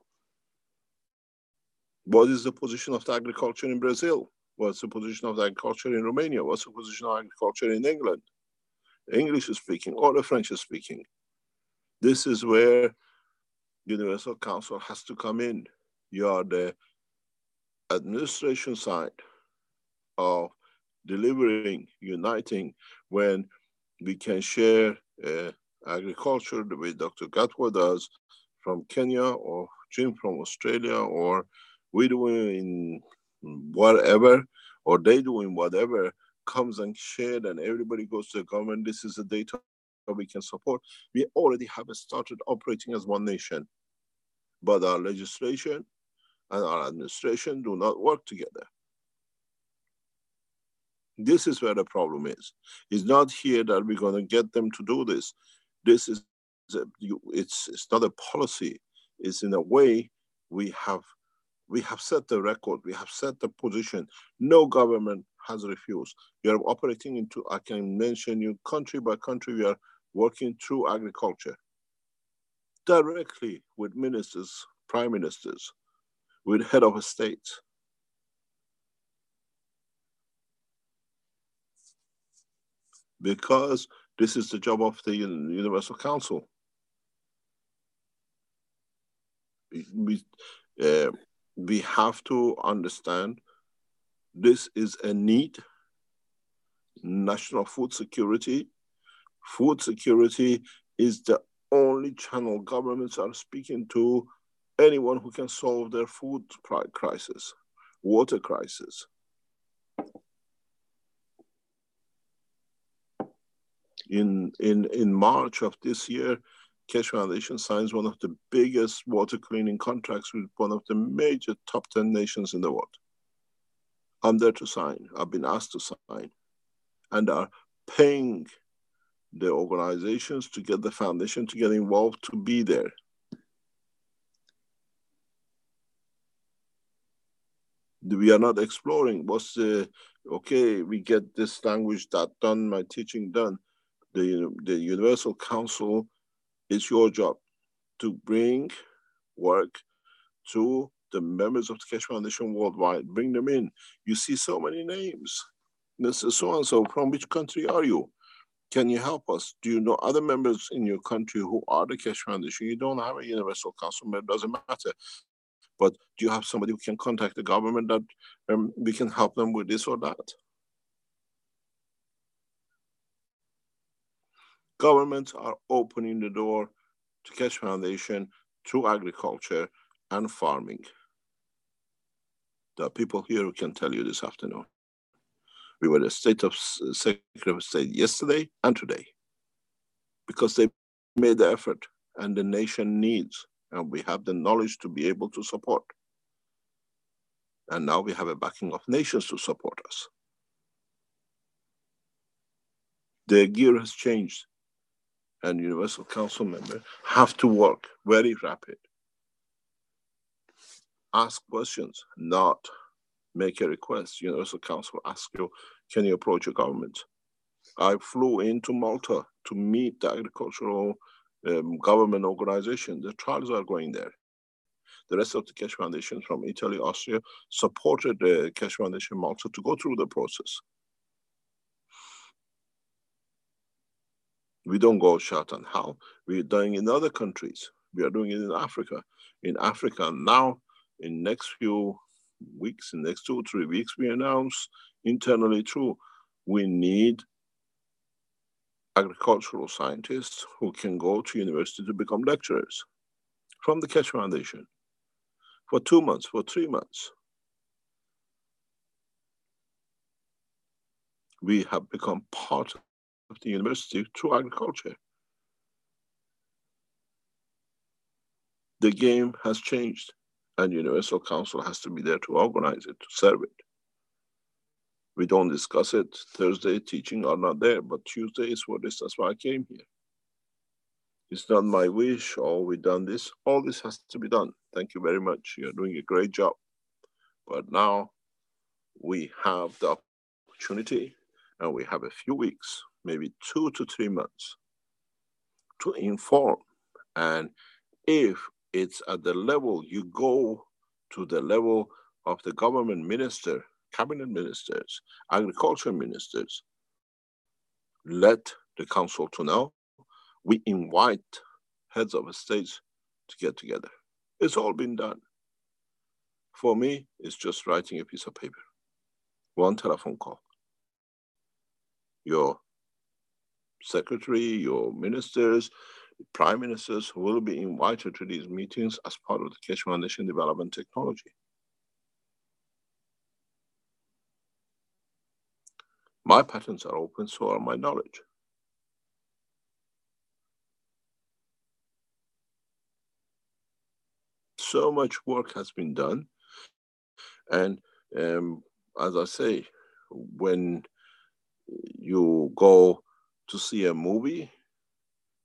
What is the position of the agriculture in Brazil? What's the position of the agriculture in Romania? What's the position of agriculture in England? English is speaking or the French is speaking. This is where Universal Council has to come in. You are the administration side of delivering, uniting, when we can share agriculture the way Dr. Gatwa does from Kenya, or Jim from Australia, or we doing whatever, or they doing whatever, comes and shared, and everybody goes to the government. This is the data we can support. We already have started operating as one nation, but our legislation and our administration do not work together. This is where the problem is. It's not here that we're going to get them to do this. This is it's not a policy. It's in a way we have set the record. We have set the position. No government has refused. We are operating into, I can mention you country by country, we are working through agriculture directly with ministers, prime ministers, with head of state. Because This is the job of the Universal Council. We have to understand this is a need. National food security. Food security is the only channel governments are speaking to anyone who can solve their food crisis, water crisis. In March of this year, Keshe Foundation signs one of the biggest water cleaning contracts with one of the major top 10 nations in the world. I'm there to sign. I've been asked to sign, and are paying the organizations to get the foundation to get involved to be there. We are not exploring what's the, okay, we get this language that done, my teaching done. The Universal Council, it's your job to bring work to the members of the Keshe Foundation worldwide. Bring them in. You see so many names. This is so-and-so. From which country are you? Can you help us? Do you know other members in your country who are the Keshe Foundation? You don't have a Universal Council member, it doesn't matter. But do you have somebody who can contact the government that we can help them with this or that? Governments are opening the door to Keshe Foundation through agriculture and farming. There are people here who can tell you this afternoon. We were the Secretary of State yesterday and today because they made the effort and the nation needs, and we have the knowledge to be able to support. And now we have a backing of nations to support us. The gear has changed, and Universal Council members have to work very rapid. Ask questions, not make a request. Universal Council asks you, can you approach your government? I flew into Malta to meet the agricultural government organization. The trials are going there. The rest of the Keshe Foundation from Italy, Austria, supported the Keshe Foundation Malta to go through the process. We don't go shout and howl. We're doing it in other countries. We are doing it in Africa. In Africa now, in next few weeks, in next 2 or 3 weeks, we announce internally too, we need agricultural scientists who can go to university to become lecturers from the Keshe Foundation for 2 months, for 3 months. We have become part of the university through agriculture. The game has changed, and Universal Council has to be there to organize it, to serve it. We don't discuss it. Thursday teaching are not there, but Tuesday is for this. That's why I came here. It's not my wish, or we done this. All this has to be done. Thank you very much. You're doing a great job. But now we have the opportunity, and we have a few weeks, maybe 2 to 3 months, to inform. And if it's at the level, you go to the level of the government minister, cabinet ministers, agriculture ministers, let the council to know. We invite heads of states to get together. It's all been done. For me, it's just writing a piece of paper. 1 telephone call. Your secretary, your ministers, prime ministers will be invited to these meetings as part of the Keshe Foundation Development Technology. My patents are open, so are my knowledge. So much work has been done. And as I say, when you go to see a movie,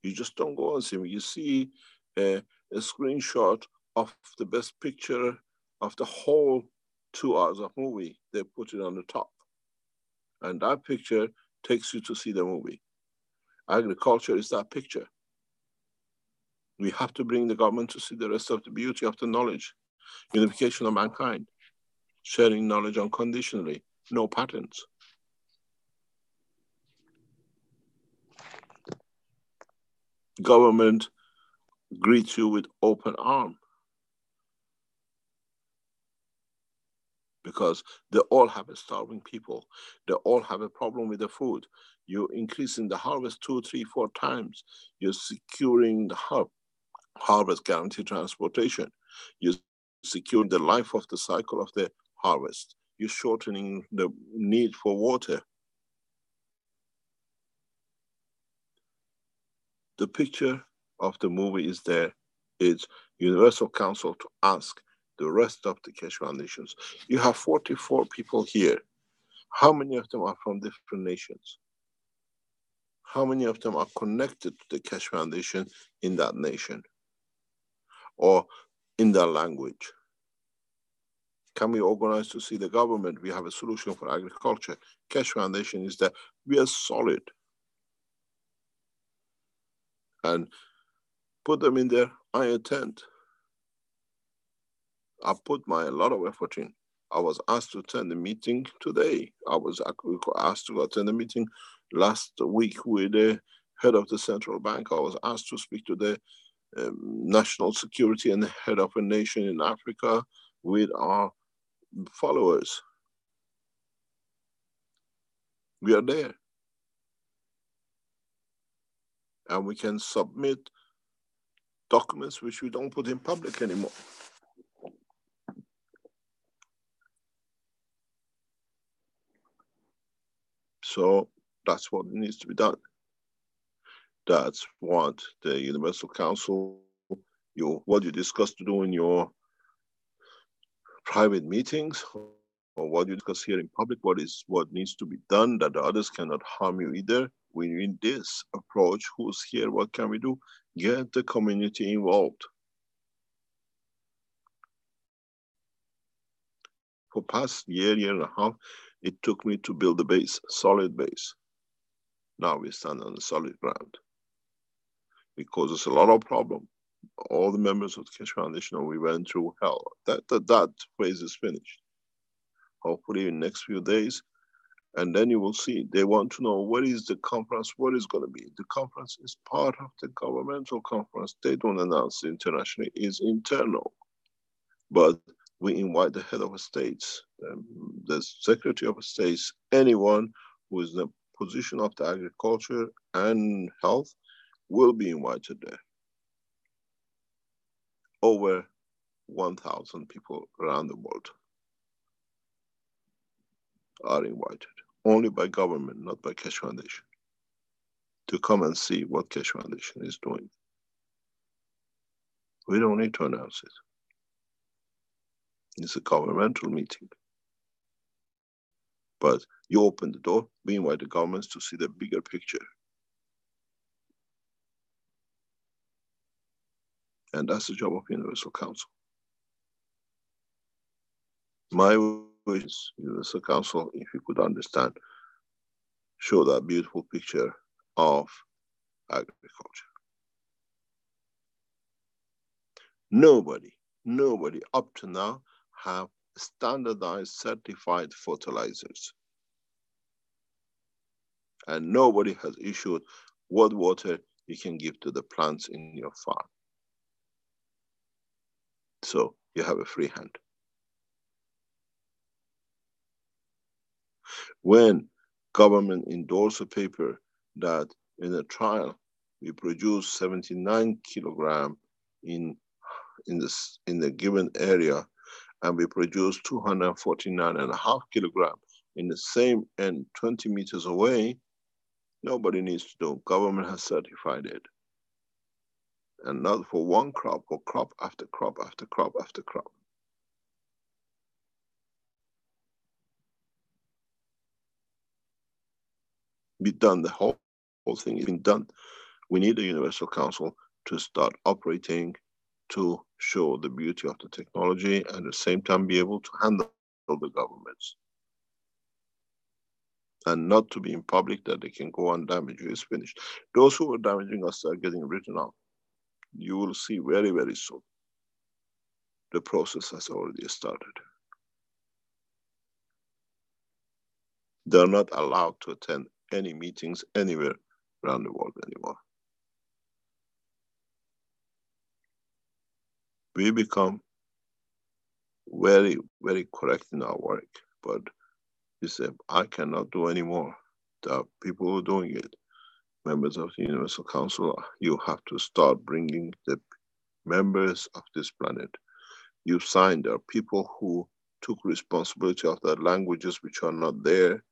you just don't go and see it. You see a screenshot of the best picture of the whole 2 hours of movie. They put it on the top. And that picture takes you to see the movie. Agriculture is that picture. We have to bring the government to see the rest of the beauty of the knowledge. Unification of mankind. Sharing knowledge unconditionally. No patents. Government greets you with open arms because they all have a starving people. They all have a problem with the food. You're increasing the harvest 2, 3, 4 times. You're securing the harvest guaranteed transportation. You're securing the life of the cycle of the harvest. You're shortening the need for water. The picture of the movie is there. It's Universal Council to ask the rest of the Keshe Foundations. You have 44 people here. How many of them are from different nations? How many of them are connected to the Keshe Foundation in that nation or in that language? Can we organize to see the government? We have a solution for agriculture. Keshe Foundation is that we are solid. And put them in there, I attend. I put a lot of effort in. I was asked to attend the meeting today. I was asked to attend the meeting last week with the head of the central bank. I was asked to speak to the national security and the head of a nation in Africa with our followers. We are there. And we can submit documents which we don't put in public anymore. So that's what needs to be done. That's what the Universal Council, what you discuss to do in your private meetings, or what you discuss here in public, what needs to be done, that the others cannot harm you either. We need this approach. Who's here? What can we do? Get the community involved. For past year and a half, it took me to build a base, solid base. Now we stand on a solid ground. It causes a lot of problem. All the members of the Keshe Foundation, we went through hell. That phase is finished. Hopefully in the next few days. And then you will see, they want to know what is the conference, what is going to be. The conference is part of the governmental conference. They don't announce it internationally, it's internal. But we invite the head of states, the secretary of states, anyone who is in the position of the agriculture and health will be invited there. Over 1,000 people around the world are invited, only by government, not by Keshe Foundation, to come and see what Keshe Foundation is doing. We don't need to announce it. It's a governmental meeting. But you open the door, we invite the governments to see the bigger picture. And that's the job of Universal Council. My wish is Universal Council, if you could understand, show that beautiful picture of agriculture. Nobody up to now have standardized certified fertilizers. And nobody has issued what water you can give to the plants in your farm. So you have a free hand. When government endorses a paper that in a trial we produce 79 kilogram in the given area, and we produce 249.5 kilogram in the same end 20 meters away, nobody needs to do. Government has certified it. And not for one crop, or crop after crop after crop after crop. Be done, the whole thing has been done. We need a Universal Council to start operating, to show the beauty of the technology, and at the same time be able to handle the governments. And not to be in public that they can go and damage you. It's finished. Those who are damaging us are getting written out. You will see very, very soon. The process has already started. They're not allowed to attend any meetings anywhere around the world anymore. we become very, very correct in our work. But he said, I cannot do anymore. There are people who are doing it. Members of the Universal Council, you have to start bringing the members of this planet. You signed, there are people who took responsibility of their languages which are not there.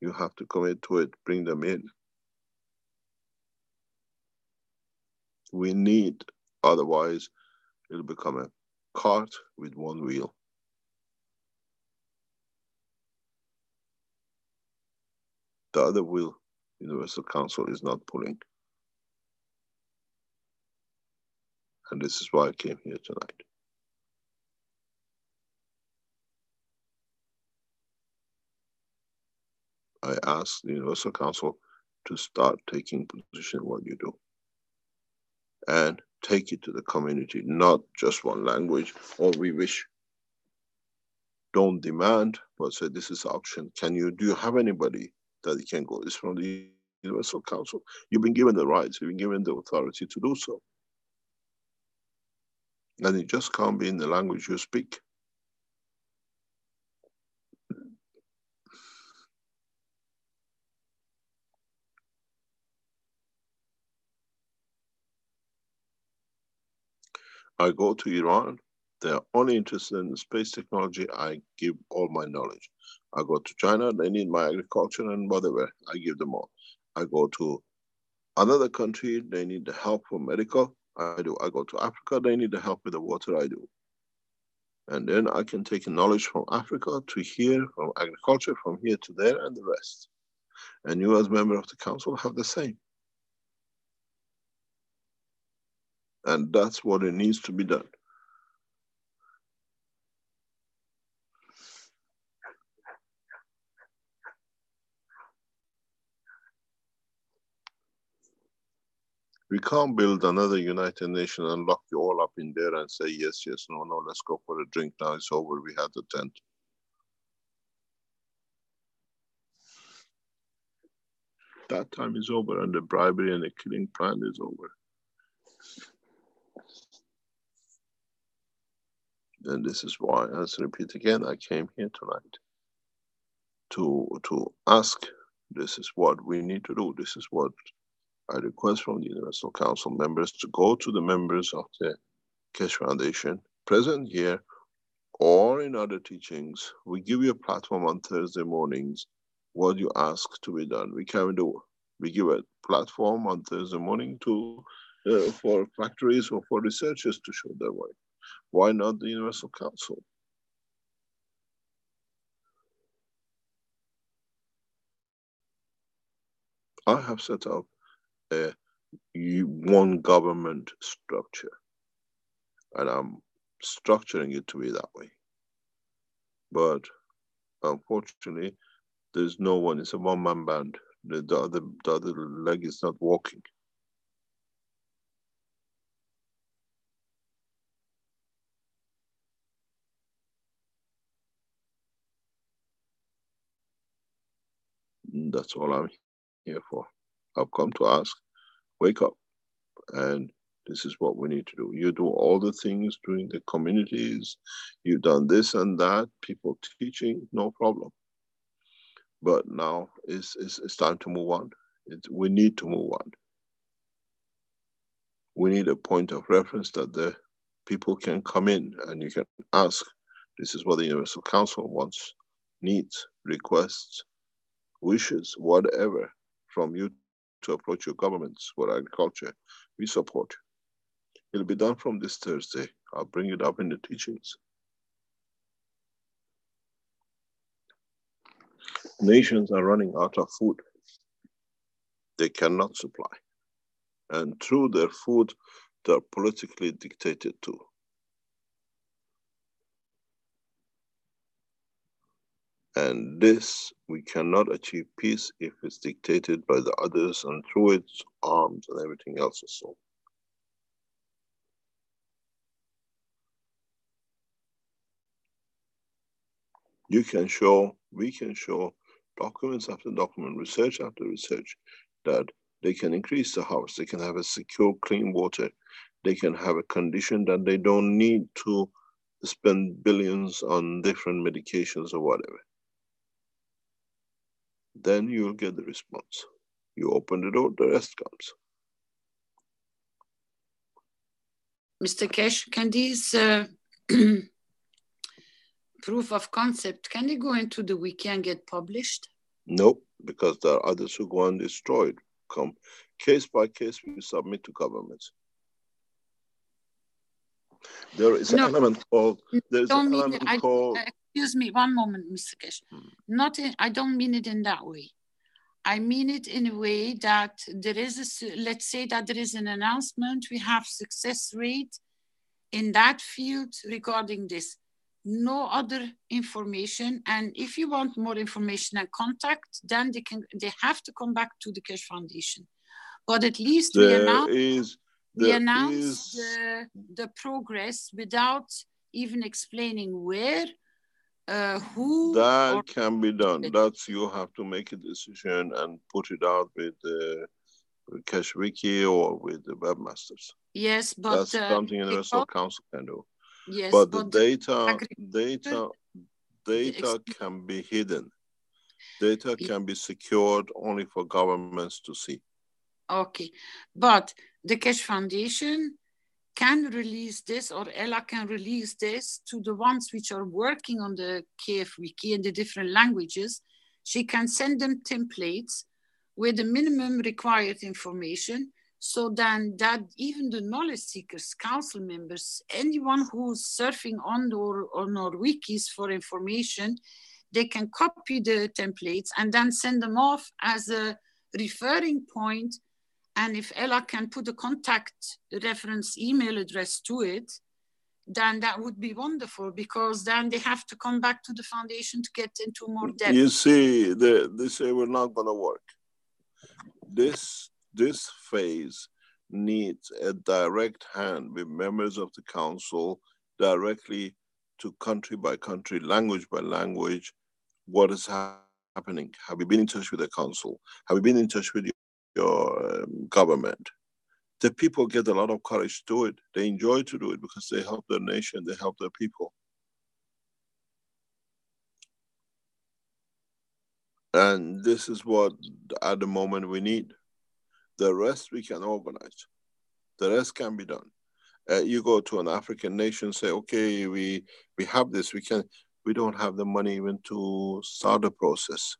You have to commit to it, bring them in. We need, otherwise it'll become a cart with one wheel. The other wheel, Universal Council is not pulling. And this is why I came here tonight. I asked the Universal Council to start taking position what you do. And take it to the community, not just one language, or we wish. Don't demand, but say this is option. Do you have anybody that you can go? It's from the Universal Council. You've been given the rights, you've been given the authority to do so. And it just can't be in the language you speak. I go to Iran, they're only interested in space technology, I give all my knowledge. I go to China, they need my agriculture and whatever, I give them all. I go to another country, they need the help for medical, I do. I go to Africa, they need the help with the water, I do. And then I can take knowledge from Africa to here, from agriculture, from here to there, and the rest. And you as member of the council have the same. And that's what it needs to be done. We can't build another United Nations and lock you all up in there and say, yes, yes, no, no, let's go for a drink now, it's over, we had the tent. That time is over and the bribery and the killing plan is over. And this is why, as I repeat again, I came here tonight to ask, this is what we need to do. This is what I request from the Universal Council members to go to the members of the Keshe Foundation, present here or in other teachings. We give you a platform on Thursday mornings, what you ask to be done, we can do. We give a platform on Thursday morning to for factories or for researchers to show their work. Why not the Universal Council? I have set up a one government structure, and I'm structuring it to be that way. But unfortunately, there's no one, it's a one-man band. The other leg is not walking. That's all I'm here for. I've come to ask, wake up, and this is what we need to do. You do all the things doing the communities, you've done this and that, people teaching, no problem. But now it's time to move on. We need to move on. We need a point of reference that the people can come in and you can ask, this is what the Universal Council wants, needs, requests, wishes, whatever, from you to approach your governments for agriculture. We support. It'll be done from this Thursday. I'll bring it up in the teachings. Nations are running out of food. They cannot supply. And through their food, they're politically dictated to. And this, we cannot achieve peace if it's dictated by the others and through its arms and everything else is so. You can show, we can show documents after document, research after research, that they can increase the harvest, they can have a secure, clean water, they can have a condition that they don't need to spend billions on different medications or whatever. Then you'll get the response. You open the door, the rest comes. Mr. Keshe, can these proof of concept, can they go into the wiki and get published? Nope, because there are others who go and destroy it. Come case by case, we submit to governments. There is an element called. There's an element called. Excuse me, one moment, Mr. Keshe. I don't mean it in that way. I mean it in a way that there is let's say that there is an announcement. We have success rate in that field regarding this. No other information, and if you want more information and contact, then they have to come back to the Keshe Foundation. But at least we announced the progress without even explaining where, who. That can be done. That's, you have to make a decision and put it out with the Keshe Wiki or with the webmasters. Yes, but that's something Universal Council can do. Yes, but the data can be hidden. Data can be secured only for governments to see. Okay, but the Keshe Foundation can release this, or Ella can release this to the ones which are working on the KF Wiki in the different languages. She can send them templates with the minimum required information, so then that even the knowledge seekers, council members, anyone who's surfing on our wikis for information, they can copy the templates and then send them off as a referring point. And if Ella can put a contact reference email address to it, then that would be wonderful, because then they have to come back to the foundation to get into more depth. You see, they say we're not going to work. This phase needs a direct hand with members of the council directly to country by country, language by language, what is happening. Have you been in touch with the council? Have you been in touch with your government? The people get a lot of courage to do it. They enjoy to do it because they help their nation, they help their people. And this is what at the moment we need. The rest we can organize. The rest can be done. You go to an African nation, say, okay, we have this, we don't have the money even to start the process.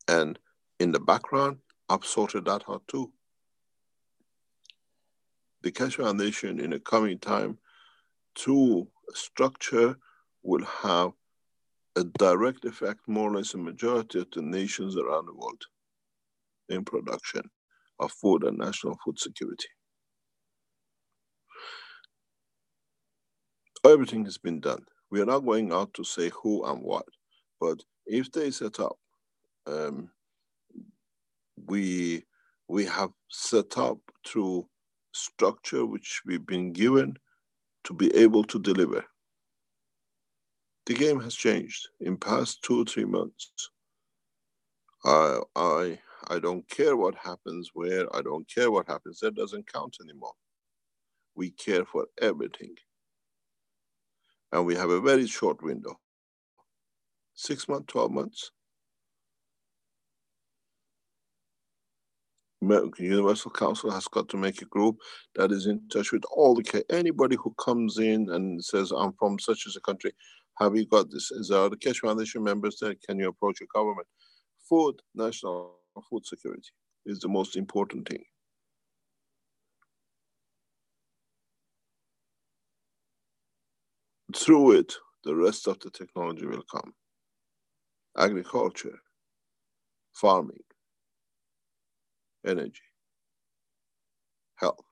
And in the background, I've sorted that out too. The Keshe Foundation in the coming time, through structure, will have a direct effect, more or less a majority of the nations around the world in production of food and national food security. Everything has been done. We are not going out to say who and what, but if they set up, we have set up through structure which we've been given to be able to deliver. The game has changed in past 2 or 3 months. I don't care what happens where, I don't care what happens, that doesn't count anymore. We care for everything. And we have a very short window. 6 months, 12 months. Universal Council has got to make a group that is in touch with all the, anybody who comes in and says, I'm from such as a country, have you got this? Is there the Keshe Foundation members there? Can you approach your government? Food, national food security is the most important thing. Through it, the rest of the technology will come. Agriculture, farming, energy, health.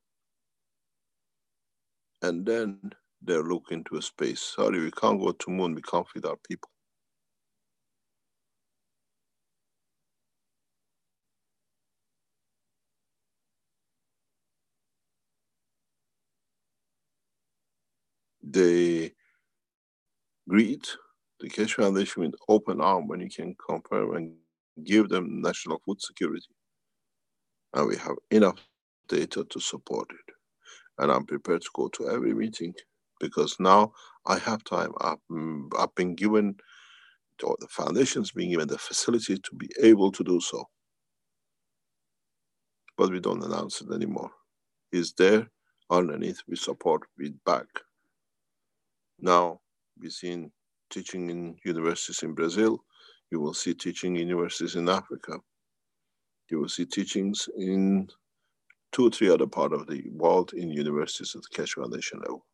And then they'll look into a space. Sorry, we can't go to moon, we can't feed our people. They greet the Keshe Foundation with open arm when you can confirm and give them national food security. And we have enough data to support it. And I'm prepared to go to every meeting because now I have time. I've been given, or the foundation's been given the facility to be able to do so. But we don't announce it anymore. It's there underneath, we support, we back. Now we've seen teaching in universities in Brazil. You will see teaching in universities in Africa. You will see teachings in 2 or 3 other parts of the world in universities at the Keshe Foundation level.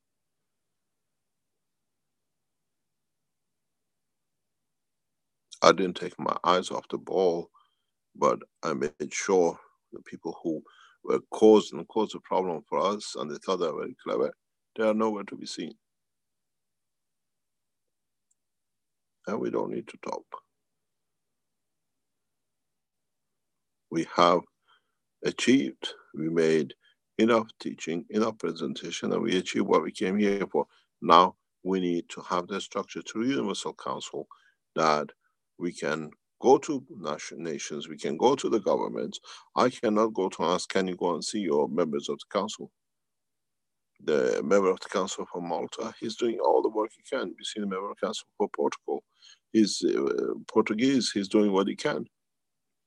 I didn't take my eyes off the ball, but I made sure the people who were caused the problem for us and they thought they were very clever, they are nowhere to be seen. And we don't need to talk. We have achieved, we made enough teaching, enough presentation, and we achieved what we came here for. Now we need to have the structure through Universal Council that we can go to nations, we can go to the governments. I cannot go to ask, can you go and see your members of the council? The member of the council from Malta, he's doing all the work he can. You see the member of the council for Portugal, he's Portuguese, he's doing what he can.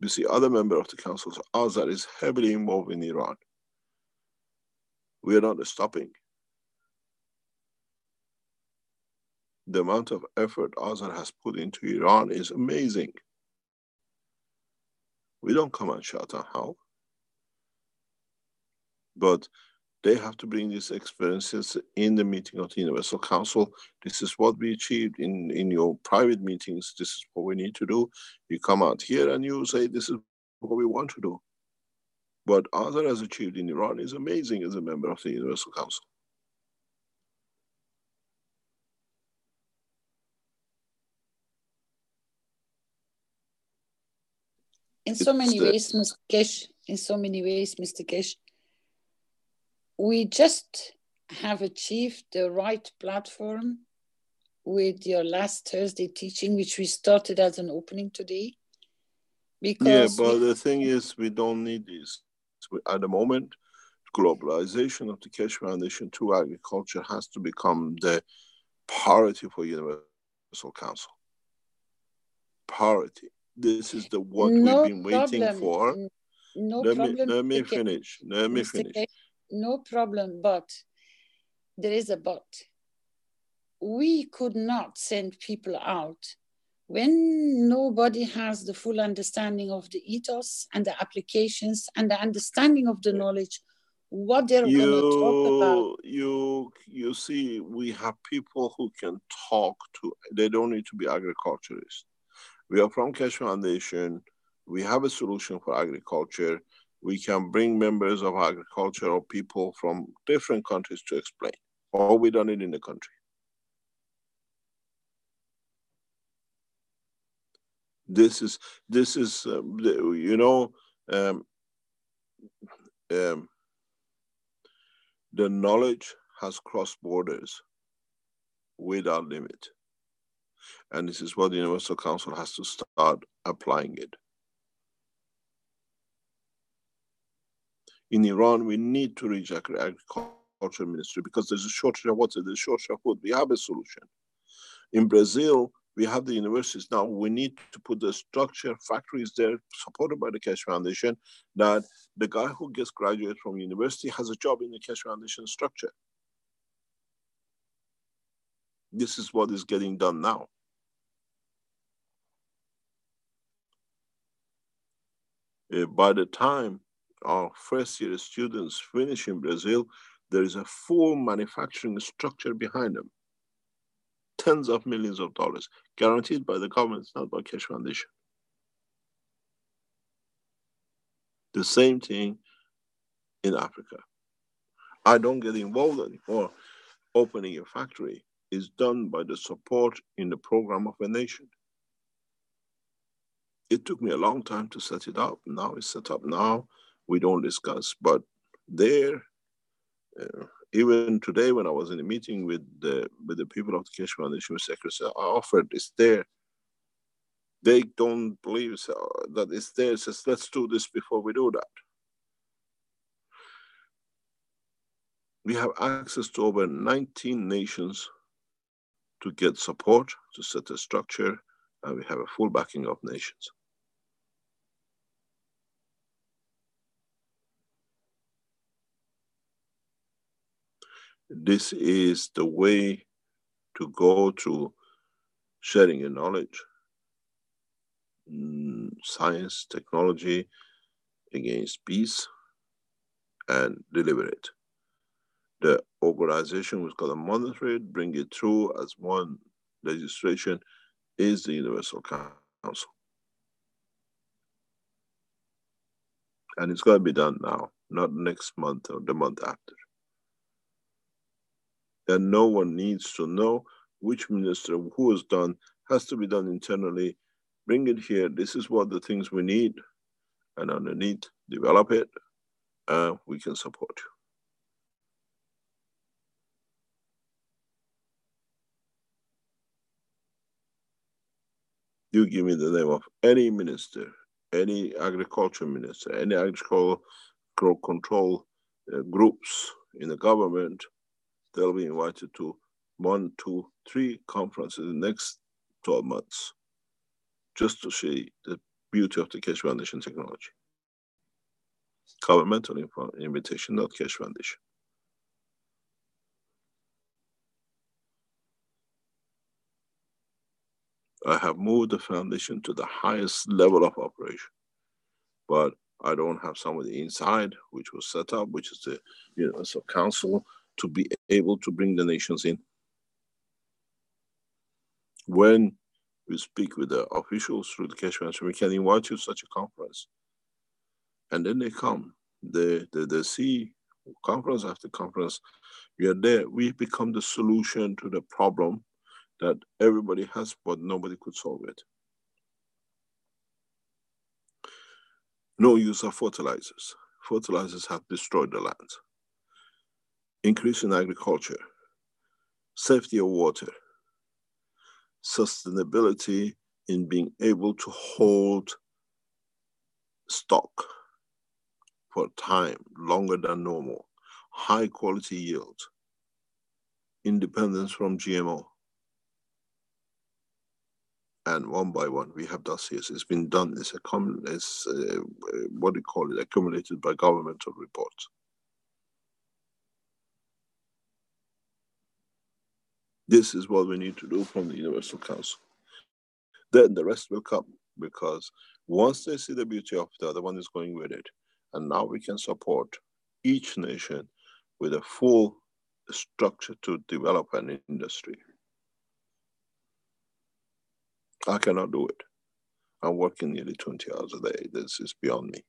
You see other member of the council, Azar is heavily involved in Iran. We are not stopping. The amount of effort Azar has put into Iran is amazing. We don't come and shout and howl. But they have to bring these experiences in the meeting of the Universal Council. This is what we achieved in your private meetings. This is what we need to do. You come out here and you say, this is what we want to do. What Azar has achieved in Iran is amazing as a member of the Universal Council. In so many ways, Mr. Keshe, we just have achieved the right platform with your last Thursday teaching, which we started as an opening today. Because but the thing is, we don't need this. At the moment, globalization of the Keshe Foundation to agriculture has to become the priority for Universal Council. Priority. This is the what we've been waiting for. Let me finish. No problem, but there is a but. We could not send people out when nobody has the full understanding of the ethos and the applications and the understanding of the knowledge, what they're going to talk about. You see, we have people who can talk to, they don't need to be agriculturists. We are from Keshe Foundation. We have a solution for agriculture. We can bring members of agriculture or people from different countries to explain, or we done it in the country. This is you know, the knowledge has crossed borders without limit. And this is what the Universal Council has to start applying it. In Iran, we need to reach agriculture ministry because there's a shortage of water, there's a shortage of food. We have a solution. In Brazil, we have the universities now. We need to put the structure, factories there, supported by the Keshe Foundation, that the guy who gets graduated from university has a job in the Keshe Foundation structure. This is what is getting done now. By the time our first year students finish in Brazil, there is a full manufacturing structure behind them. Tens of millions of dollars, guaranteed by the government, not by Keshe Foundation. The same thing in Africa. I don't get involved anymore. Opening a factory is done by the support in the program of a nation. It took me a long time to set it up. Now it's set up now. We don't discuss, but there, even today when I was in a meeting with the people of the Keshe Foundation Secretary, I offered it's there. They don't believe that it's there. It says, let's do this before we do that. We have access to over 19 nations to get support, to set a structure, and we have a full backing of nations. This is the way to go through sharing your knowledge, science, technology against peace, and deliver it. The organization who's going to monitor it, bring it through as one legislation, is the Universal Council. And it's got to be done now, not next month or the month after. And no one needs to know which minister, who has done, has to be done internally. Bring it here. This is what the things we need. And underneath, develop it. We can support you. You give me the name of any minister, any agriculture minister, any agricultural control groups in the government, they'll be invited to 1, 2, 3 conferences in the next 12 months, just to see the beauty of the Keshe Foundation technology. Governmental invitation, not Keshe Foundation. I have moved the foundation to the highest level of operation, but I don't have somebody inside, which was set up, which is the Universal Council, to be able to bring the nations in. When we speak with the officials through the Keshe Foundation, we can invite you to such a conference. And then they come, they see conference after conference, we are there. We become the solution to the problem that everybody has, but nobody could solve it. No use of fertilizers. Fertilizers have destroyed the land. Increase in agriculture, safety of water, sustainability in being able to hold stock for time longer than normal, high quality yield, independence from GMO. And one by one, we have dossiers. It's been done. It's what do you call it? Accumulated by governmental reports. This is what we need to do from the Universal Council. Then the rest will come, because once they see the beauty of the other one is going with it, and now we can support each nation with a full structure to develop an industry. I cannot do it. I'm working nearly 20 hours a day. This is beyond me.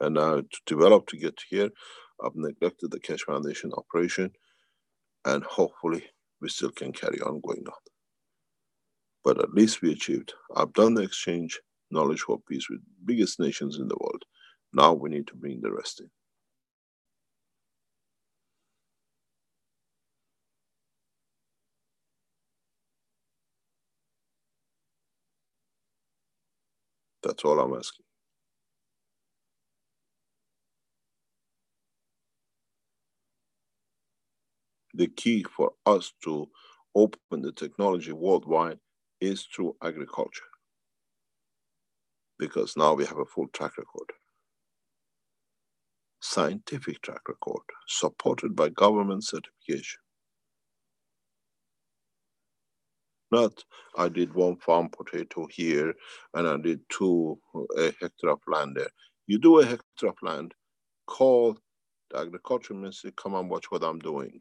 And now to develop to get here, I've neglected the Keshe Foundation operation, and hopefully we still can carry on going on. But at least we achieved. I've done the exchange, knowledge for peace with biggest nations in the world. Now we need to bring the rest in. That's all I'm asking. The key for us to open the technology worldwide is through agriculture. Because now we have a full track record. Scientific track record, supported by government certification. Not, I did 1 farm potato here, and I did 2 hectare of land there. You do a hectare of land, call the agriculture ministry, come and watch what I'm doing.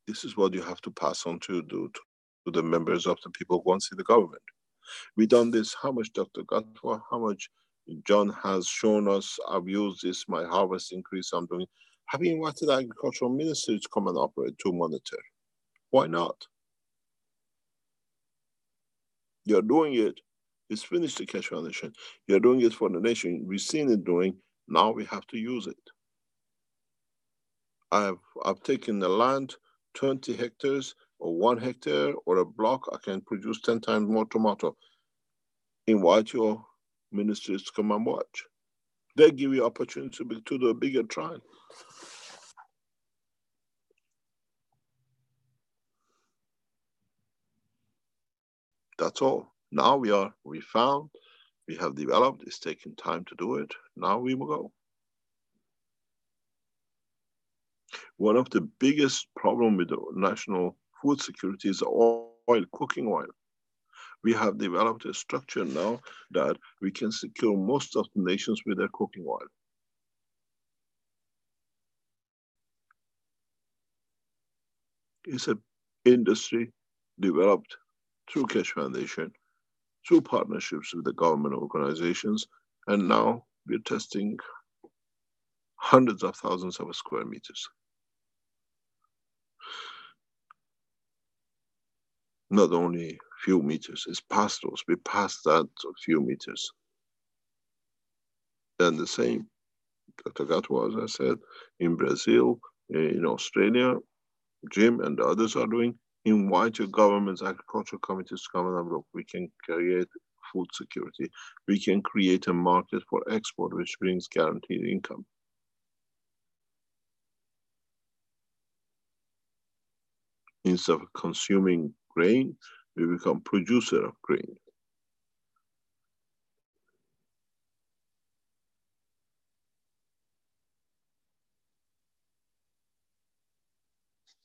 This is what you have to pass on to the members of the people who want to see the government. We done this, how much Dr. Gatwa, how much John has shown us, I've used this, my harvest increase I'm doing. Have you invited the agricultural ministry to come and operate, to monitor? Why not? You're doing it. It's finished the Keshe Foundation. You're doing it for the nation. We've seen it doing. Now we have to use it. I've taken the land, 20 hectares or 1 hectare or a block. I can produce 10 times more tomato. Invite your ministries to come and watch. They give you opportunity to do a bigger trial. That's all. Now we found, we have developed, it's taking time to do it. Now we will go. One of the biggest problem with the national food security is oil, cooking oil. We have developed a structure now that we can secure most of the nations with their cooking oil. It's an industry developed through Keshe Foundation, through partnerships with the government organizations, and now we're testing hundreds of thousands of square meters. Not only few meters, it's past those, we passed that few meters. And the same, Dr. Gatwa, as I said, in Brazil, in Australia, Jim and the others are doing. Invite your governments, agricultural committees to come and look. We can create food security. We can create a market for export, which brings guaranteed income. Instead of consuming grain, we become producer of grain.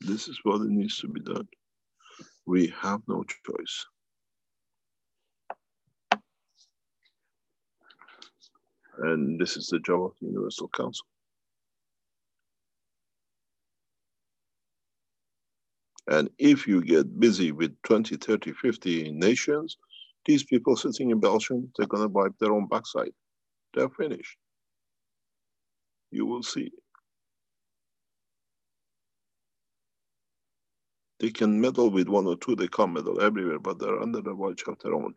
This is what it needs to be done. We have no choice. And this is the job of the Universal Council. And if you get busy with 20, 30, 50 nations, these people sitting in Belgium, they're going to wipe their own backside. They're finished. You will see. They can meddle with one or two, they can't meddle everywhere, but they're under the watch of their own.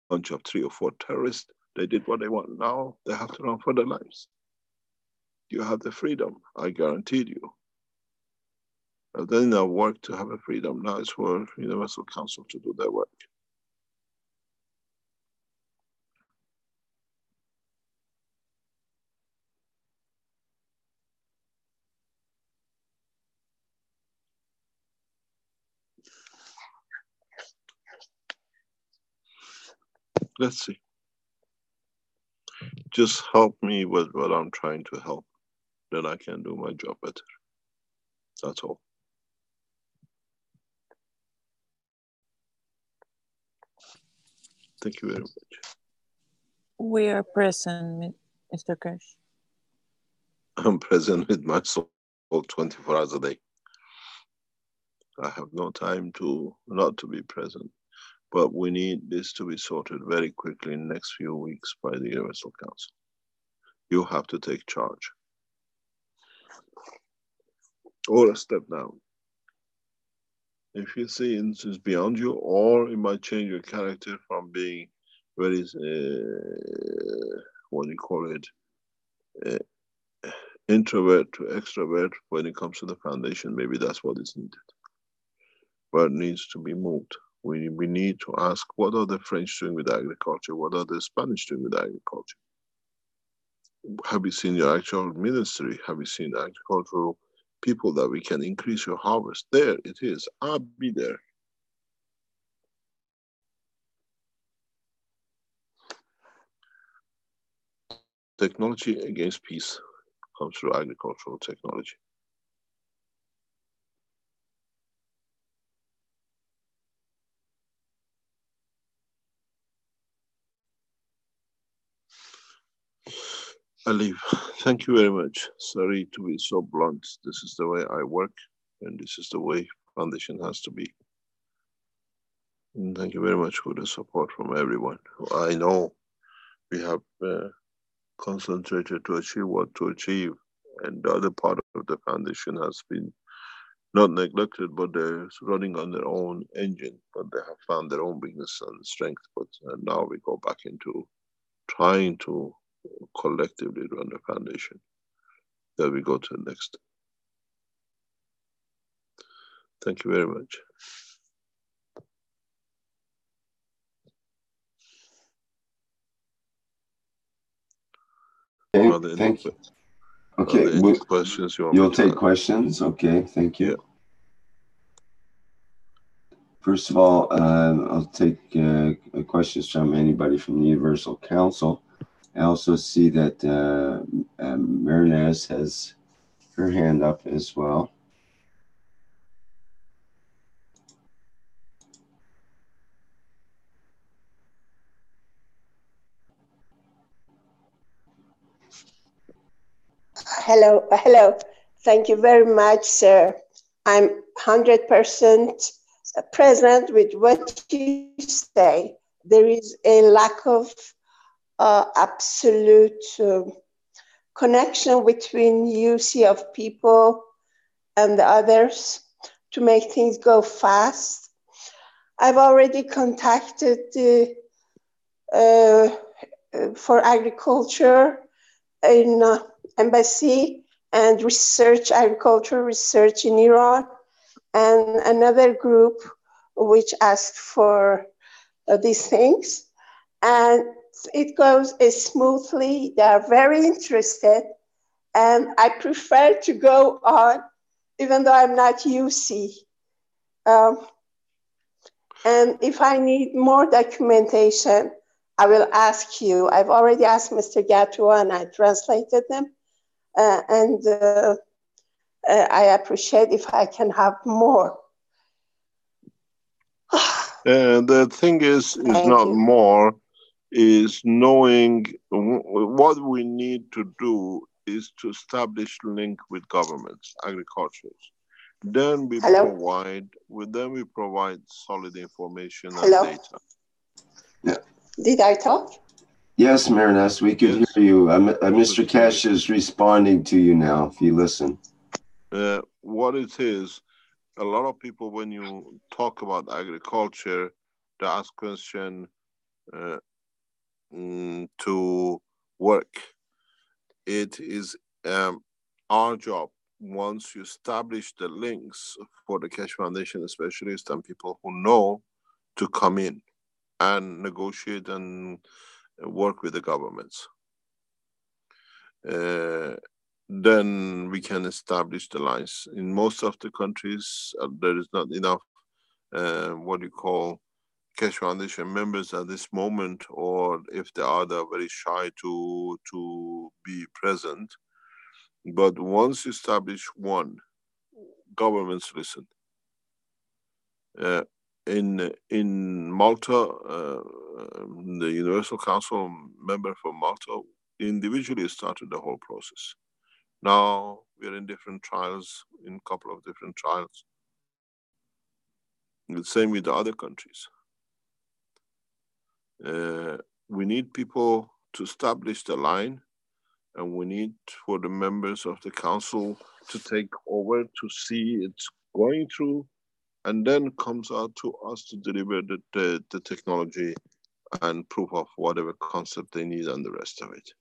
Bunch of 3 or 4 terrorists, they did what they want. Now they have to run for their lives. You have the freedom, I guaranteed you. But then now work to have a freedom. Now it's for Universal Council to do their work. Let's see. Just help me with what I'm trying to help. Then I can do my job better. That's all. Thank you very much. We are present, Mr. Keshe. I'm present with my soul 24 hours a day. I have no time to not to be present. But we need this to be sorted very quickly in the next few weeks by the Universal Council. You have to take charge. Or a step down. If you see it's beyond you, or it might change your character from being very, what do you call it, introvert to extrovert when it comes to the foundation. Maybe that's what is needed. But it needs to be moved. We need to ask, what are the French doing with agriculture? What are the Spanish doing with agriculture? Have you seen your actual ministry? Have you seen agricultural people that we can increase your harvest? There it is. I'll be there. Technology against peace comes through agricultural technology. I leave. Thank you very much. Sorry to be so blunt. This is the way I work, and this is the way foundation has to be. And thank you very much for the support from everyone. I know we have concentrated to achieve what to achieve, and the other part of the foundation has been not neglected, but they're running on their own engine, but they have found their own weakness and strength. But now we go back into trying to collectively run the foundation. Then we go to the next. Thank you very much. Okay, thank you. Okay, questions you'll take questions. Okay, thank you. Yeah. First of all, I'll take questions from anybody from the Universal Council. I also see that Mehran has her hand up as well. Hello, hello. Thank you very much, sir. I'm 100% present with what you say. There is a lack of absolute connection between UC of people and the others to make things go fast. I've already contacted the for agriculture in embassy and research, agricultural research in Iran, and another group which asked for these things. And it goes smoothly. They are very interested. And I prefer to go on, even though I'm not UC. And if I need more documentation, I will ask you. I've already asked Mr. Gatua and I translated them. I appreciate if I can have more. The thing is not more, is knowing what we need to do is to establish link with governments, agricultures. Then we provide solid information and data. Yeah. Did I talk? Yes, Mehran, we could hear you. Mr. Keshe is responding to you now, if you listen. What it is, a lot of people, when you talk about agriculture, they ask question to work. It is our job, once you establish the links for the Keshe Foundation specialists and people who know, to come in and negotiate and work with the governments. Then we can establish the lines. In most of the countries, there is not enough what you call Keshe Foundation members at this moment, or if they are, they're very shy to be present. But once you establish one, governments listen. In Malta, the Universal Council member from Malta individually started the whole process. Now we're in different trials, in a couple of different trials. The same with the other countries. We need people to establish the line, and we need for the members of the council to take over to see it's going through, and then comes out to us to deliver the technology and proof of whatever concept they need and the rest of it.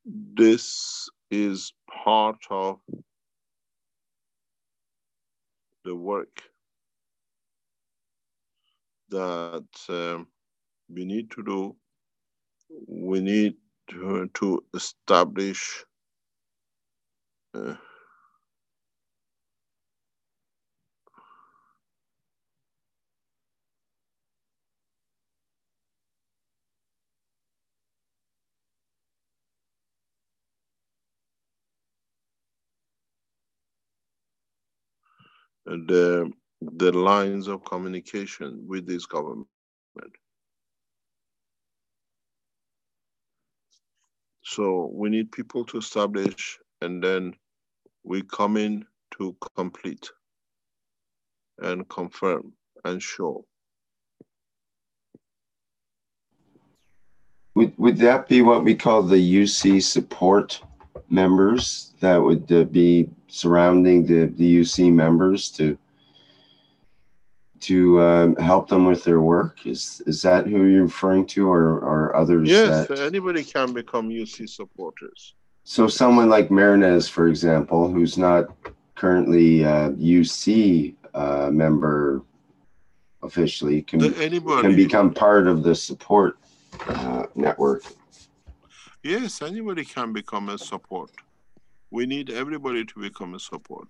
This is part of the work that we need to do. We need to establish the lines of communication with this government. So we need people to establish, and then we come in to complete and confirm and show. Would that be what we call the UC support members that would be surrounding the UC members to help them with their work? Is that who you're referring to, or others? Yes, anybody can become UC supporters. So someone like Marinez, for example, who's not currently UC member officially, can become part of the support network. Yes, anybody can become a support. We need everybody to become a support.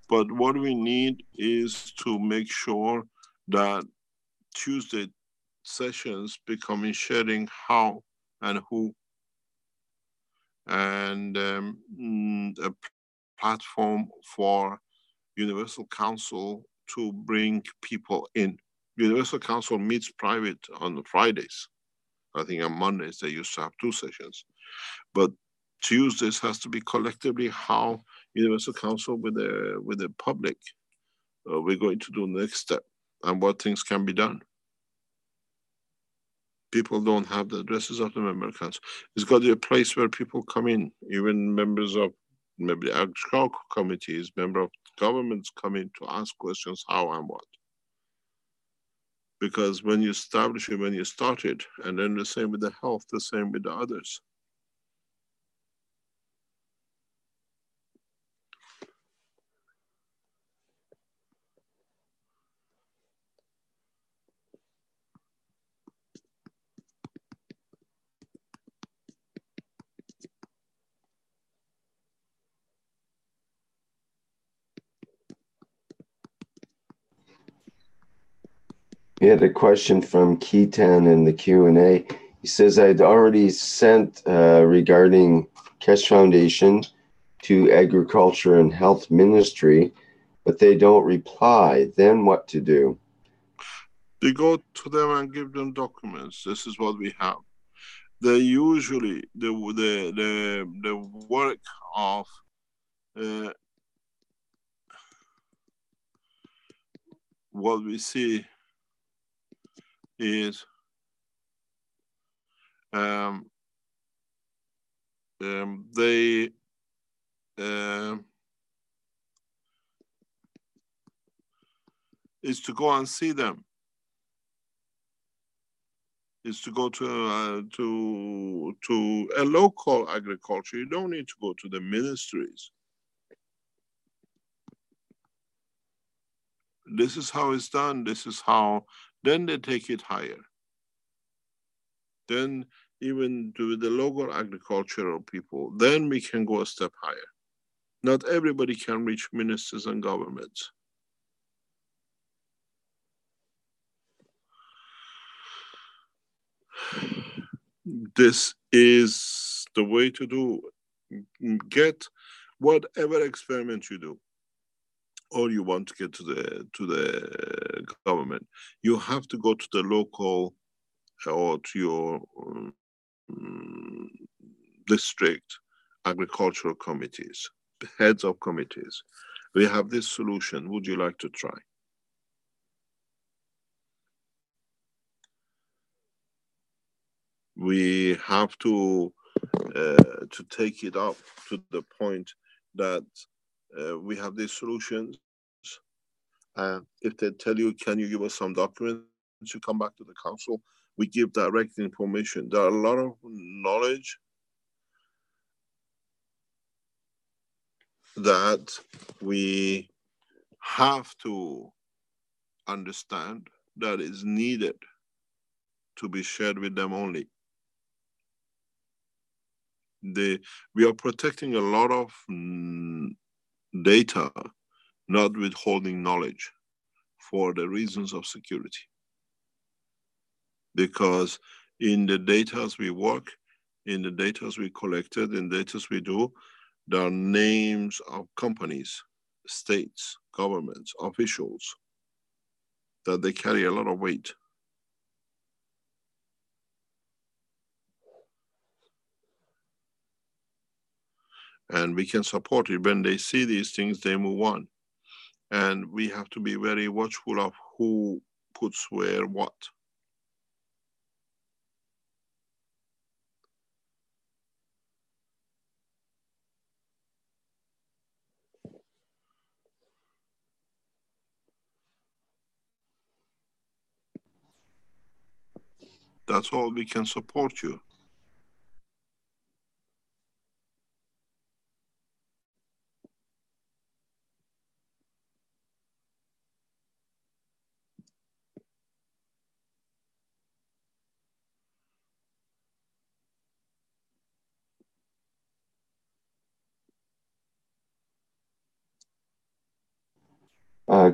But what we need is to make sure that Tuesday sessions becoming sharing how and who, and a platform for Universal Council to bring people in. Universal Council meets private on Fridays. I think on Mondays they used to have 2 sessions. But Tuesdays has to be collectively how Universal Council with the public we're going to do next step and what things can be done. People don't have the addresses of the member council. It's got to be a place where people come in, even members of maybe agricultural committees, member of governments come in to ask questions how and what. Because when you establish it, when you start it, and then the same with the health, the same with the others. We had a question from Keaton in the Q&A. He says, I'd already sent regarding Keshe Foundation to Agriculture and Health Ministry, but they don't reply. Then what to do? We go to them and give them documents. This is what we have. They usually, the work of what we see is they is to go and see them. Is to go to a local agriculture. You don't need to go to the ministries. This is how it's done. This is how. Then they take it higher. Then even to the local agricultural people, then we can go a step higher. Not everybody can reach ministers and governments. This is the way to do. Get whatever experiment you do, or you want to get to the government, you have to go to the local or to your district agricultural committees, heads of committees. We have this solution. Would you like to try? We have to take it up to the point that we have these solutions. If they tell you, can you give us some documents, you come back to the council, we give direct information. There are a lot of knowledge that we have to understand that is needed to be shared with them only. We are protecting a lot of data, not withholding knowledge for the reasons of security. Because in the data we work, in the data we collected, in data we do, there are names of companies, states, governments, officials, that they carry a lot of weight. And we can support it. When they see these things, they move on. And we have to be very watchful of who puts where what. That's all we can support you.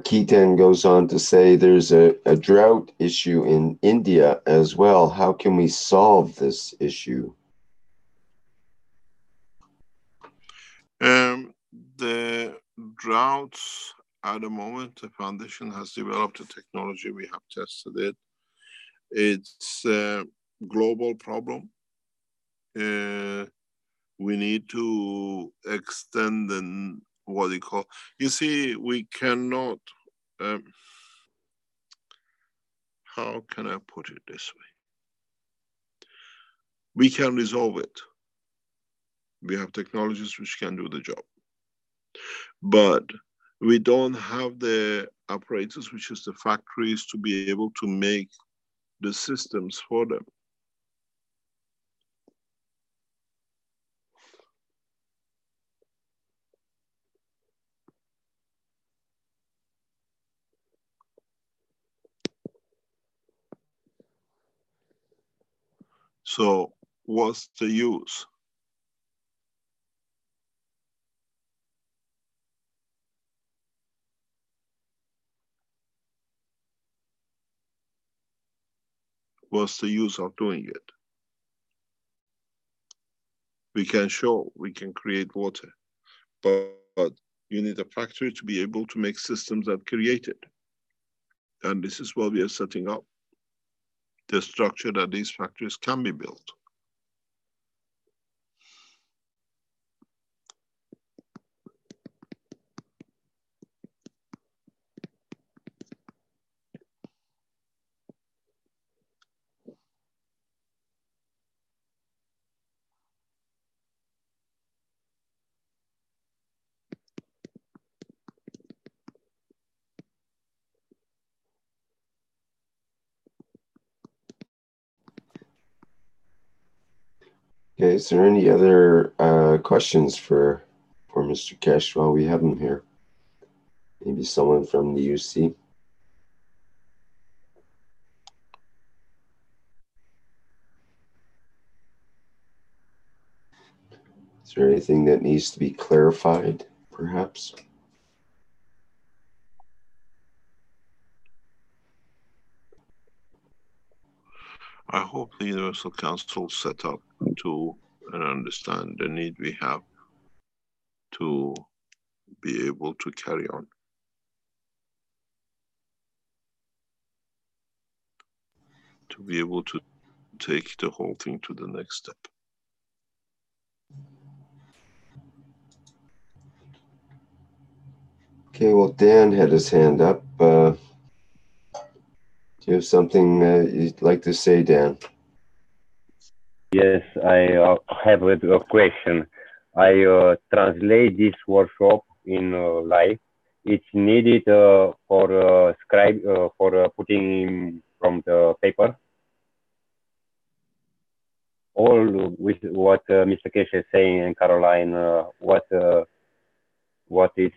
Keaton goes on to say there's a drought issue in India as well. How can we solve this issue? The droughts at the moment, the foundation has developed a technology. We have tested it. It's a global problem. We need to extend the, what you call, you see, we cannot, how can I put it this way? We can resolve it. We have technologies which can do the job. But we don't have the apparatus, which is the factories, to be able to make the systems for them. So what's the use? What's the use of doing it? We can show, we can create water, but you need a factory to be able to make systems that create it. And this is what we are setting up, the structure that these factories can be built. Okay, is there any other questions for Mr. Keshe while we have him here? Maybe someone from the UC. Is there anything that needs to be clarified, perhaps? I hope the Universal Council set up to understand the need we have to be able to carry on. To be able to take the whole thing to the next step. Okay, well, Dan had his hand up. Do you have something you'd like to say, Dan? Yes, I have a question. I translate this workshop in live. It's needed for scribe for putting from the paper. All with what Mr. Keshe is saying and Caroline, what is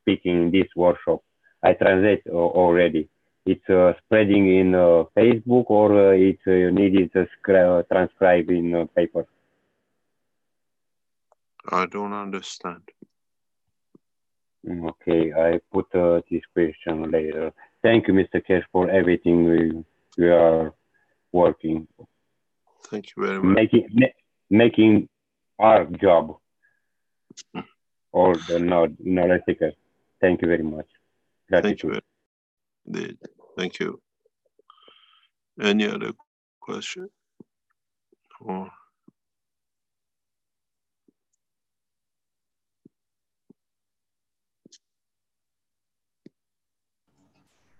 speaking in this workshop. I translate already. It's spreading in Facebook, or it's needed to transcribe in paper. I don't understand. Okay, I put this question later. Thank you, Mr. Keshe, for everything we are working. Thank you very much. Making our job, or the knowledge seeker. Thank you very much. Gratitude. Thank you. Thank you. Any other question? Or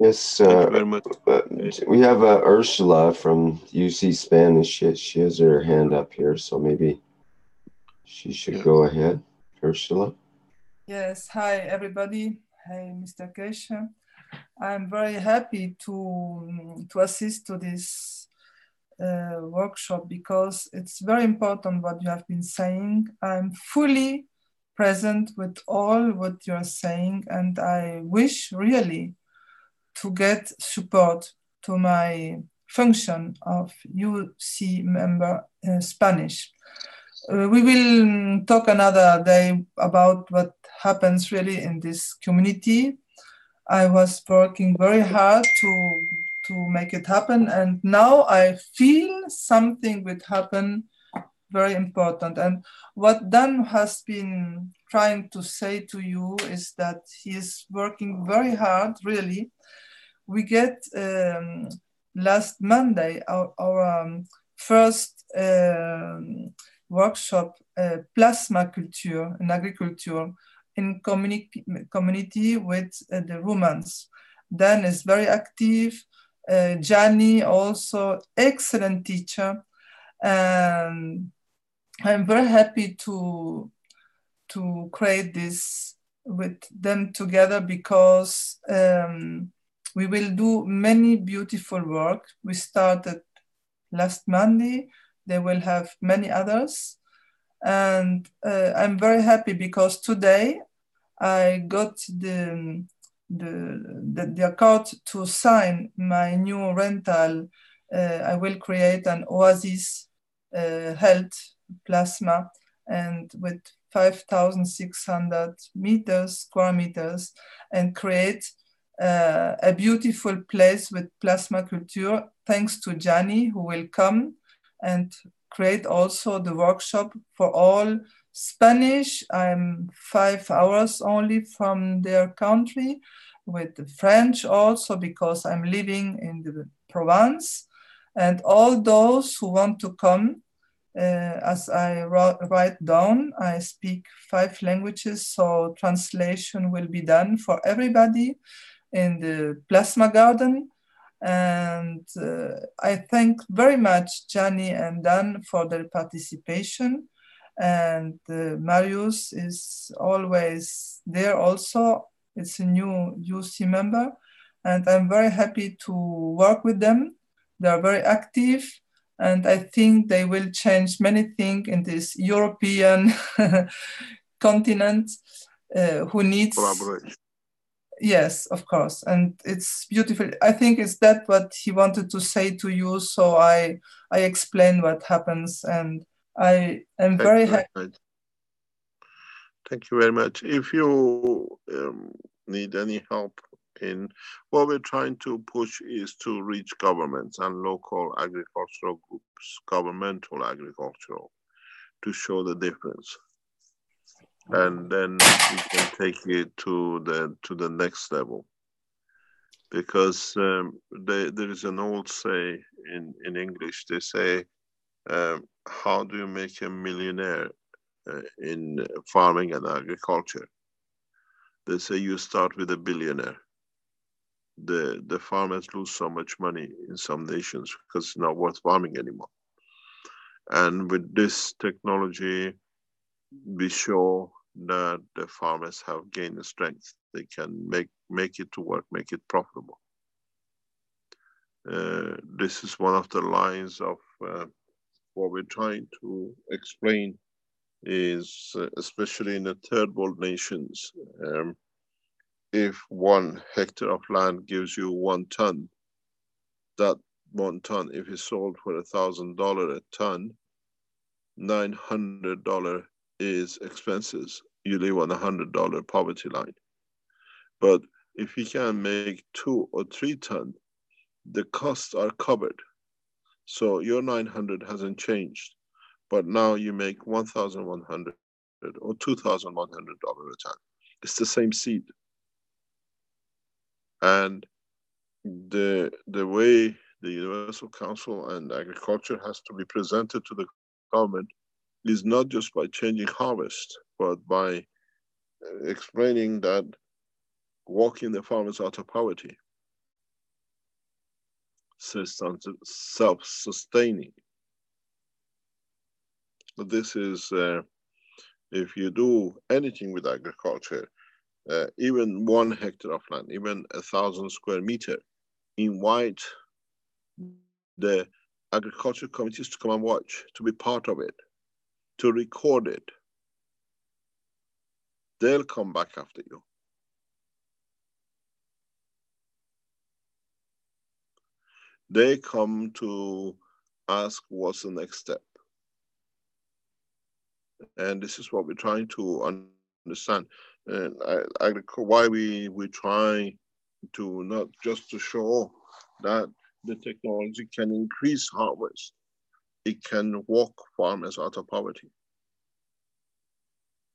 Yes, thank you very much. We have Ursula from UC Spanish. She has her hand up here, so maybe she should go ahead. Ursula? Yes, hi everybody. Hi, Mr. Keshe. I'm very happy to assist to this workshop because it's very important what you have been saying. I'm fully present with all what you're saying, and I wish really to get support to my function of UC member Spanish. We will talk another day about what happens really in this community. I was working very hard to make it happen, and now I feel something will happen very important. And what Dan has been trying to say to you is that he is working very hard, really. We get last Monday our first workshop, plasma culture in agriculture in community with the Romans. Dan is very active. Gianni also excellent teacher, and I'm very happy to create this with them together because we will do many beautiful work. We started last Monday. They will have many others. And I'm very happy because today I got the account to sign my new rental. I will create an Oasis health plasma, and with 5,600 square meters, and create a beautiful place with plasma culture, thanks to Gianni, who will come and create also the workshop for all Spanish. I'm 5 hours only from their country, with the French also, because I'm living in the Provence. And all those who want to come, as I write down, I speak 5 languages, so translation will be done for everybody in the plasma garden. And I thank very much Gianni and Dan for their participation. And Marius is always there also. It's a new UC member. And I'm very happy to work with them. They are very active. And I think they will change many things in this European continent who needs collaboration. Yes, of course. And it's beautiful. I think it's that what he wanted to say to you. So I explain what happens, and I am very happy. Thank you very much. If you need any help in what we're trying to push is to reach governments and local agricultural groups, governmental agricultural, to show the difference. And then we can take it to the next level, because there is an old say in English. They say, "How do you make a millionaire in farming and agriculture?" They say you start with a billionaire. The farmers lose so much money in some nations because it's not worth farming anymore. And with this technology, we show that the farmers have gained strength. They can make it to work, make it profitable. This is one of the lines of what we're trying to explain is, especially in the third world nations, if 1 hectare of land gives you 1 ton, that 1 ton, if it's sold for $1,000 a ton, $900 is expenses. You live on $100 poverty line. But if you can make 2 or 3 ton, the costs are covered. So your 900 hasn't changed, but now you make $1,100 or $2,100 a ton. It's the same seed. And the way the Universal Council and agriculture has to be presented to the government is not just by changing harvest, but by explaining that walking the farmers out of poverty, self-sustaining. This is, if you do anything with agriculture, even 1 hectare of land, even 1,000 square meter, invite the agriculture committees to come and watch, to be part of it, to record it. They'll come back after you. They come to ask what's the next step. And this is what we're trying to understand. And why we try to not just to show that the technology can increase harvest. It can walk farmers out of poverty.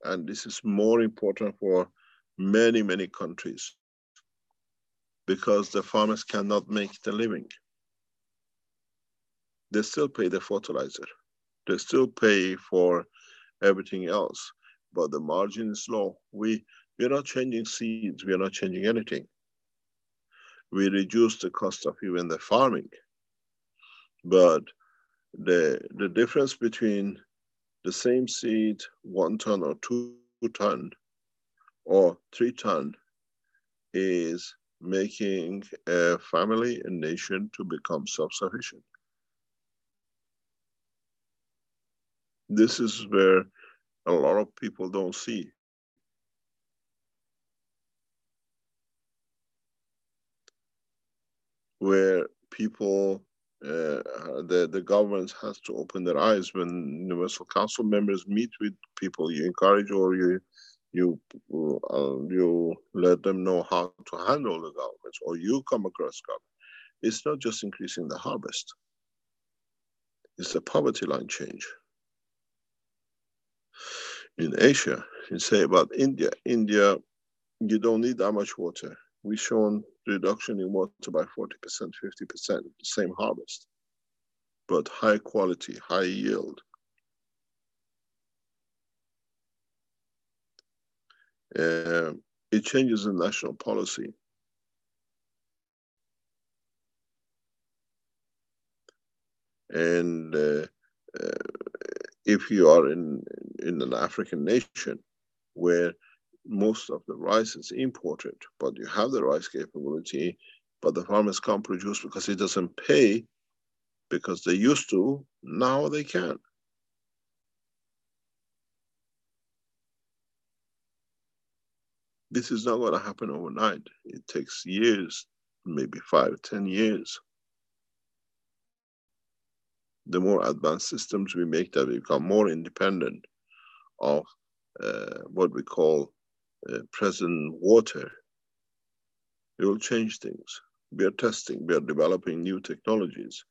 And this is more important for many, many countries because the farmers cannot make the living. They still pay the fertilizer. They still pay for everything else, but the margin is low. We're not changing seeds. We are not changing anything. We reduce the cost of even the farming. But the difference between the same seed, 1 ton or 2 ton or 3 ton, is making a family, a nation to become self-sufficient. This is where a lot of people don't see. Where people, the government has to open their eyes. When Universal Council members meet with people, you encourage or you let them know how to handle the governments, or you come across government. It's not just increasing the harvest. It's the poverty line change. In Asia, you say about India, you don't need that much water. We've shown reduction in water by 40%, 50%, same harvest, but high quality, high yield. It changes the national policy. And if you are in an African nation where most of the rice is imported, but you have the rice capability, but the farmers can't produce because it doesn't pay, because they used to, now they can. This is not going to happen overnight. It takes years, maybe 5, 10 years. The more advanced systems we make, that we become more independent of what we call present water, it will change things. We are testing, we are developing new technologies.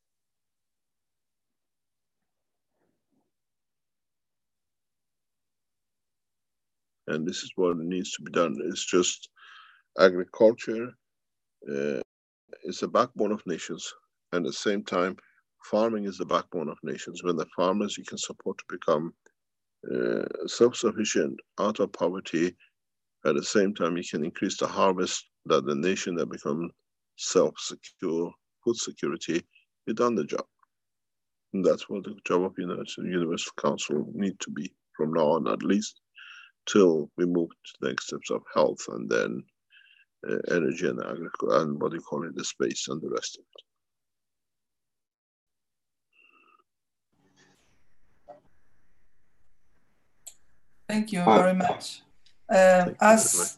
And this is what needs to be done. It's just agriculture is the backbone of nations. And at the same time, farming is the backbone of nations. When the farmers you can support to become self-sufficient, out of poverty, at the same time you can increase the harvest, that the nation that becomes self-secure, food security, you've done the job. And that's what the job of Universal Council need to be from now on, at least, till we move to the next steps of health and then energy and agriculture and what do you call it, the space and the rest of it. Thank you very much. As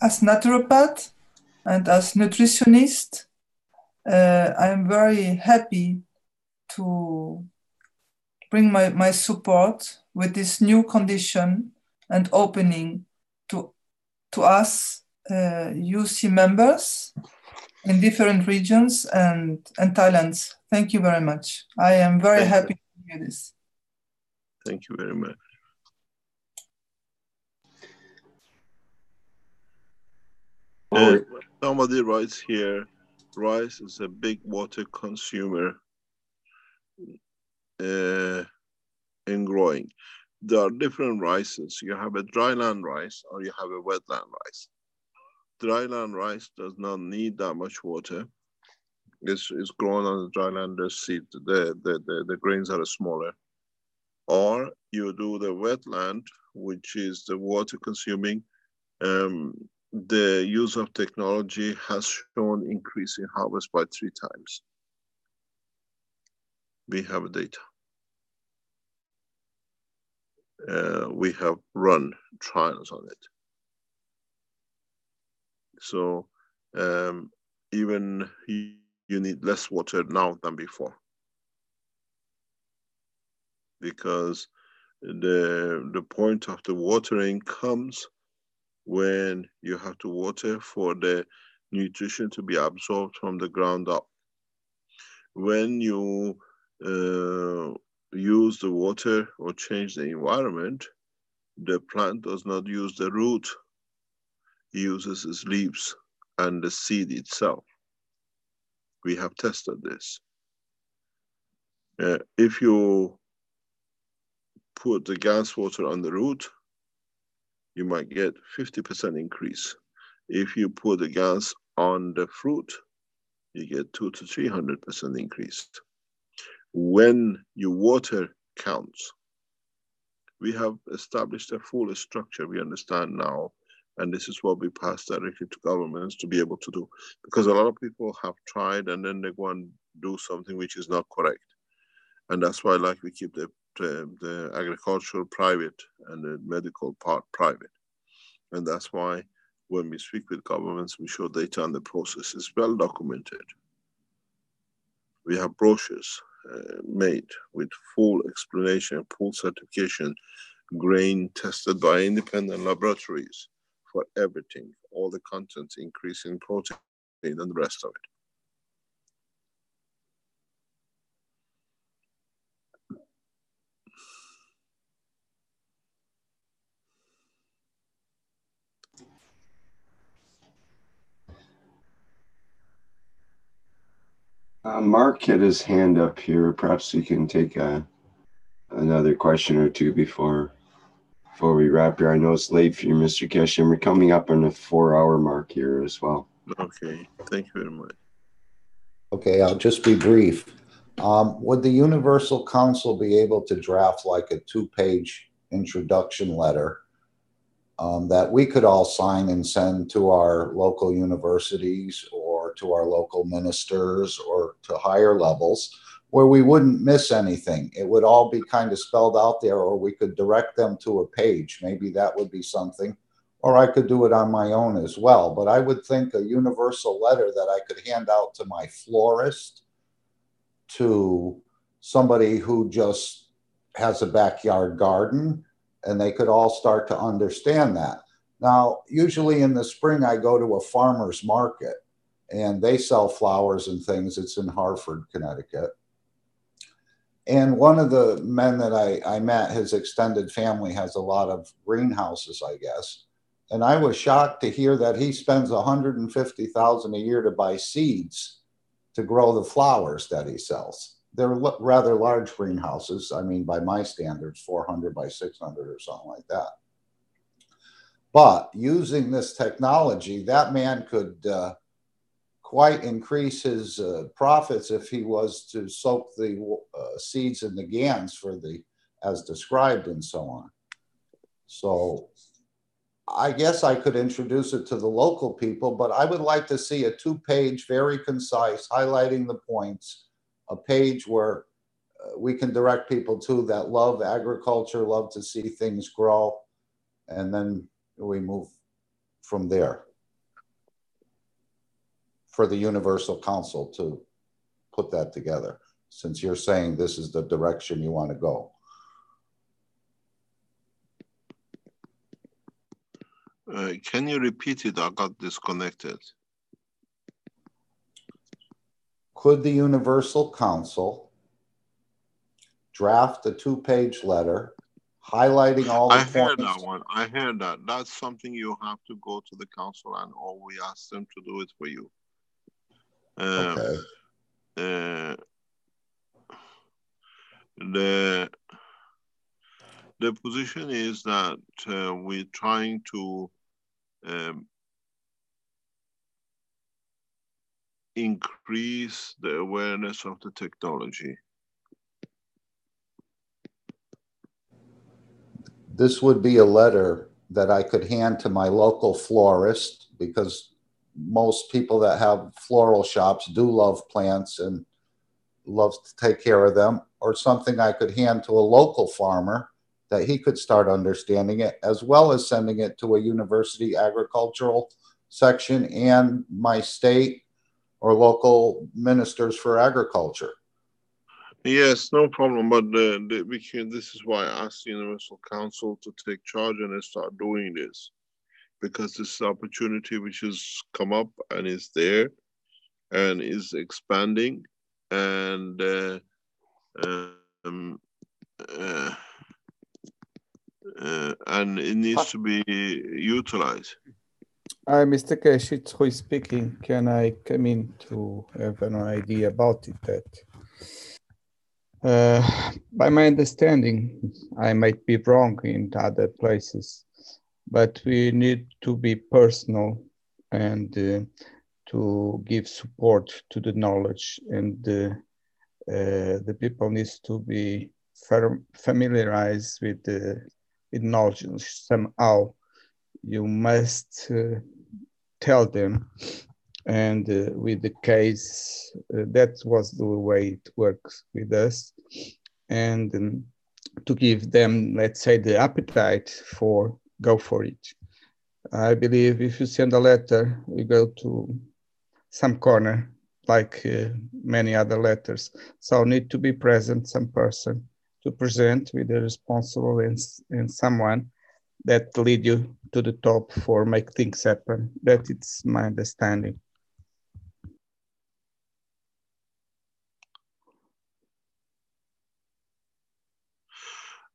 naturopath and as nutritionist, I'm very happy to bring my support with this new condition and opening to us UC members in different regions and Thailand. Thank you very much. I am very happy to hear this. Thank you very much. Somebody writes here, rice is a big water consumer in growing. There are different rices. You have a dryland rice or you have a wetland rice. Dryland rice does not need that much water. It's grown on the dryland, the seed, the grains are smaller. Or you do the wetland, which is the water consuming. The use of technology has shown increasing harvest by 3 times. We have data. We have run trials on it. So even you need less water now than before, because the point of the watering comes when you have to water for the nutrition to be absorbed from the ground up. When you use the water or change the environment, the plant does not use the root, it uses its leaves and the seed itself. We have tested this. If you put the gas water on the root, you might get 50% increase. If you put the gas on the fruit, you get 200 to 300% increase. When you water counts, we have established a full structure we understand now, and this is what we pass directly to governments to be able to do. Because a lot of people have tried and then they go and do something which is not correct. And that's why we keep the agricultural private and the medical part private. And that's why when we speak with governments, we show data on the process. It's well documented. We have brochures made with full explanation, full certification, grain tested by independent laboratories for everything, all the contents, increasing protein and the rest of it. Mark had his hand up here. Perhaps we can take another question or two before we wrap here. I know it's late for you, Mr. Keshe, and we're coming up on the 4-hour mark here as well. Okay, thank you very much. Okay, I'll just be brief. Would the Universal Council be able to draft like a 2-page introduction letter that we could all sign and send to our local universities or to our local ministers or to higher levels, where we wouldn't miss anything? It would all be kind of spelled out there, or we could direct them to a page. Maybe that would be something, or I could do it on my own as well. But I would think a universal letter that I could hand out to my florist, to somebody who just has a backyard garden, and they could all start to understand that. Now, usually in the spring, I go to a farmer's market, and they sell flowers and things. It's in Hartford, Connecticut. And one of the men that I met, his extended family has a lot of greenhouses, I guess. And I was shocked to hear that he spends $150,000 a year to buy seeds to grow the flowers that he sells. They're rather large greenhouses. I mean, by my standards, 400 by 600 or something like that. But using this technology, that man could quite increase his profits if he was to soak the seeds in the GANs for the, as described and so on. So I guess I could introduce it to the local people, but I would like to see a 2-page, very concise, highlighting the points, a page where we can direct people to that love agriculture, love to see things grow, and then we move from there. For the Universal Council to put that together, since you're saying this is the direction you want to go. Can you repeat it? I got disconnected. Could the Universal Council draft a 2-page letter highlighting all the points? I heard that one. I heard that. That's something you have to go to the council and or we ask them to do it for you. Okay. The position is that we're trying to increase the awareness of the technology. This would be a letter that I could hand to my local florist, because most people that have floral shops do love plants, and loves to take care of them, or something I could hand to a local farmer that he could start understanding it, as well as sending it to a university agricultural section and my state or local ministers for agriculture. Yes, no problem. But this is why I asked the Universal Council to take charge and start doing this, because this is an opportunity which has come up and is there and is expanding, and it needs to be utilized. Hi, Mr. Keshe, it's who is speaking. Can I come in to have an idea about it? That, by my understanding, I might be wrong in other places, but we need to be personal and to give support to the knowledge, and the people needs to be familiarized with the knowledge somehow. You must tell them, and with the case, that was the way it works with us, and to give them, let's say, the appetite for go for it. I believe if you send a letter, we go to some corner, like many other letters. So need to be present, some person to present with the responsible and someone that lead you to the top for make things happen. That it's my understanding.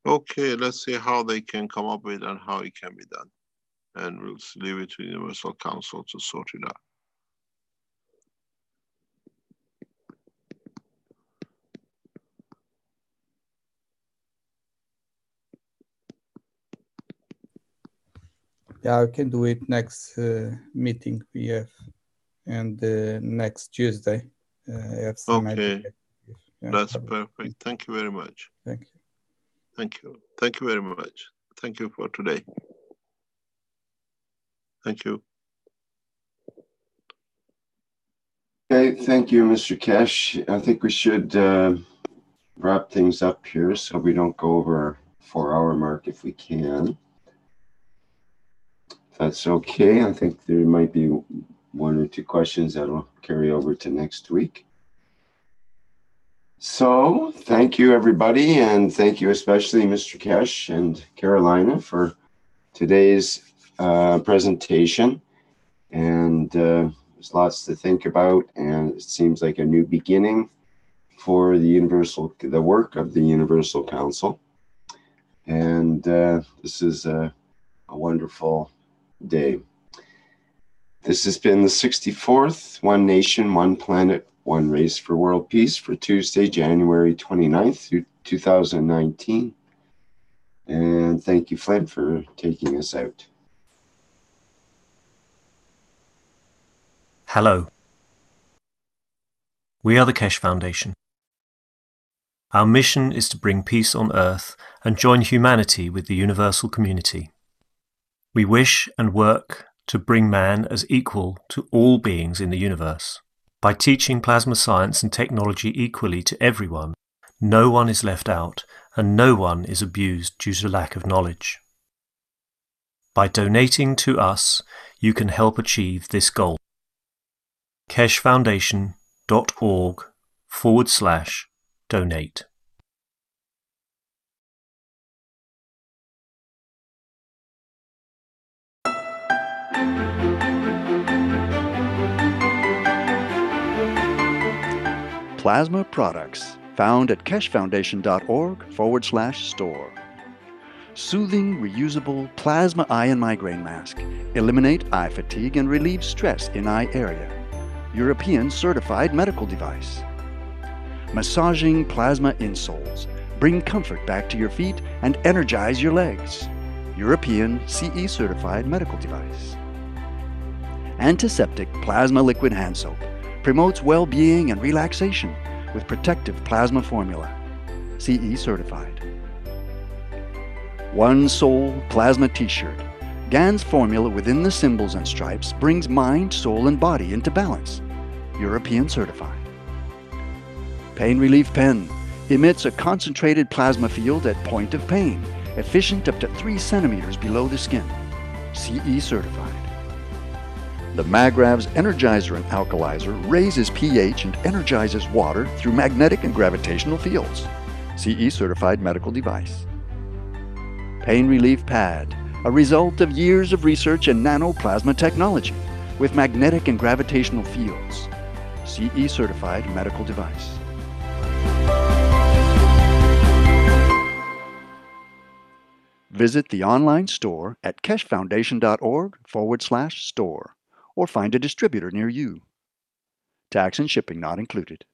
Okay, let's see how they can come up with and how it can be done. And we'll leave it to the Universal Council to sort it out. Yeah, I can do it next meeting we have, and next Tuesday. I have some okay, yeah, that's perfect. Thank you very much. Thank you. Thank you. Thank you very much. Thank you for today. Thank you. Okay, thank you, Mr. Keshe. I think we should wrap things up here so we don't go over our 4-hour mark if we can. If that's okay. I think there might be 1 or 2 questions that will carry over to next week. So thank you, everybody, and thank you especially Mr. Keshe and Carolina for today's presentation. And there's lots to think about, and it seems like a new beginning for the work of the Universal Council. And this is a wonderful day. This has been the 64th One Nation, One Planet, One Race for World Peace for Tuesday, January 29th, 2019. And thank you, Flint, for taking us out. Hello. We are the Keshe Foundation. Our mission is to bring peace on Earth and join humanity with the universal community. We wish and work to bring man as equal to all beings in the universe. By teaching plasma science and technology equally to everyone, no one is left out and no one is abused due to lack of knowledge. By donating to us, you can help achieve this goal. keshefoundation.org/donate. Plasma products found at keshefoundation.org/store. Soothing, reusable plasma eye and migraine mask. Eliminate eye fatigue and relieve stress in eye area. European certified medical device. Massaging plasma insoles. Bring comfort back to your feet and energize your legs. European CE certified medical device. Antiseptic plasma liquid hand soap. Promotes well-being and relaxation with protective plasma formula. CE certified. One Soul plasma t-shirt. GAN's formula within the symbols and stripes brings mind, soul, and body into balance. European certified. Pain Relief Pen emits a concentrated plasma field at point of pain, efficient up to 3 centimeters below the skin. CE certified. The Magrav's Energizer and Alkalizer raises pH and energizes water through magnetic and gravitational fields. CE certified medical device. Pain Relief Pad, a result of years of research in nanoplasma technology with magnetic and gravitational fields. CE certified medical device. Visit the online store at keshefoundation.org/store or find a distributor near you. Tax and shipping not included.